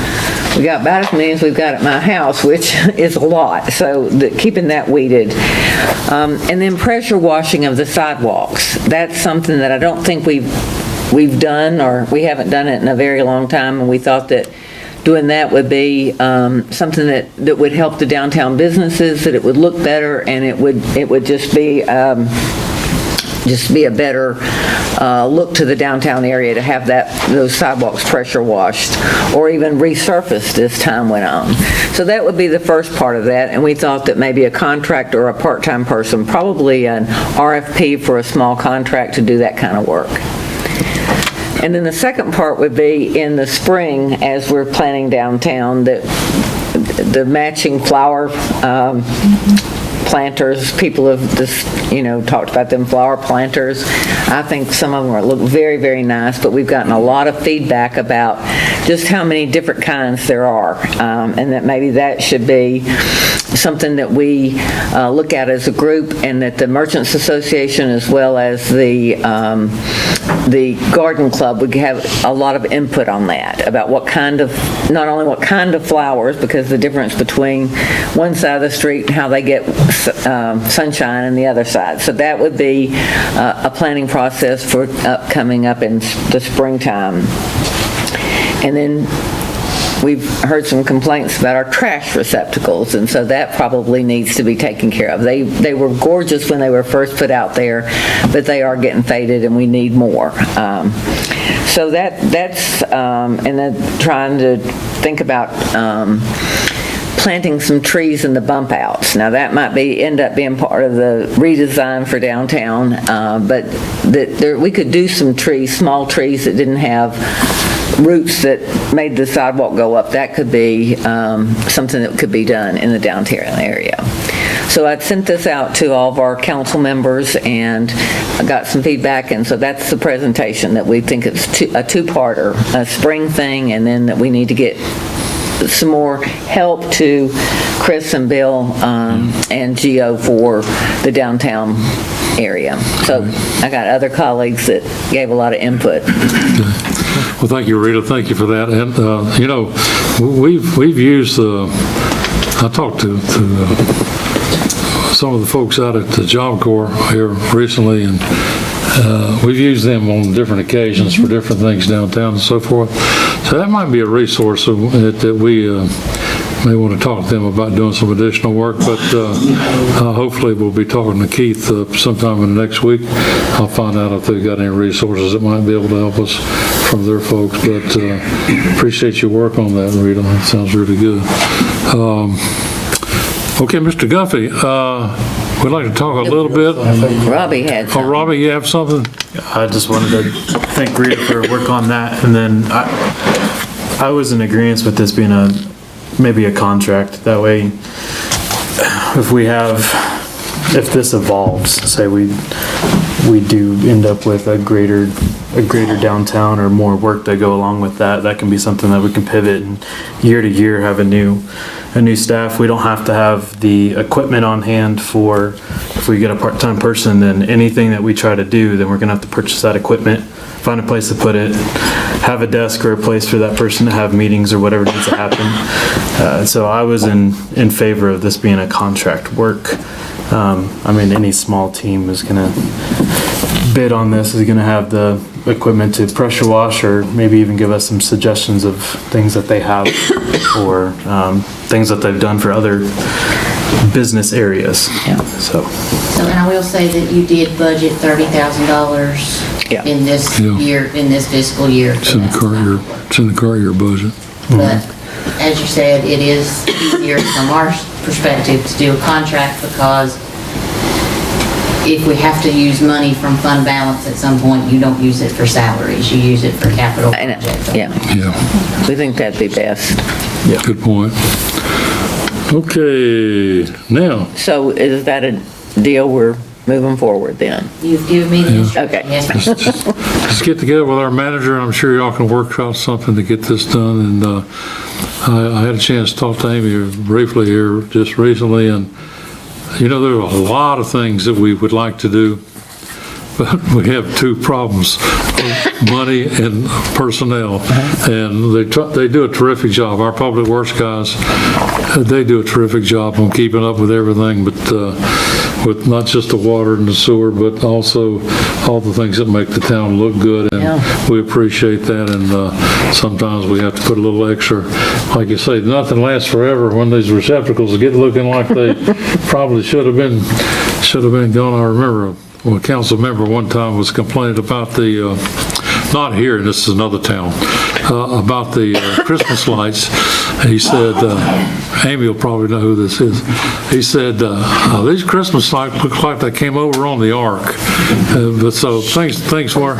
we got about as many as we've got at my house, which is a lot. So keeping that weeded. And then pressure washing of the sidewalks. That's something that I don't think we've done, or we haven't done it in a very long time, and we thought that doing that would be something that would help the downtown businesses, that it would look better, and it would just be a better look to the downtown area to have those sidewalks pressure washed or even resurfaced as time went on. So that would be the first part of that, and we thought that maybe a contract or a part-time person, probably an RFP for a small contract to do that kind of work. And then the second part would be in the spring, as we're planning downtown, the matching flower planters. People have just, talked about them flower planters. I think some of them look very, very nice, but we've gotten a lot of feedback about just how many different kinds there are, and that maybe that should be something that we look at as a group, and that the Merchants Association as well as the Garden Club would have a lot of input on that, about what kind of, not only what kind of flowers, because the difference between one side of the street and how they get sunshine and the other side. So that would be a planning process for coming up in the springtime. And then we've heard some complaints about our trash receptacles, and so that probably needs to be taken care of. They were gorgeous when they were first put out there, but they are getting faded and we need more. So that's, and then trying to think about planting some trees in the bump outs. Now that might end up being part of the redesign for downtown, but we could do some trees, small trees that didn't have roots that made the sidewalk go up. That could be something that could be done in the downtown area. So I sent this out to all of our council members and I got some feedback, and so that's the presentation, that we think it's a two-parter, a spring thing, and then that we need to get some more help to Chris and Bill and Gio for the downtown area. So I got other colleagues that gave a lot of input. Well, thank you, Rita. Thank you for that. And, you know, we've used, I talked to some of the folks out at the Job Corps here recently, and we've used them on different occasions for different things downtown and so forth. So that might be a resource that we may want to talk to them about doing some additional work, but hopefully we'll be talking to Keith sometime in the next week. I'll find out if they've got any resources that might be able to help us from their folks, but appreciate your work on that, Rita. That sounds really good. Okay, Mr. Guffey, we'd like to talk a little bit. Robbie had something. Oh, Robbie, you have something? I just wanted to thank Rita for work on that, and then I was in agreement with this being maybe a contract. That way, if this evolves, say we do end up with a greater downtown or more work that go along with that, that can be something that we can pivot and year to year have a new staff. We don't have to have the equipment on hand for, if we get a part-time person, then anything that we try to do, then we're gonna have to purchase that equipment, find a place to put it, have a desk or a place for that person to have meetings or whatever needs to happen. So I was in favor of this being a contract work. I mean, any small team is gonna bid on this, is gonna have the equipment to pressure wash, or maybe even give us some suggestions of things that they have, or things that they've done for other business areas. Yeah. So, and I will say that you did budget $30,000 in this year, in this fiscal year. It's in the current year budget. But as you said, it is easier from our perspective to do a contract, because if we have to use money from fund balance at some point, you don't use it for salaries, you use it for capital projects. Yeah. We think that'd be best. Yeah. Good point. Okay, now. So is that a deal we're moving forward then? You've given me the instruction. Okay. Yes, ma'am. Just get together with our manager, and I'm sure y'all can work out something to get this done. And I had a chance to talk to Amy briefly here just recently, and you know, there are a lot of things that we would like to do, but we have two problems: money and personnel. And they do a terrific job. Our public works guys, they do a terrific job on keeping up with everything, but with not just the water and the sewer, but also all the things that make the town look good, and we appreciate that. And sometimes we have to put a little extra. Like you say, nothing lasts forever when these receptacles get looking like they probably should have been gone. I remember a council member one time was complaining about the not here, this is another town, about the Christmas lights. He said, Amy will probably know who this is. He said, these Christmas lights look like they came over on the ark. But so things were.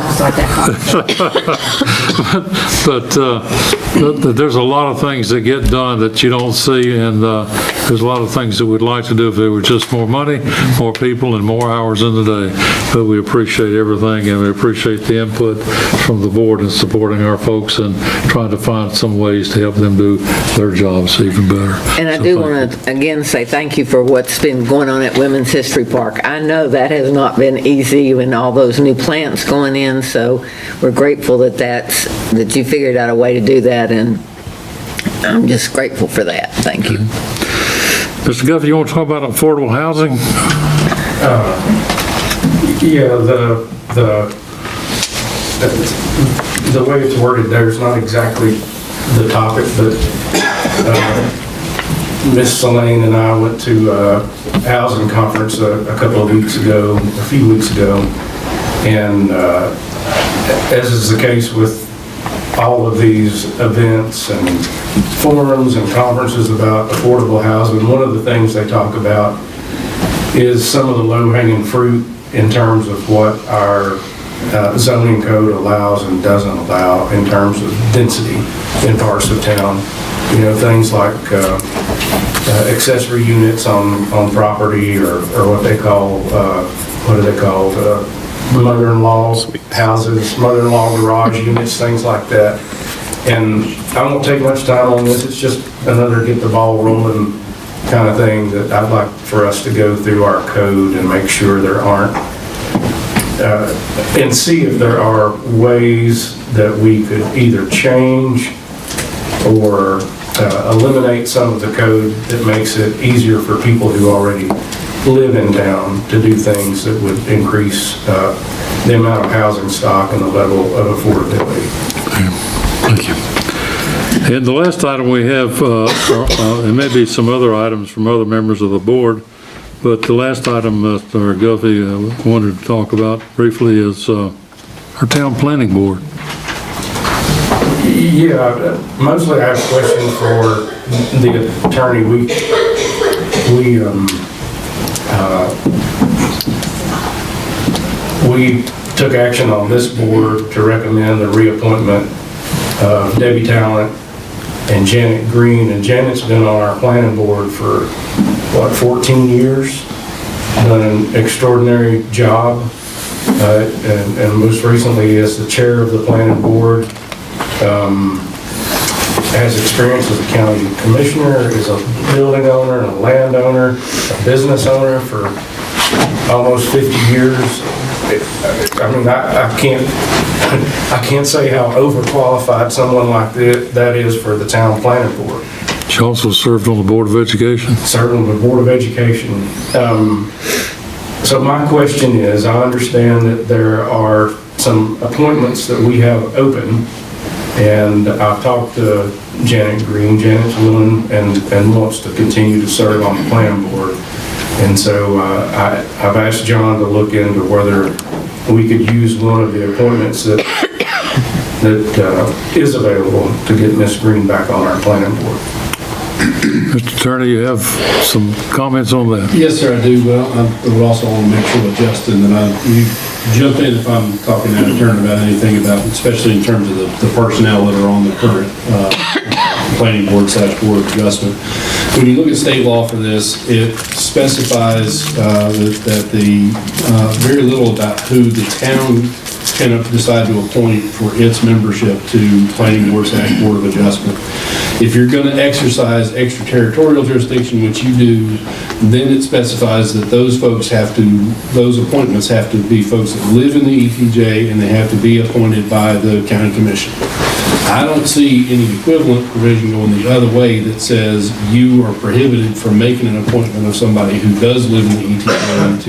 but there's a lot of things that get done that you don't see, and there's a lot of things that we'd like to do if there were just more money, more people, and more hours in the day. But we appreciate everything, and we appreciate the input from the board in supporting our folks and trying to find some ways to help them do their jobs even better. And I So do thank want to, again, say thank you for what's been going on at Women's History Park. I know that has not been easy and all those new plants going in, so we're grateful that you figured out a way to do that, and I'm just grateful for that. Thank you. Mr. Guffey, you want to talk about affordable housing? Yeah, the way it's worded there is not exactly the topic, but Miss Selene and I went to a housing conference a few weeks ago, and as is the case with all of these events and forums and conferences about affordable housing, one of the things they talk about is some of the low-hanging fruit in terms of what our zoning code allows and doesn't allow in terms of density in parts of town. You know, things like accessory units on property, or what they call, what are they called? Mother-in-law houses, mother-in-law garage units, things like that. And I won't take much time on this. It's just another get the ball rolling kind of thing that I'd like for us to go through our code and make sure there aren't, and see if there are ways that we could either change or eliminate some of the code that makes it easier for people who already live in town to do things that would increase the amount of housing stock and the level of affordability. Thank you. And the last item we have, and maybe some other items from other members of the board, but the last item Mr. Guffey wanted to talk about briefly is our town planning board. Yeah, mostly I have a question for the attorney. We took action on this board to recommend the reappointment of Debbie Talent and Janet Green, and Janet's been on our planning board for, 14 years, done an extraordinary job, and most recently as the chair of the planning board, has experience as a county commissioner, is a building owner, and a landowner, a business owner for almost 50 years. I mean, I can't say how overqualified someone like that is for the town planning board. She also served on the Board of Education. Served on the Board of Education. So my question is, I understand that there are some appointments that we have open, and I've talked to Janet Green. Janet's willing and wants to continue to serve on the planning board. And so I've asked John to look into whether we could use one of the appointments that is available to get Ms. Green back on our planning board. Mr. Attorney, you have some comments on that? Yes, sir, I do. Well, I would also want to make sure with Justin that you jump in if I'm talking out of turn about anything about, especially in terms of the personnel that are on the current planning board / board of adjustment. When you look at state law for this, it specifies that the very little about who the town can decide to appoint for its membership to planning board / board of adjustment. If you're going to exercise extraterritorial jurisdiction, which you do, then it specifies that those appointments have to be folks that live in the ETJ, and they have to be appointed by the county commission. I don't see any equivalent provision going the other way that says you are prohibited from making an appointment of somebody who does live in the ETJ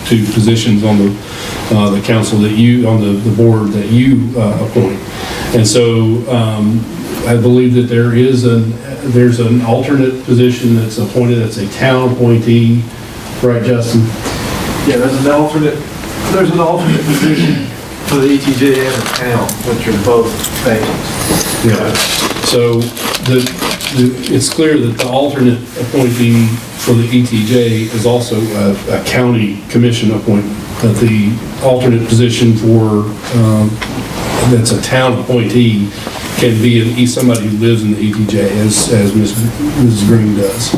to positions on the council that you, on the board that you appoint. And so I believe that there's an alternate position that's appointed, that's a town appointee, right, Justin? Yeah, there's an alternate position for the ETJ and the town, which are both vacant. Yeah, so it's clear that the alternate appointee for the ETJ is also a county commission appointment, that the alternate position for, that's a town appointee can be somebody who lives in the ETJ, as Mrs. Green does.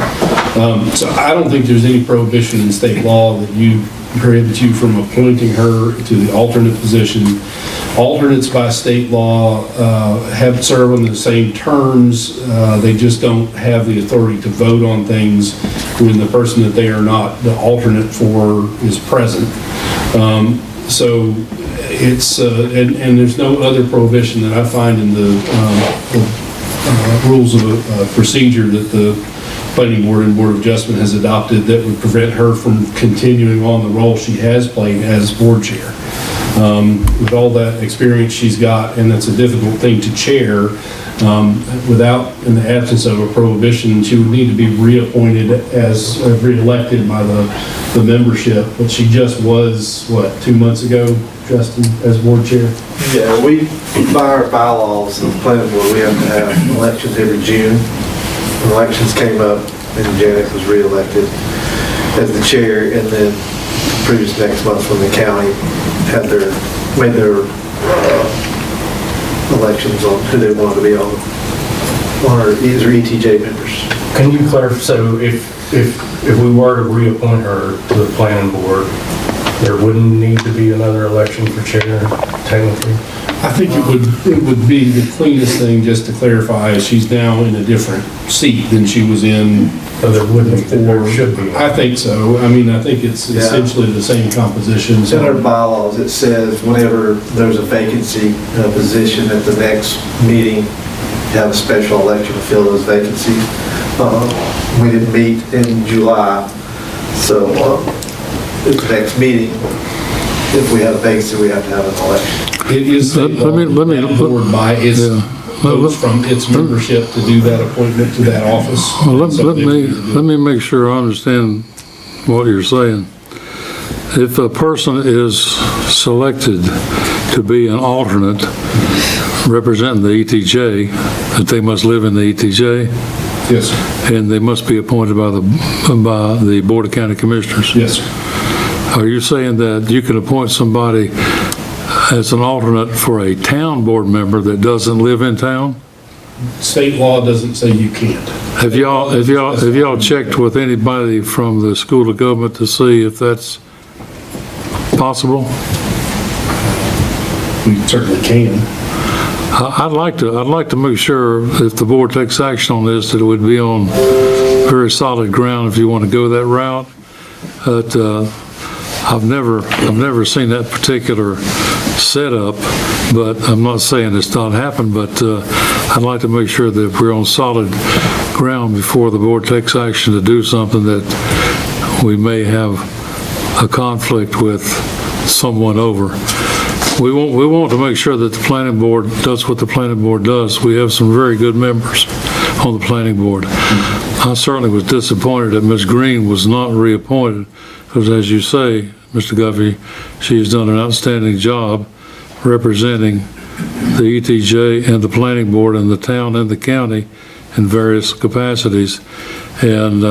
So I don't think there's any prohibition in state law that prohibits you from appointing her to the alternate position Alternates by state law have served on the same terms. They just don't have the authority to vote on things when the person that they are not the alternate for is present. So it's, and there's no other prohibition that I find in the rules of procedure that the Planning Board and Board of Adjustment has adopted that would prevent her from continuing on the role she has played as board chair. With all that experience she's got, and it's a difficult thing to chair, without, in the absence of a prohibition, she would need to be reappointed as, reelected by the membership, but she just was, what, 2 months ago, Justin, as board chair? Yeah, we, by our bylaws of the planning board, we have to have elections every June. Elections came up and Janet was reelected as the chair, and then previous next month when the county had made their elections on who they wanted to be on our either ETJ members. Can you clarify, so if we were to reappoint her to the planning board, there wouldn't need to be another election for chair, technically? I think it would be the cleanest thing, just to clarify, she's now in a different seat than she was in. So there wouldn't, there should be. I think so. I mean, I think it's essentially the same composition. In our bylaws, it says whenever there's a vacancy in a position at the next meeting, have a special election to fill those vacancies. We didn't meet in July, so at the next meeting, if we have a vacancy, we have to have an election. It is the board by its votes from its membership to do that appointment to that office. Well, let me make sure I understand what you're saying. If a person is selected to be an alternate representing the ETJ, that they must live in the ETJ? Yes. And they must be appointed by the Board of County Commissioners? Yes. Are you saying that you can appoint somebody as an alternate for a town board member that doesn't live in town? State law doesn't say you can't. Have y'all checked with anybody from the School of Government to see if that's possible? We certainly can. I'd like to make sure if the board takes action on this that it would be on very solid ground if you want to go that route. But I've never seen that particular setup, but I'm not saying it's not happened, but I'd like to make sure that we're on solid ground before the board takes action to do something that we may have a conflict with someone over. We want to make sure that the planning board does what the planning board does. We have some very good members on the planning board. I certainly was disappointed that Ms. Green was not reappointed, because as you say, Mr. Guffey, she's done an outstanding job representing the ETJ and the planning board and the town and the county in various capacities. And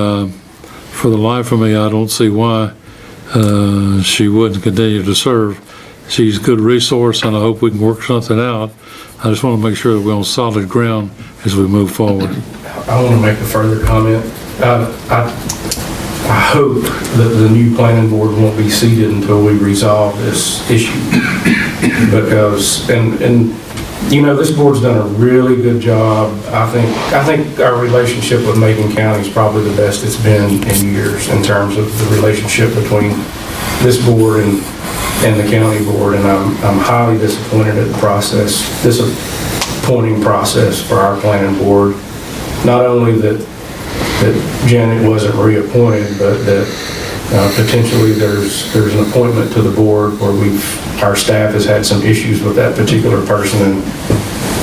for the life of me, I don't see why she wouldn't continue to serve. She's a good resource, and I hope we can work something out. I just want to make sure that we're on solid ground as we move forward. I want to make a further comment. I hope that the new planning board won't be seated until we resolve this issue. Because, and you know, this board's done a really good job. I think our relationship with Macon County is probably the best it's been in years in terms of the relationship between this board and the county board, and I'm highly disappointed at the disappointing process for our planning board. Not only that Janet wasn't reappointed, but that potentially there's an appointment to the board where our staff has had some issues with that particular person. And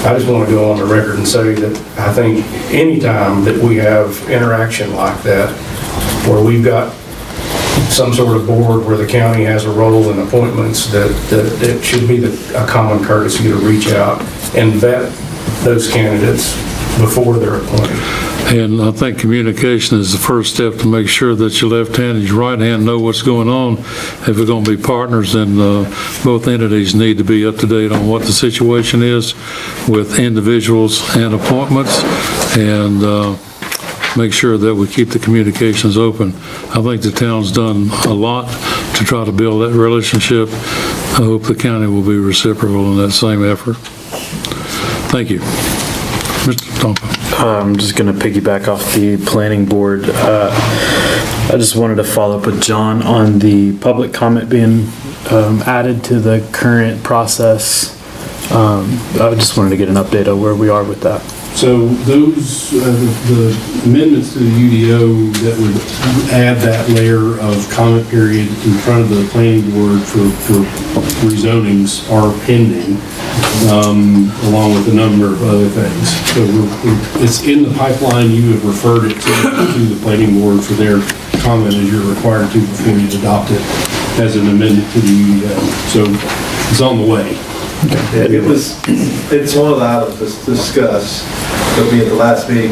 I just want to go on the record and say that I think anytime that we have interaction like that, where we've got some sort of board where the county has a role in appointments, that it should be a common courtesy to reach out and vet those candidates before they're appointed. And I think communication is the first step to make sure that your left hand and your right hand know what's going on. If we're going to be partners, then both entities need to be up to date on what the situation is with individuals and appointments, and make sure that we keep the communications open. I think the town's done a lot to try to build that relationship. I hope the county will be reciprocal in that same effort. Thank you. Mr. Tompa. I'm just going to piggyback off the planning board. I just wanted to follow up with John on the public comment being added to the current process. I just wanted to get an update on where we are with that. So those, the amendments to the UDO that would add that layer of comment period in front of the planning board for rezonings are pending, along with a number of other things. So it's in the pipeline. You have referred it to the planning board for their comment as you're required to before you adopt it as an amendment to the UDO. So it's on the way. It's one of the items to discuss. It'll be at the last meeting.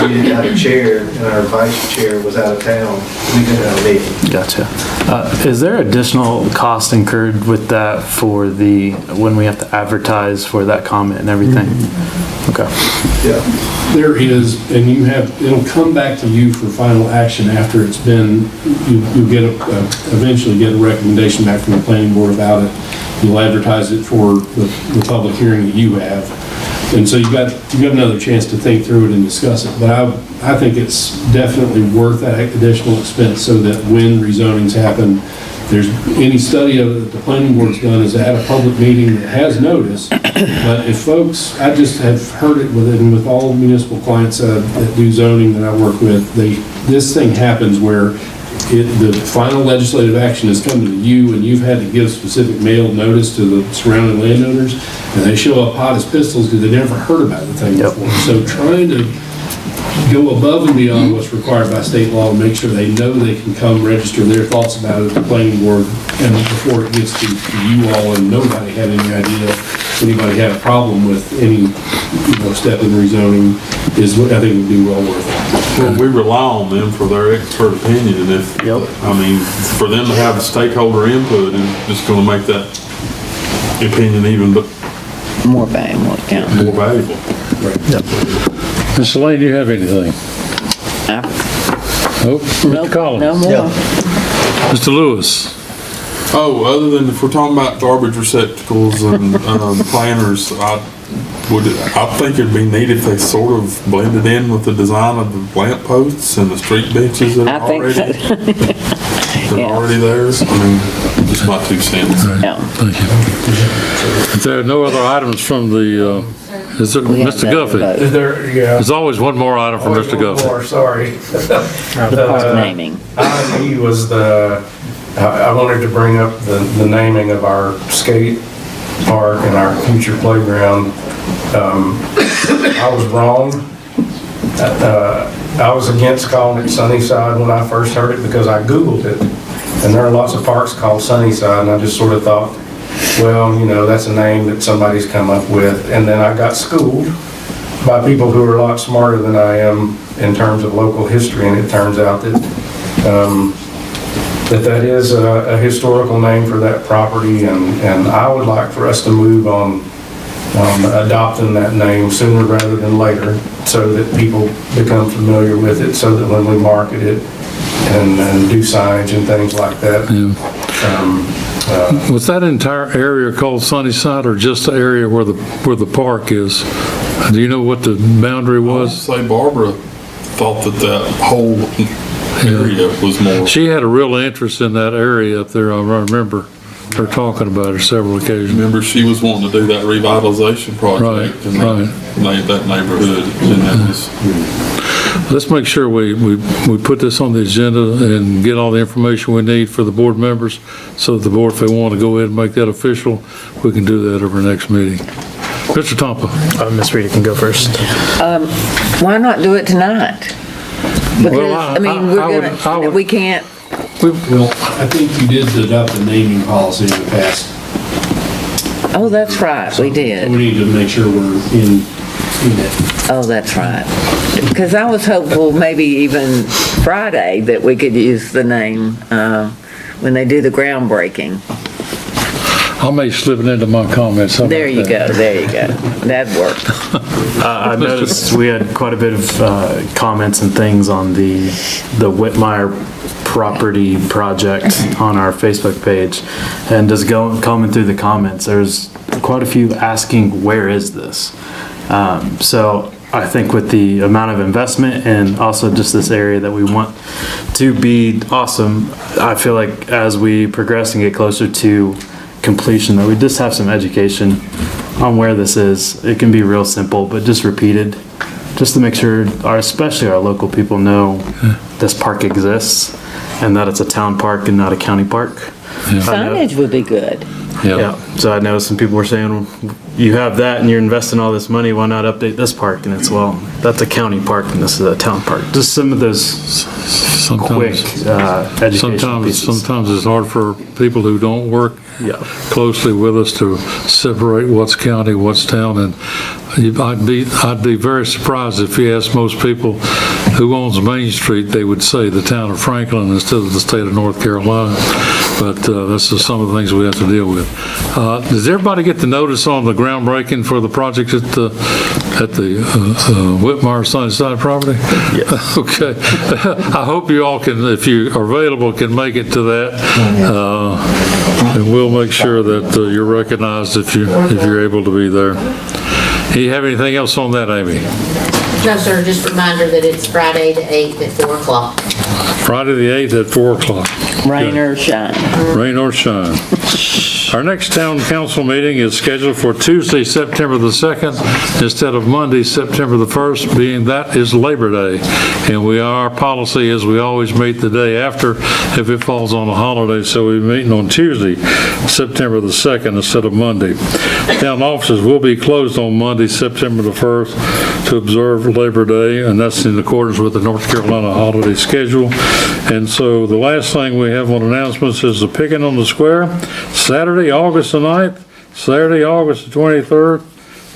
We didn't have a chair, and our vice chair was out of town. We didn't have a meeting. Gotcha. Is there additional cost incurred with that for when we have to advertise for that comment and everything? Okay. Yeah. There is, and it'll come back to you for final action after it's been, you'll get eventually get a recommendation back from the planning board about it. You'll advertise it for the public hearing that you have. And so you've got another chance to think through it and discuss it. But I think it's definitely worth that additional expense so that when rezonings happen, there's any study of it that the planning board's done is at a public meeting that has notice. But if folks, I just have heard it with all municipal clients that do zoning that I work with, this thing happens where the final legislative action has come to you and you've had to give specific mail notice to the surrounding landowners, and they show up hot as pistols because they never heard about the thing before. So trying to go above and beyond what's required by state law to make sure they know they can come register their thoughts about it at the planning board, and before it gets to you all and nobody had any idea anybody had a problem with any step in rezoning is what I think would be well worth it. Well, we rely on them for their expert opinion, and for them to have a stakeholder input is just going to make that opinion even more valuable. More valuable. Right. Yep. Mr. Lane, do you have anything? Mr. Collins? No more. Yeah. Mr. Lewis? Oh, other than if we're talking about garbage receptacles and planters, I think it'd be neat if they sort of blended in with the design of the lamp posts and the street benches that are already there. I mean, just my 2 cents. Right. Thank you. If there are no other items from the, is there, Mr. Guffey? Is there, yeah. There's always one more item from Mr. Guffey. More, sorry. The park naming. Item E was I wanted to bring up the naming of our skate park and our future playground. I was wrong. I was against calling it Sunnyside when I first heard it because I Googled it. And there are lots of parks called Sunnyside, and I just sort of thought, well, that's a name that somebody's come up with. And then I got schooled by people who are a lot smarter than I am in terms of local history, and it turns out that that is a historical name for that property, and I would like for us to move on adopting that name sooner rather than later so that people become familiar with it, so that when we market it and do signage and things like that. Was that entire area called Sunnyside or just the area where the park is? Do you know what the boundary was? I would say Barbara thought that whole area was more. She had a real interest in that area up there. I remember her talking about it several occasions. Remember, she was wanting to do that revitalization project and that neighborhood. And that was, let's make sure we put this on the agenda and get all the information we need for the board members, so that the board, if they want to go ahead and make that official, we can do that at our next meeting. Mr. Tompa. Ms. Rita can go first. Why not do it tonight? Because, we can't. Well, I think you did adopt a naming policy in the past. Oh, that's right, we did. So we need to make sure we're in it. Oh, that's right. Because I was hopeful maybe even Friday that we could use the name when they do the groundbreaking. I may slip it into my comments. There you go. That'd work. I noticed we had quite a bit of comments and things on the Whitmire property project on our Facebook page, and just coming through the comments, there's quite a few asking, where is this? So I think with the amount of investment and also just this area that we want to be awesome, I feel like as we progress and get closer to completion, that we just have some education on where this is. It can be real simple, but just repeated, just to make sure especially our local people know this park exists and that it's a town park and not a county park. Signage would be good. Yeah. So I know some people were saying, you have that and you're investing all this money, why not update this park? And it's, well, that's a county park and this is a town park. Just some of those quick education pieces. Sometimes it's hard for people who don't work closely with us to separate what's county, what's town, and I'd be very surprised if you asked most people who owns Main Street, they would say the town of Franklin instead of the state of North Carolina. But this is some of the things we have to deal with. Does everybody get the notice on the groundbreaking for the project at the Whitmire Sunnyside property? Yes. Okay. I hope you all can, if you are available, can make it to that. And we'll make sure that you're recognized if you're able to be there. Do you have anything else on that, Amy? No, sir, just a reminder that it's Friday the 8th at 4 o'clock. Friday the 8th at 4 o'clock. Rain or shine. Rain or shine. Our next town council meeting is scheduled for Tuesday, September the 2nd, instead of Monday, September the 1st, being that is Labor Day. And our policy is we always meet the day after if it falls on a holiday, so we're meeting on Tuesday, September the 2nd, instead of Monday. Town offices will be closed on Monday, September the 1st, to observe Labor Day, and that's in accordance with the North Carolina holiday schedule. And so the last thing we have on announcements is the picking on the square, Saturday, August the 9th, Saturday, August the 23rd,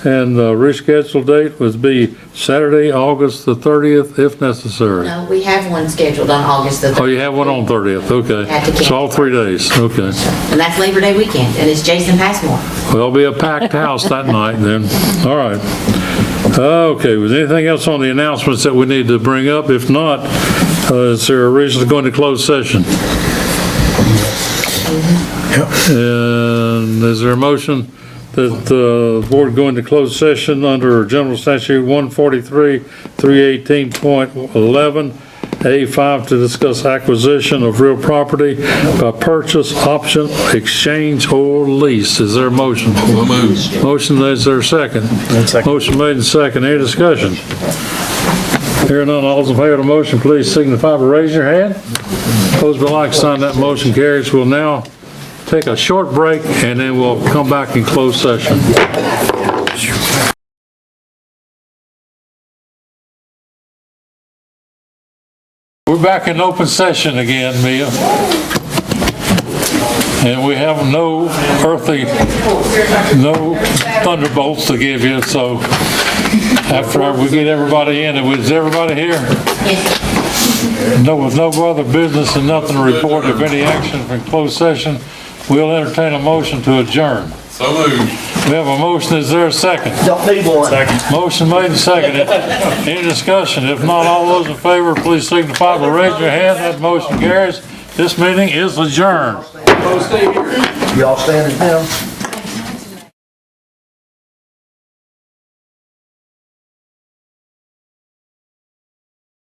and the rescheduled date would be Saturday, August the 30th, if necessary. No, we have one scheduled on August the 30th. Oh, you have one on 30th, okay. Had to cancel. So all 3 days, okay. And that's Labor Day weekend, and it's Jason Passmore. Well, it'll be a packed house that night then. All right. Okay, was anything else on the announcements that we need to bring up? If not, is there a reason to go into closed session? And is there a motion that the board go into closed session under General Statute 143-318.11 A5 to discuss acquisition of real property by purchase, option, exchange, or lease? Is there a motion? Motion, is there a second? Motion made and second. Any discussion? Hearing none, all those in favor of the motion, please signify by raising your hand. Opposed by like sign, that motion carries. We'll now take a short break and then we'll come back in closed session. We're back in open session again, Mia. And we have no thunderbolts to give you, so after we get everybody in, is everybody here? No, with no other business and nothing to report of any action from closed session, we'll entertain a motion to adjourn. So moved. We have a motion, is there a second? Don't need one. Second. Motion made and seconded. Any discussion? If not, all those in favor, please signify by raising your hand. That motion carries. This meeting is adjourned. Y'all standing down?